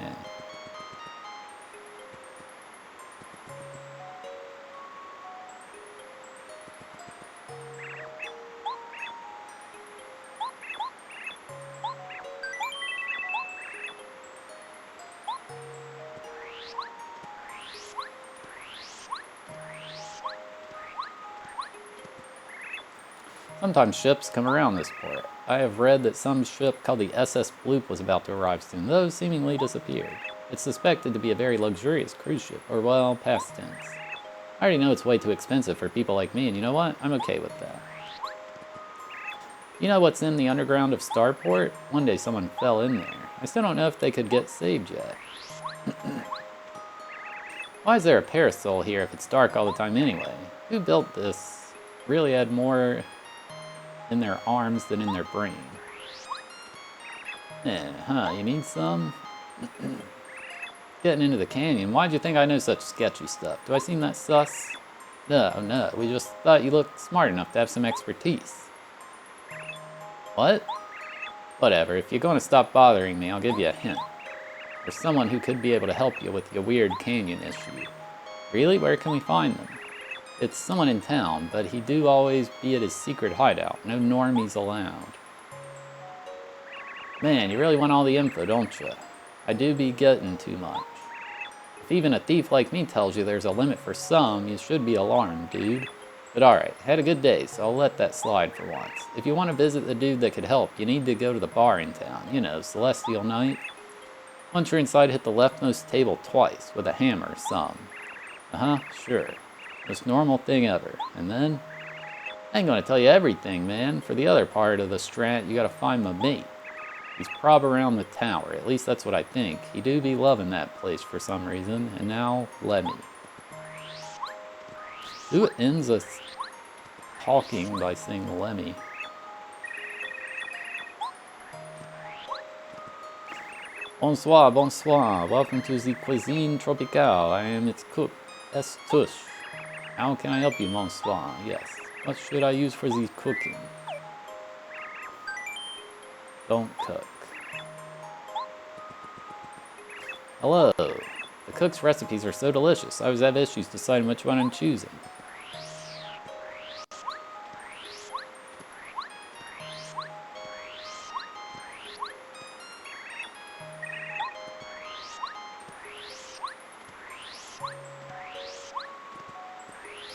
Sometimes ships come around this port. I have read that some ship called the SS Bloop was about to arrive soon, though seemingly disappeared. It's suspected to be a very luxurious cruise ship, or well, past tense. I already know it's way too expensive for people like me, and you know what? I'm okay with that. You know what's in the underground of Starport? One day someone fell in there. I still don't know if they could get saved yet. Why is there a parasol here if it's dark all the time anyway? Who built this? Really had more in their arms than in their brain. You need some? Getting into the canyon, why'd you think I know such sketchy stuff? Do I seem that sus? No, we just thought you looked smart enough to have some expertise. What? Whatever, if you're going to stop bothering me, I'll give you a hint. There's someone who could be able to help you with your weird canyon issue. Really? Where can we find them? It's someone in town, but he do always be at his secret hideout. No normies allowed. Man, you really want all the info, don't you? I do be getting too much. If even a thief like me tells you there's a limit for some, you should be alarmed, dude. But alright, had a good day, so I'll let that slide for once. If you want to visit the dude that could help, you need to go to the bar in town. You know, Celestial Night. Once you're inside, hit the leftmost table twice with a hammer or some. Sure. Most normal thing ever. And then, I ain't gonna tell you everything, man. For the other part of the strat, you gotta find my mate. He's prob around the tower. At least that's what I think. He do be loving that place for some reason. And now, Lemmy. Who ends us talking by saying Lemmy? Bonsoir, bonsoir. Welcome to the Cuisine Tropicale. I am its cook, Estush. How can I help you, bonsoir? Yes. What should I use for the cooking? Don't cook. Hello. The cook's recipes are so delicious. I always have issues deciding which one I'm choosing.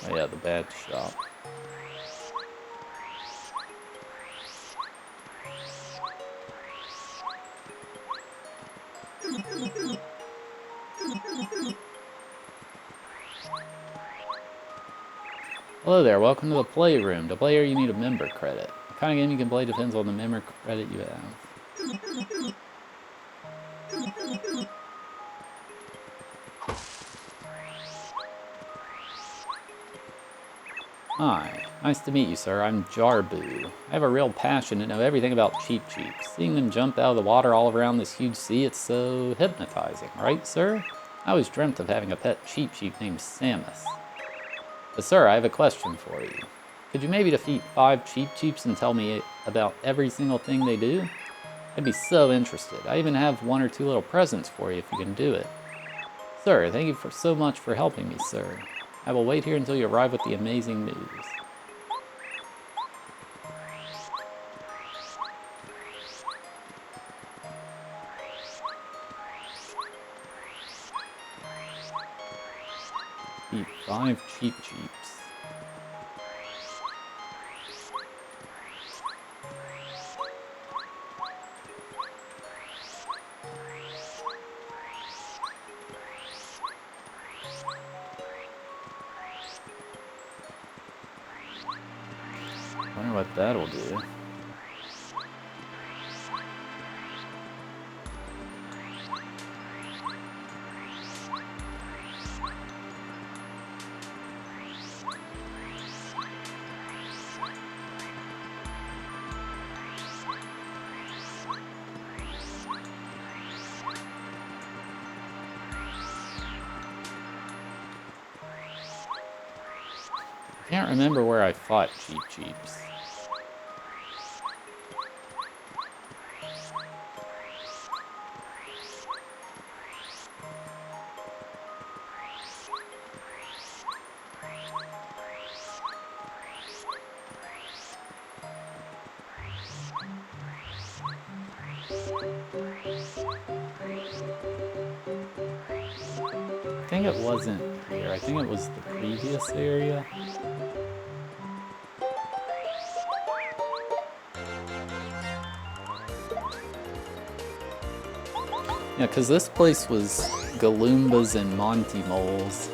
Oh yeah, the badge shop. Hello there, welcome to the playroom. To play here you need a member credit. The kind of game you can play depends on the member credit you have. Hi, nice to meet you, sir. I'm Jarbu. I have a real passion to know everything about Cheep Cheeps. Seeing them jump out of the water all around this huge sea, it's so hypnotizing, right, sir? I always dreamt of having a pet Cheep Cheep named Samus. But sir, I have a question for you. Could you maybe defeat 5 Cheep Cheeps and tell me about every single thing they do? I'd be so interested. I even have 1 or 2 little presents for you if you can do it. Sir, thank you so much for helping me, sir. I will wait here until you arrive with the amazing news. Eat 5 Cheep Cheeps. Wonder what that'll do. I can't remember where I fought Cheep Cheeps. I think it wasn't here. I think it was the previous area. Yeah, because this place was Galoombas and Monty Moles.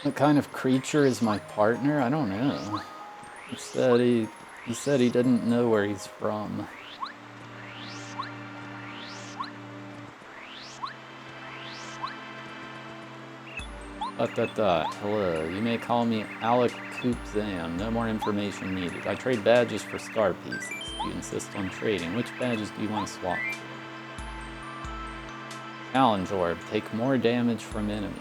What kind of creature is my partner? I don't know. He said he didn't know where he's from. Hello, you may call me Alec Koopzam. No more information needed. I trade badges for star pieces. You insist on trading. Which badges do you want to swap for? Challenge orb. Take more damage from enemies.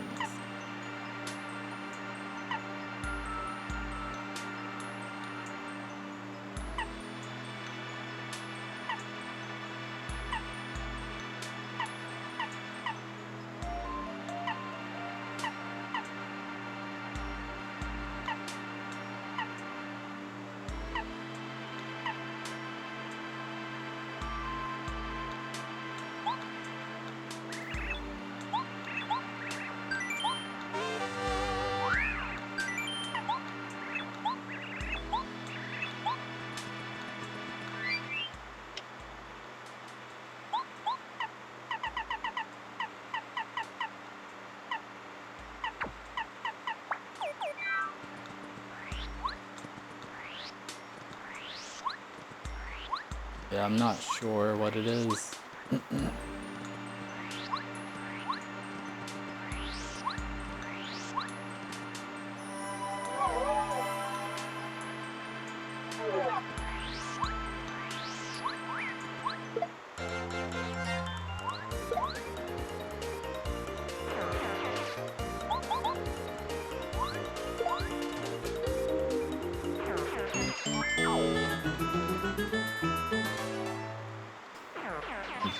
Yeah, I'm not sure what it is.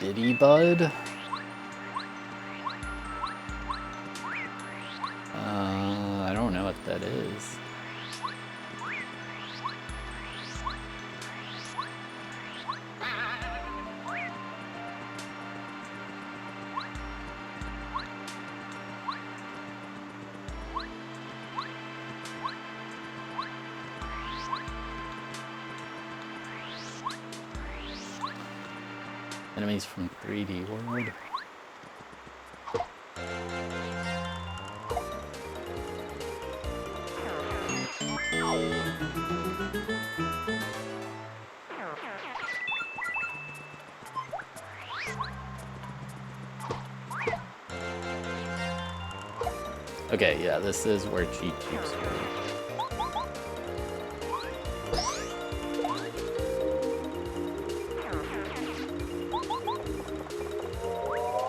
Diddy Bud? I don't know what that is. enemies from 3D World. Okay, yeah, this is where Cheep Cheeps were.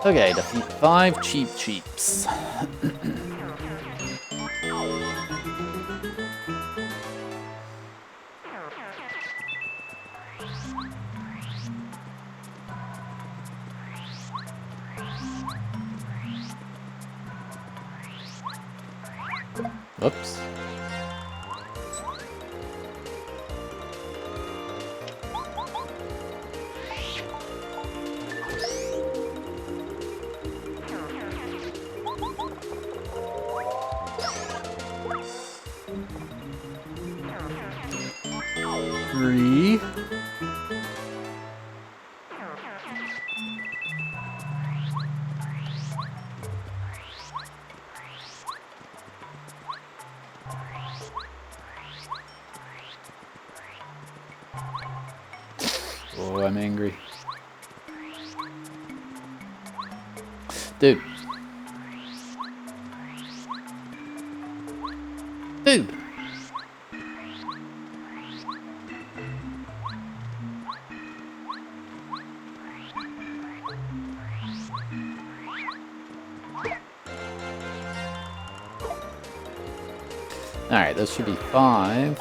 Okay, defeat 5 Cheep Cheeps. Whoops. Three. Oh, I'm angry. Dude. Dude. Alright, this should be 5.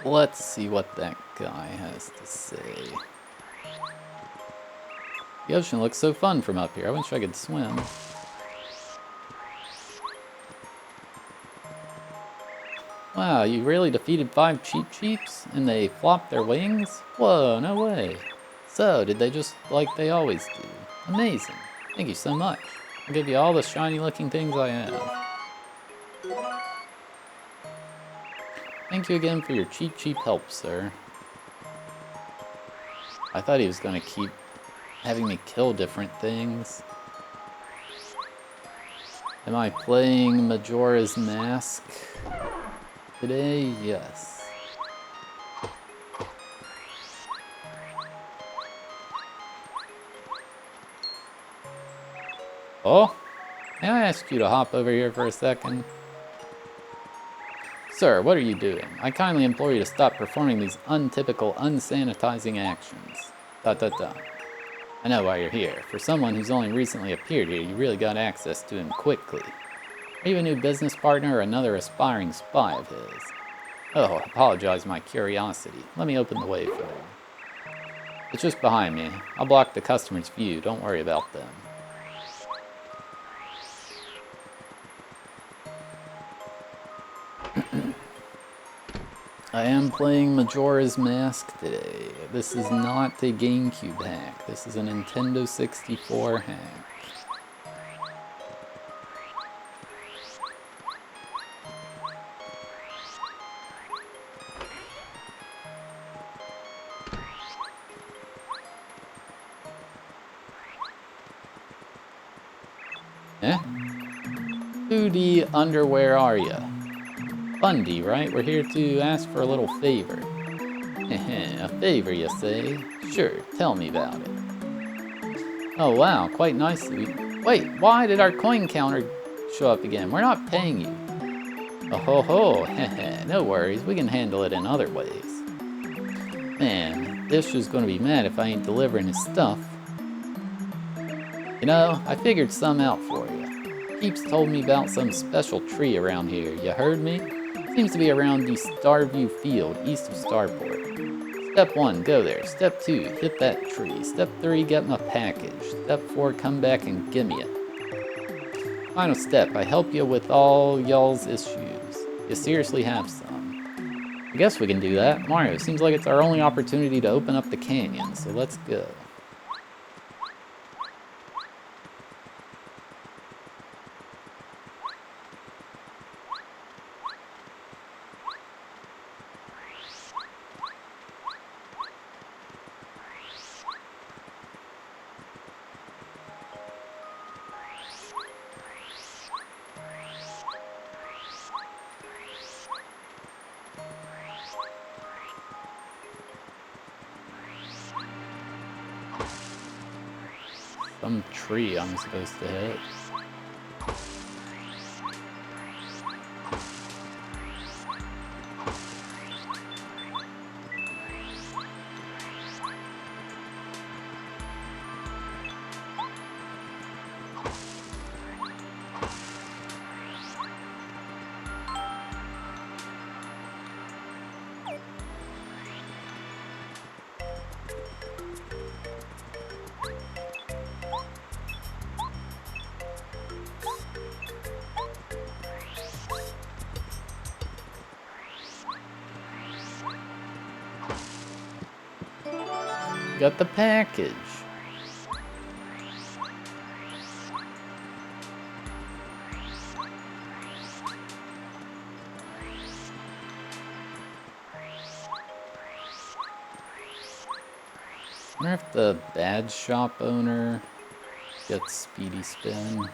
Let's see what that guy has to say. The ocean looks so fun from up here. I wish I could swim. Wow, you really defeated 5 Cheep Cheeps? And they flopped their wings? Whoa, no way. So, did they just like they always do? Amazing. Thank you so much. I'll give you all the shiny looking things I have. Thank you again for your cheap help, sir. I thought he was gonna keep having me kill different things. Am I playing Majora's Mask today? Yes. Oh, may I ask you to hop over here for a second? Sir, what are you doing? I kindly implore you to stop performing these untypical, unsanitizing actions. ... I know why you're here. For someone who's only recently appeared here, you really got access to him quickly. Are you a new business partner or another aspiring spy of his? Oh, apologize my curiosity. Let me open the way for you. It's just behind me. I'll block the customer's view. Don't worry about them. I am playing Majora's Mask today. This is not a GameCube hack. This is a Nintendo 64 hack. Who underwear are ya? Bundy, right? We're here to ask for a little favor. A favor, you say? Sure, tell me about it. Oh wow, quite nicely. Wait, why did our coin counter show up again? We're not paying you. Oh ho ho, no worries, we can handle it in other ways. Man, Ish's gonna be mad if I ain't delivering his stuff. You know, I figured some out for you. Peeps told me about some special tree around here, you heard me? Seems to be around the Starview Field, east of Starport. Step 1, go there. Step 2, hit that tree. Step 3, get my package. Step 4, come back and gimme it. Final step, I help you with all y'all's issues. You seriously have some. I guess we can do that. Mario, seems like it's our only opportunity to open up the canyon, so let's go. Some tree I'm supposed to hit. Got the package. I wonder if the bad shop owner gets Speedy Spin.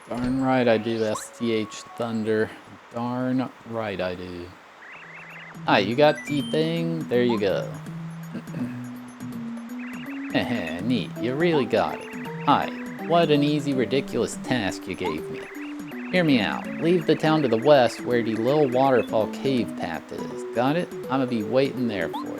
Darn right I do, STH Thunder. Darn right I do. Ah, you got the thing? There you go. Heh, neat. You really got it. Hi. What an easy, ridiculous task you gave me. Hear me out. Leave the town to the west where the little waterfall cave path is. Got it? I'ma be waiting there for you.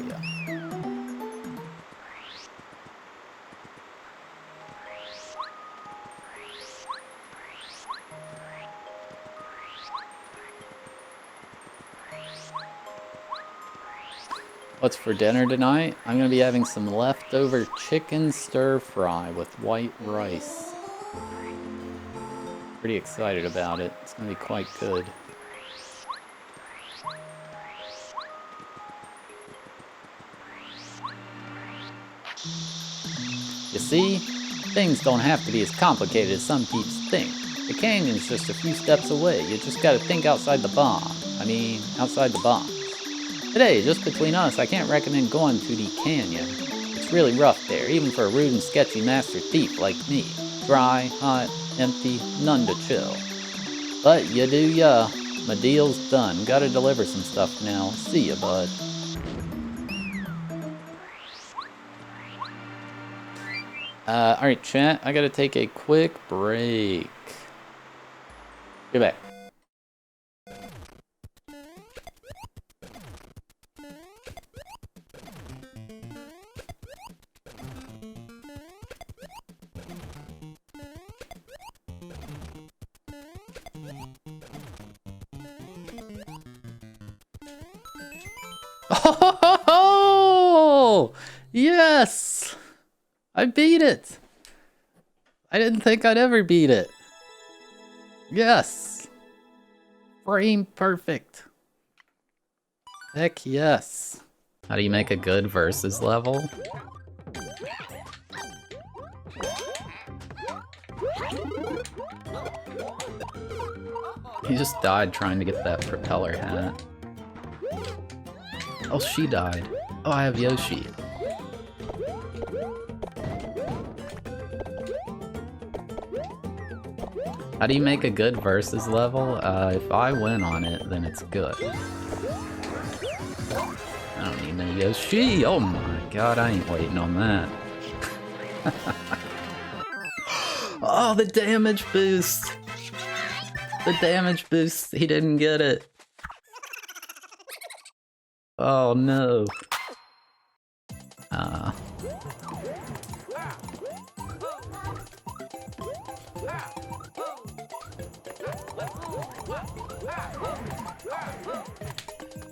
What's for dinner tonight? I'm gonna be having some leftover chicken stir fry with white rice. Pretty excited about it. It's gonna be quite good. You see, things don't have to be as complicated as some peeps think. The canyon's just a few steps away. You just gotta think outside the box. Outside the box. Today, just between us, I can't recommend going to the canyon. It's really rough there, even for a rude and sketchy master thief like me. Dry, hot, empty, none to chill. But you do ya. My deal's done. Gotta deliver some stuff now. See ya, bud. Alright, chat. I gotta take a quick break. Be back. Oh! Yes! I beat it! I didn't think I'd ever beat it. Yes! Frame perfect. Heck yes. How do you make a good versus level? He just died trying to get that propeller hat. Oh, she died. Oh, I have Yoshi. How do you make a good versus level? If I win on it, then it's good. I don't need no Yoshi! Oh my god, I ain't waiting on that. Oh, the damage boost! The damage boost, he didn't get it. Oh no.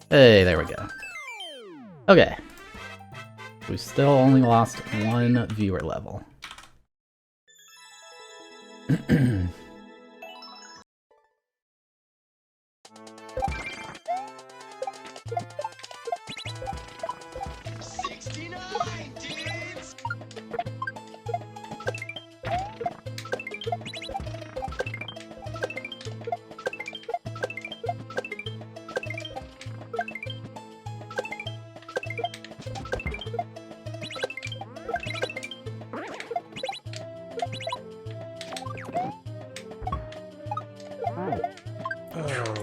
Hey, there we go. Okay. We still only lost one viewer level.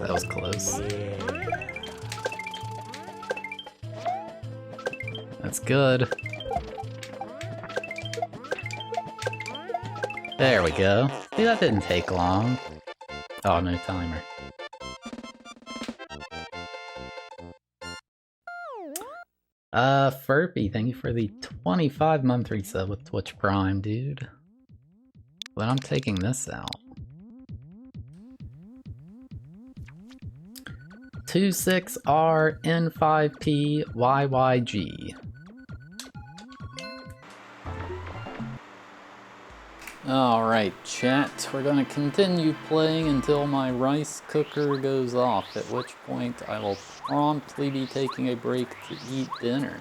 That was close. That's good. There we go. See, that didn't take long. Oh, no timer. Furpy, thank you for the 25-month resub with Twitch Prime, dude. But I'm taking this out. 26RN5PYYG. Alright, chat, we're gonna continue playing until my rice cooker goes off, at which point I will promptly be taking a break to eat dinner.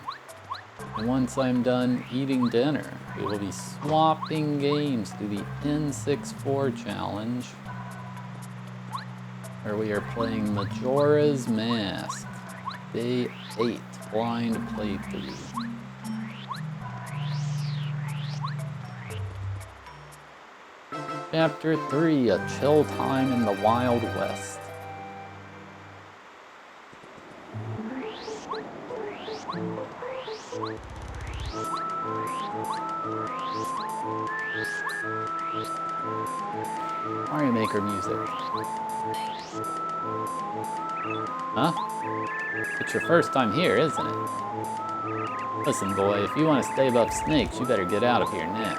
And once I'm done eating dinner, we will be swapping games to the N64 challenge, where we are playing Majora's Mask, Day 8, Blind Playthrough. Chapter 3, A Chill Time in the Wild West. Mario Maker music. Huh? It's your first time here, isn't it? Listen, boy, if you want to stay above snakes, you better get out of here now.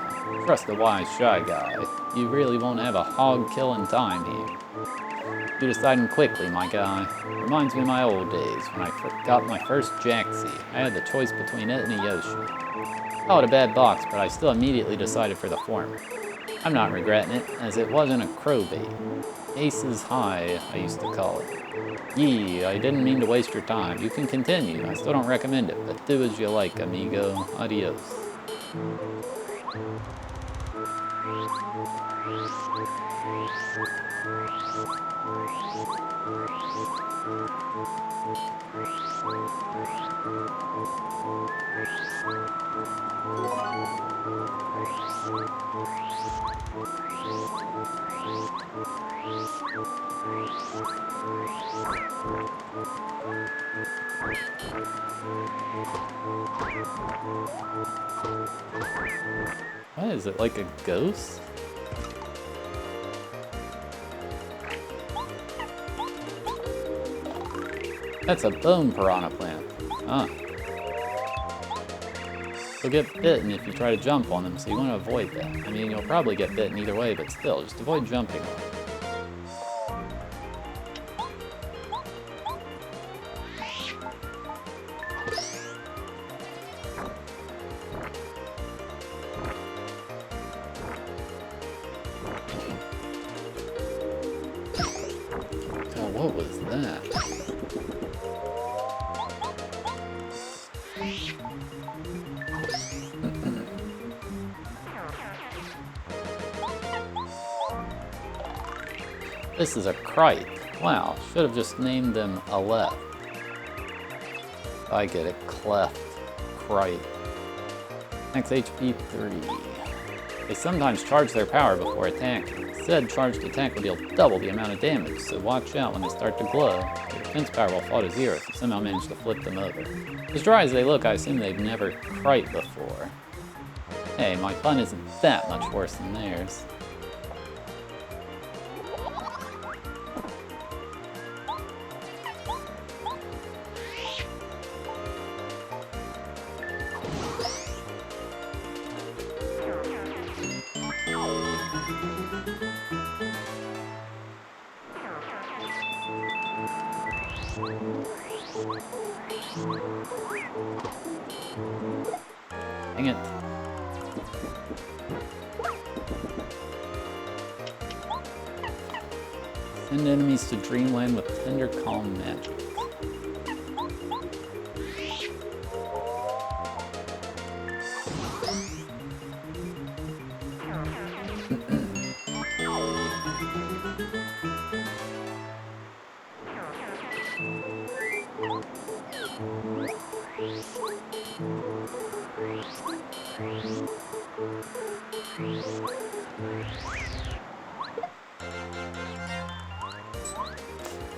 Trust the wise Shy Guy. You really won't have a hog-killing time here. You're deciding quickly, my guy. Reminds me of my old days, when I got my first Jaxie. I had the choice between it and a Yoshi. Call it a bad box, but I still immediately decided for the former. I'm not regretting it, as it wasn't a crowbait. Aces high, I used to call it. Yee, I didn't mean to waste your time. You can continue. I still don't recommend it, but do as you like, amigo. Adios. What is it, like a ghost? That's a bone piranha plant. Huh. You'll get bitten if you try to jump on them, so you want to avoid that. I mean, you'll probably get bitten either way, but still, just avoid jumping on them. that? This is a Krite. Wow, should have just named them Aleph. I get it, Cleft. Krite. Max HP 3. They sometimes charge their power before attacking. Said charged attack will deal double the amount of damage, so watch out when they start to glow. Their defense power will fall to 0 if you somehow manage to flip them over. As dry as they look, I assume they've never Krite before. Hey, my pun isn't that much worse than theirs. Dang it. Send enemies to Dreamland with Tender Calm Magic.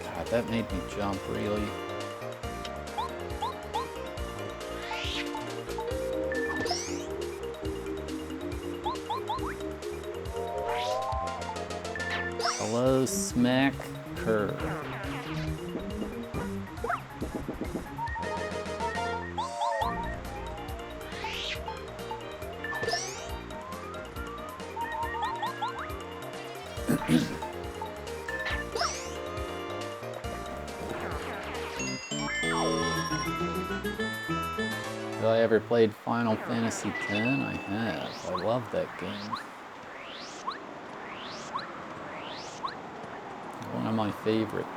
God, that made me jump, really. Hello, Smack Curve. Have I ever played Final Fantasy X? I have. I love that game. One of my favorites.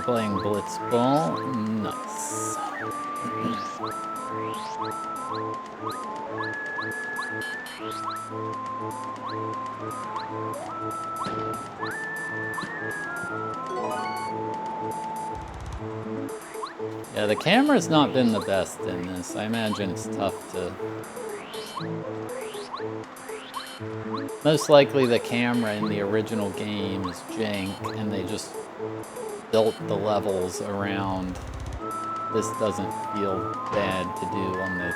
Playing Blitzball, nice. Yeah, the camera's not been the best in this. I imagine it's tough to... Most likely the camera in the original game is jank, and they just built the levels around. This doesn't feel bad to do on the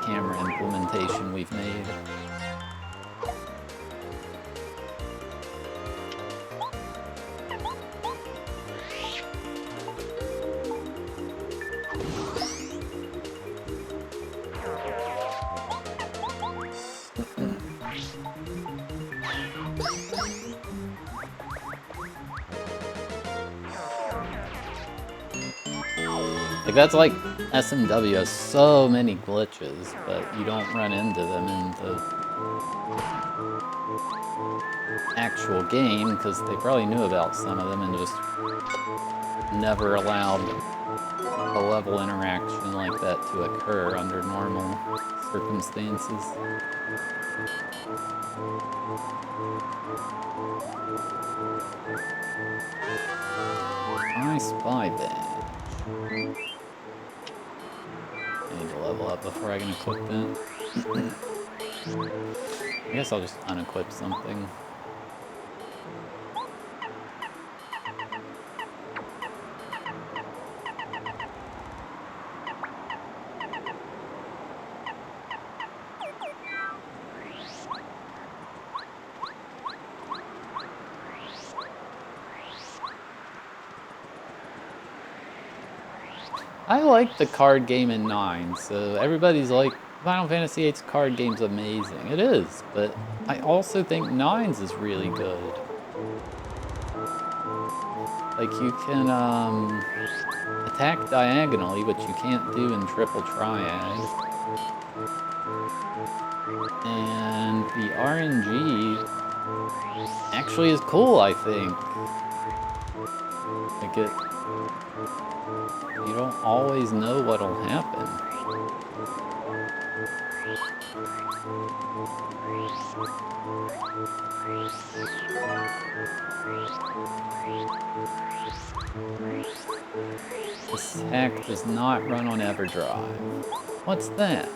camera implementation we've made. Like, that's like SMW has so many glitches, but you don't run into them in the actual game because they probably knew about some of them and just never allowed a level interaction like that to occur under normal circumstances. I spy badge. I need to level up before I can equip that. I guess I'll just unequip something. I like the card game in 9, so everybody's like, Final Fantasy VIII's card game's amazing. It is, but I also think 9's is really good. Like, you can attack diagonally, which you can't do in Triple Triad. And the RNG actually is cool, I think. Like, you don't always know what'll happen. This hack does not run on EverDrive. What's that?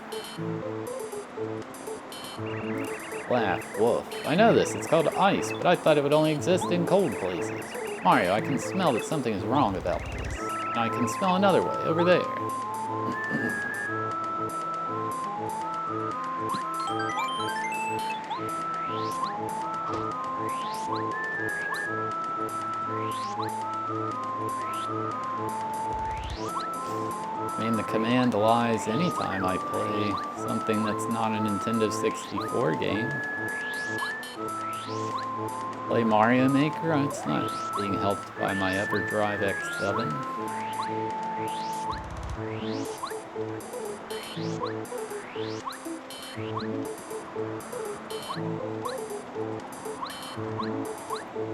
Laugh, woof. I know this, it's called ice, but I thought it would only exist in cold places. Mario, I can smell that something is wrong about this. And I can smell another way, over there. I mean, the command lies anytime I play something that's not a Nintendo 64 game. Play Mario Maker, it's not being helped by my EverDrive X7.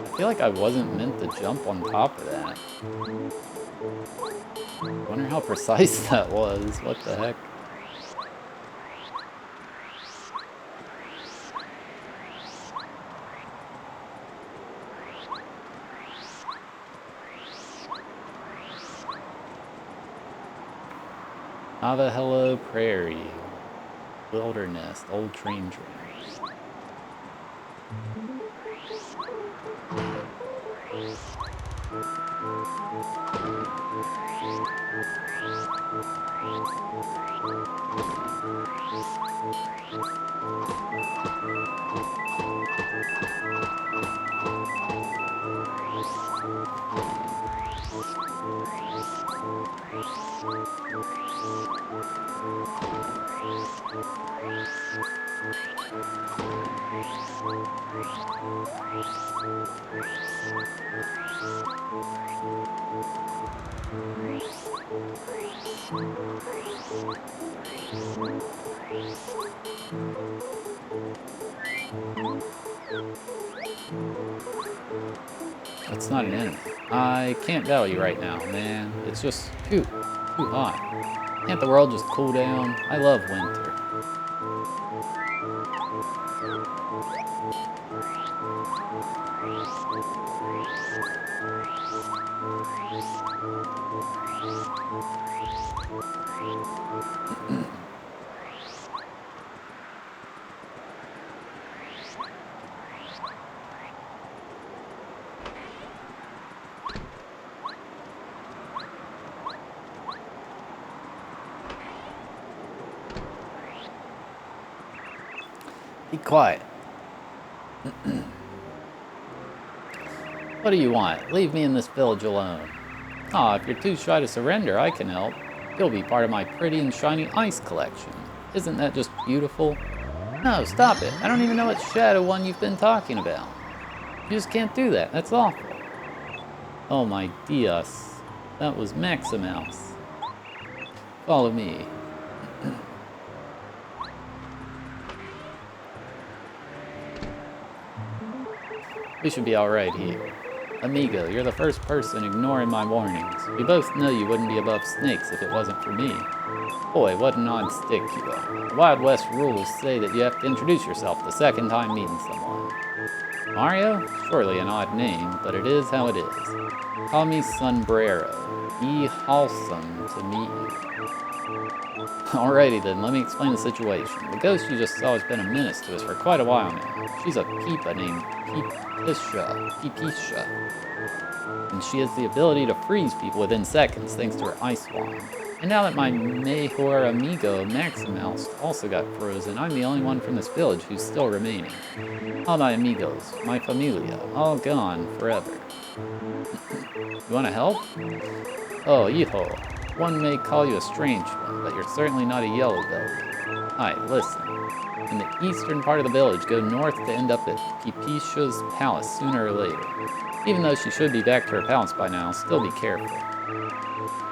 I feel like I wasn't meant to jump on top of that. I wonder how precise that was. What the heck? Navajo Prairie, Wilderness, Old Train Tracks. That's not an enemy. I can't battle you right now, man. It's just too hot. Can't the world just cool down? I love winter. Be quiet. What do you want? Leave me in this village alone. Aw, if you're too shy to surrender, I can help. You'll be part of my pretty and shiny ice collection. Isn't that just beautiful? No, stop it. I don't even know what Shadow one you've been talking about. You just can't do that. That's awful. Oh my Dios. That was Maximouse. Follow me. We should be alright here. Amigo, you're the first person ignoring my warnings. We both know you wouldn't be above snakes if it wasn't for me. Boy, what an odd stick you are. The Wild West rules say that you have to introduce yourself the second time meeting someone. Mario? Surely an odd name, but it is how it is. Call me Sombrero. Wholesome to meet you. Alrighty then, let me explain the situation. The ghost you just saw has been a menace to us for quite a while now. She's a Peepa named Peepisha. And she has the ability to freeze people within seconds thanks to her ice wand. And now that my mejor amigo Maximouse also got frozen, I'm the only one from this village who's still remaining. All my amigos, my familia, all gone forever. You want to help? Oh, hijo. One may call you a strange one, but you're certainly not a yellow belly. Hi, listen. In the eastern part of the village, go north to end up at Peepisha's palace sooner or later. Even though she should be back to her palace by now, still be careful.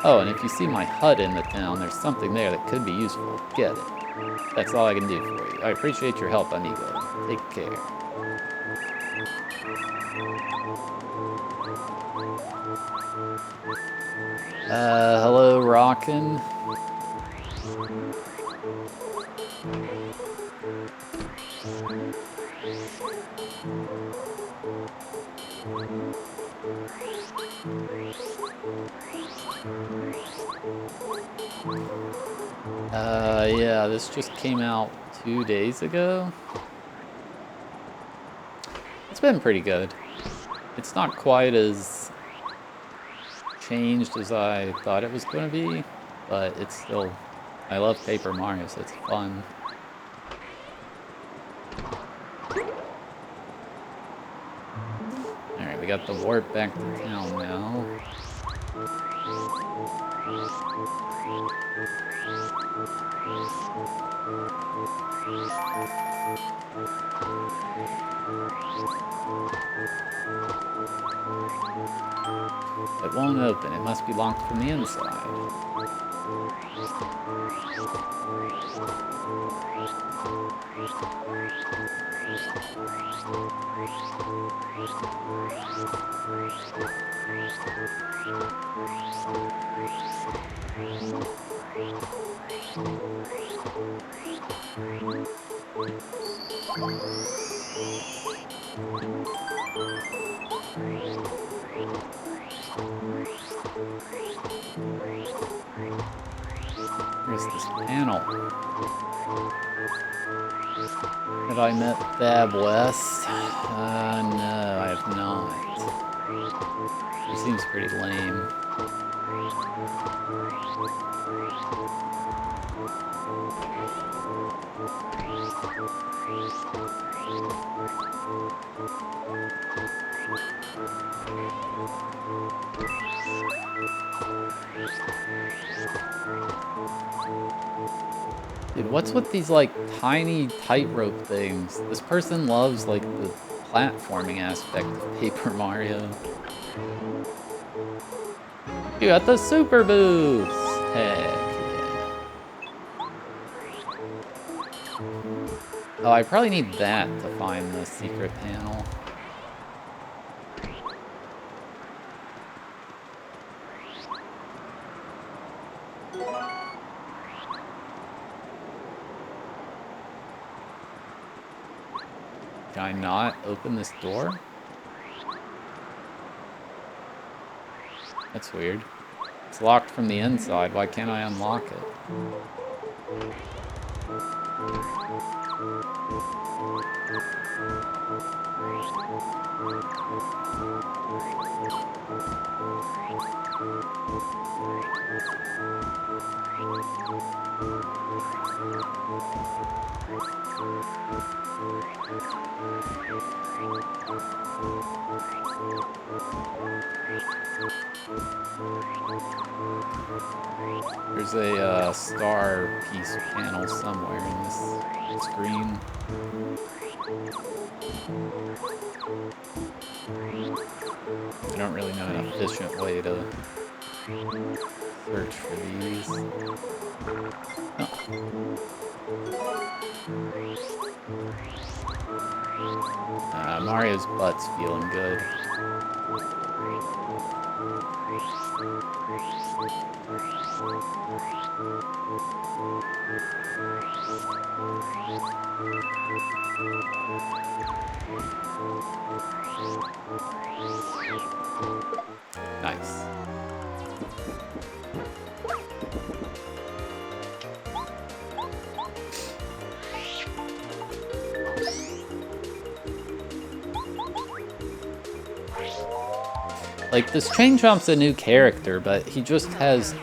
Oh, and if you see my hut in the town, there's something there that could be useful. Get it. That's all I can do for you. I appreciate your help, amigo. Take care. Hello, Rockin'. Yeah, this just came out 2 days ago. It's been pretty good. It's not quite as changed as I thought it was going to be, but it's still... I love Paper Mario, so it's fun. Alright, we got the warp back to town now. It won't open. It must be locked from the inside. Here's this panel. Have I met Thabeast? No, I have not. He seems pretty lame. Dude, what's with these, like, tiny tightrope things? This person loves, like, the platforming aspect of Paper Mario. You got the super boost! Heck yeah. Oh, I probably need that to find the secret panel. Can I not open this door? That's weird. It's locked from the inside. Why can't I unlock it? There's a star piece panel somewhere in this screen. I don't really know an efficient way to search for these. Oh. Mario's butt's feeling good. Nice. Like, this Train Chomp's a new character, but he just has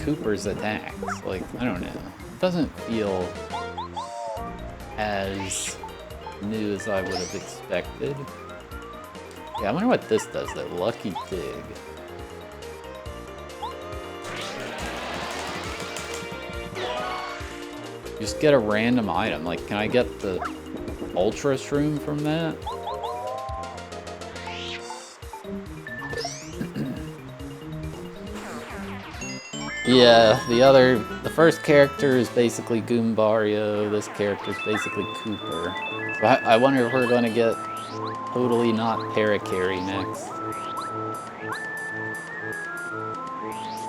Cooper's attacks. Like, I don't know. It doesn't feel as new as I would have expected. Yeah, I wonder what this does, that Lucky Dig. Just get a random item. Like, can I get the Ultra Shroom from that? Yeah, the first character is basically Goombario, this character is basically Cooper. So I wonder if we're gonna get Totally Not Parakarry next.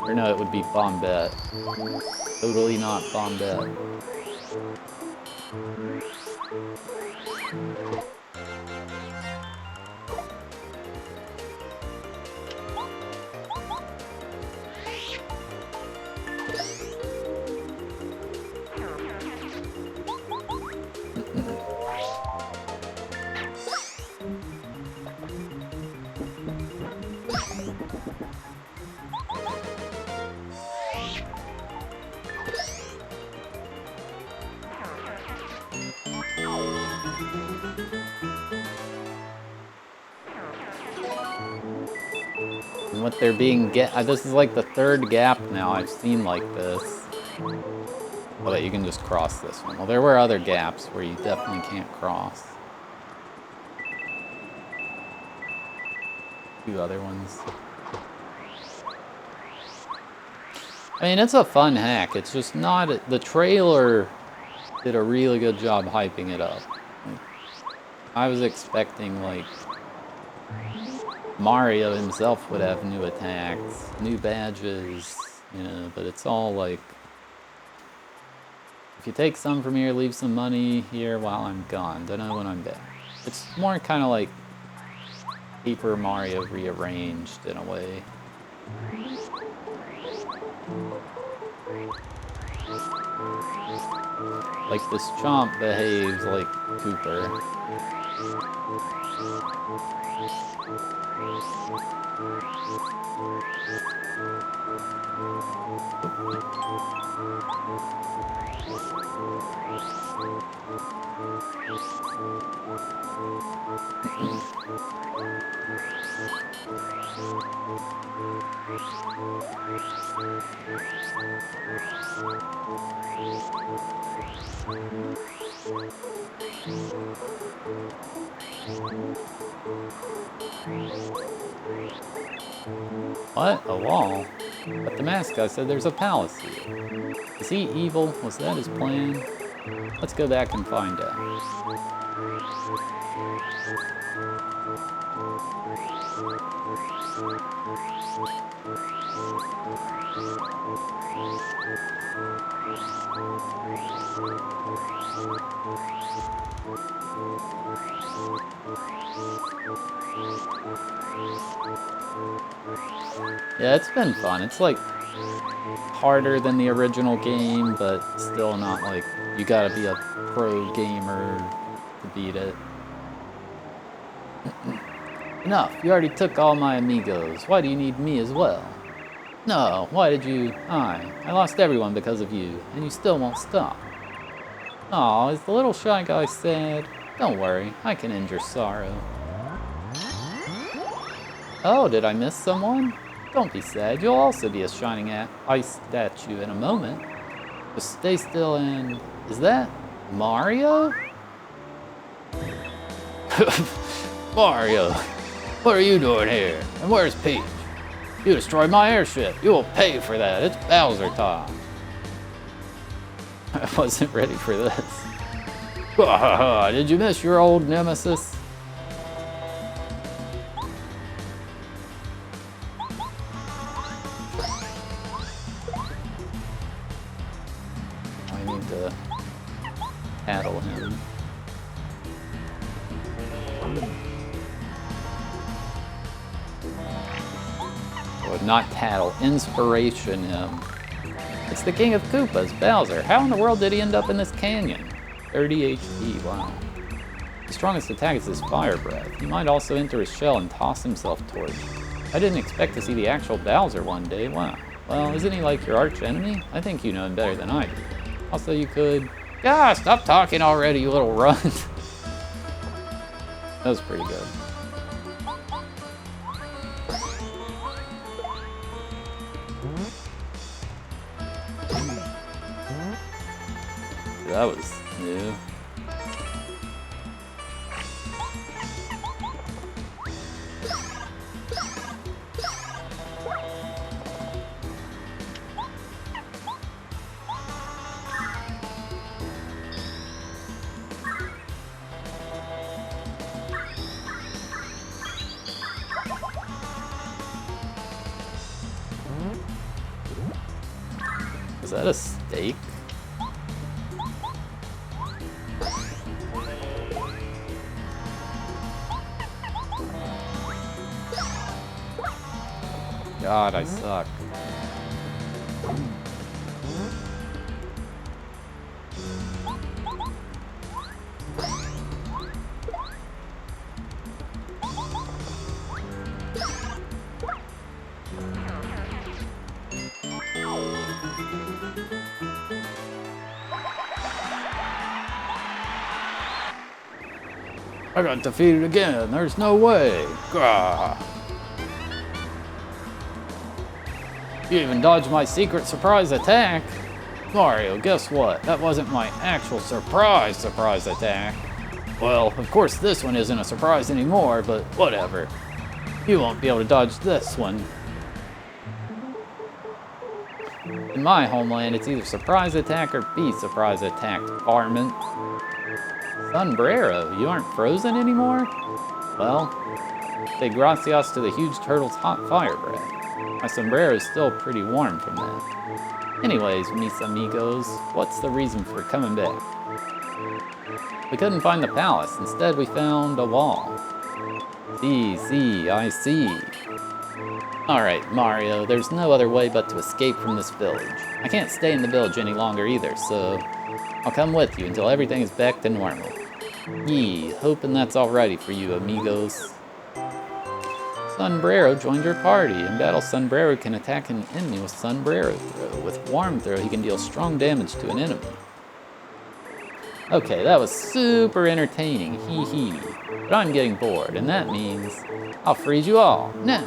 Or no, it would be Bombette. Totally Not Bombette. And what they're being this is like the third gap now I've seen like this. Oh, but you can just cross this one. Well, there were other gaps where you definitely can't cross. Two other ones. I mean, it's a fun hack. It's just not... The trailer did a really good job hyping it up. Like, I was expecting, like, Mario himself would have new attacks, new badges, you know, but it's all like... If you take some from here, leave some money here while I'm gone. Don't know when I'm back. It's more kind of like Paper Mario rearranged in a way. Like this Chomp behaves like Cooper. What? A wall? But the mask guy said there's a palace here. Is he evil? Was that his plan? Let's go back and find out. Yeah, it's been fun. It's like harder than the original game, but still not like you gotta be a pro gamer to beat it. Enough, you already took all my amigos. Why do you need me as well? No, why did you? I lost everyone because of you, and you still won't stop. Aw, is the little shy guy sad? Don't worry, I can end your sorrow. Oh, did I miss someone? Don't be sad, you'll also be a shining ice statue in a moment. Just stay still and... Is that Mario? Mario, what are you doing here? And where's Peach? You destroyed my airship. You will pay for that. It's Bowser time. I wasn't ready for this. Did you miss your old nemesis? I need to paddle him. Or not tattle, inspiration him. It's the king of Koopas, Bowser. How in the world did he end up in this canyon? 30 HP, wow. His strongest attack is his fire breath. He might also enter his shell and toss himself towards you. I didn't expect to see the actual Bowser one day, wow. Well, isn't he like your arch enemy? I think you know him better than I do. Also, you could... Ah, stop talking already, you little runt. That was pretty good. That was new. Is that a steak? God, I suck. I got defeated again. There's no way. Gah. You even dodged my secret surprise attack. Mario, guess what? That wasn't my actual surprise attack. Well, of course this one isn't a surprise anymore, but whatever. You won't be able to dodge this one. In my homeland, it's either surprise attack or be surprise attacked, varmint. Sombrero, you aren't frozen anymore? Well, say gracias to the huge turtle's hot fire breath. My sombrero is still pretty warm from that. Anyways, mis amigos, what's the reason for coming back? We couldn't find the palace. Instead, we found a wall. See, I see. Alright, Mario, there's no other way but to escape from this village. I can't stay in the village any longer either, so I'll come with you until everything is back to normal. Yee, hoping that's alrighty for you, amigos. Sombrero joined your party. In battle, Sombrero can attack an enemy with Sombrero Throw. With Warm Throw, he can deal strong damage to an enemy. Okay, that was super entertaining, hee hee. But I'm getting bored, and that means I'll freeze you all, now.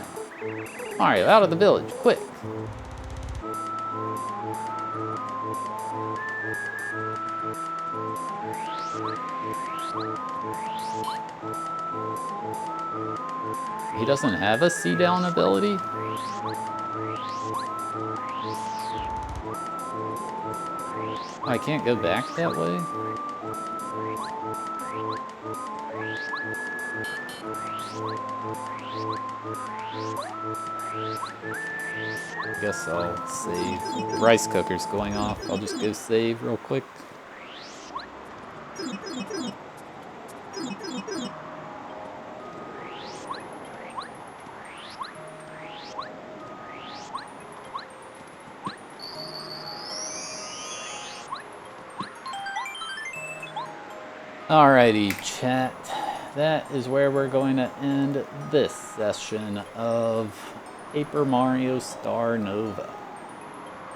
Mario, out of the village, quick. He doesn't have a C-down ability? I can't go back that way? I guess I'll save. The rice cooker's going off. I'll just go save real quick. Alrighty, chat. That is where we're going to end this session of Paper Mario Star Nova.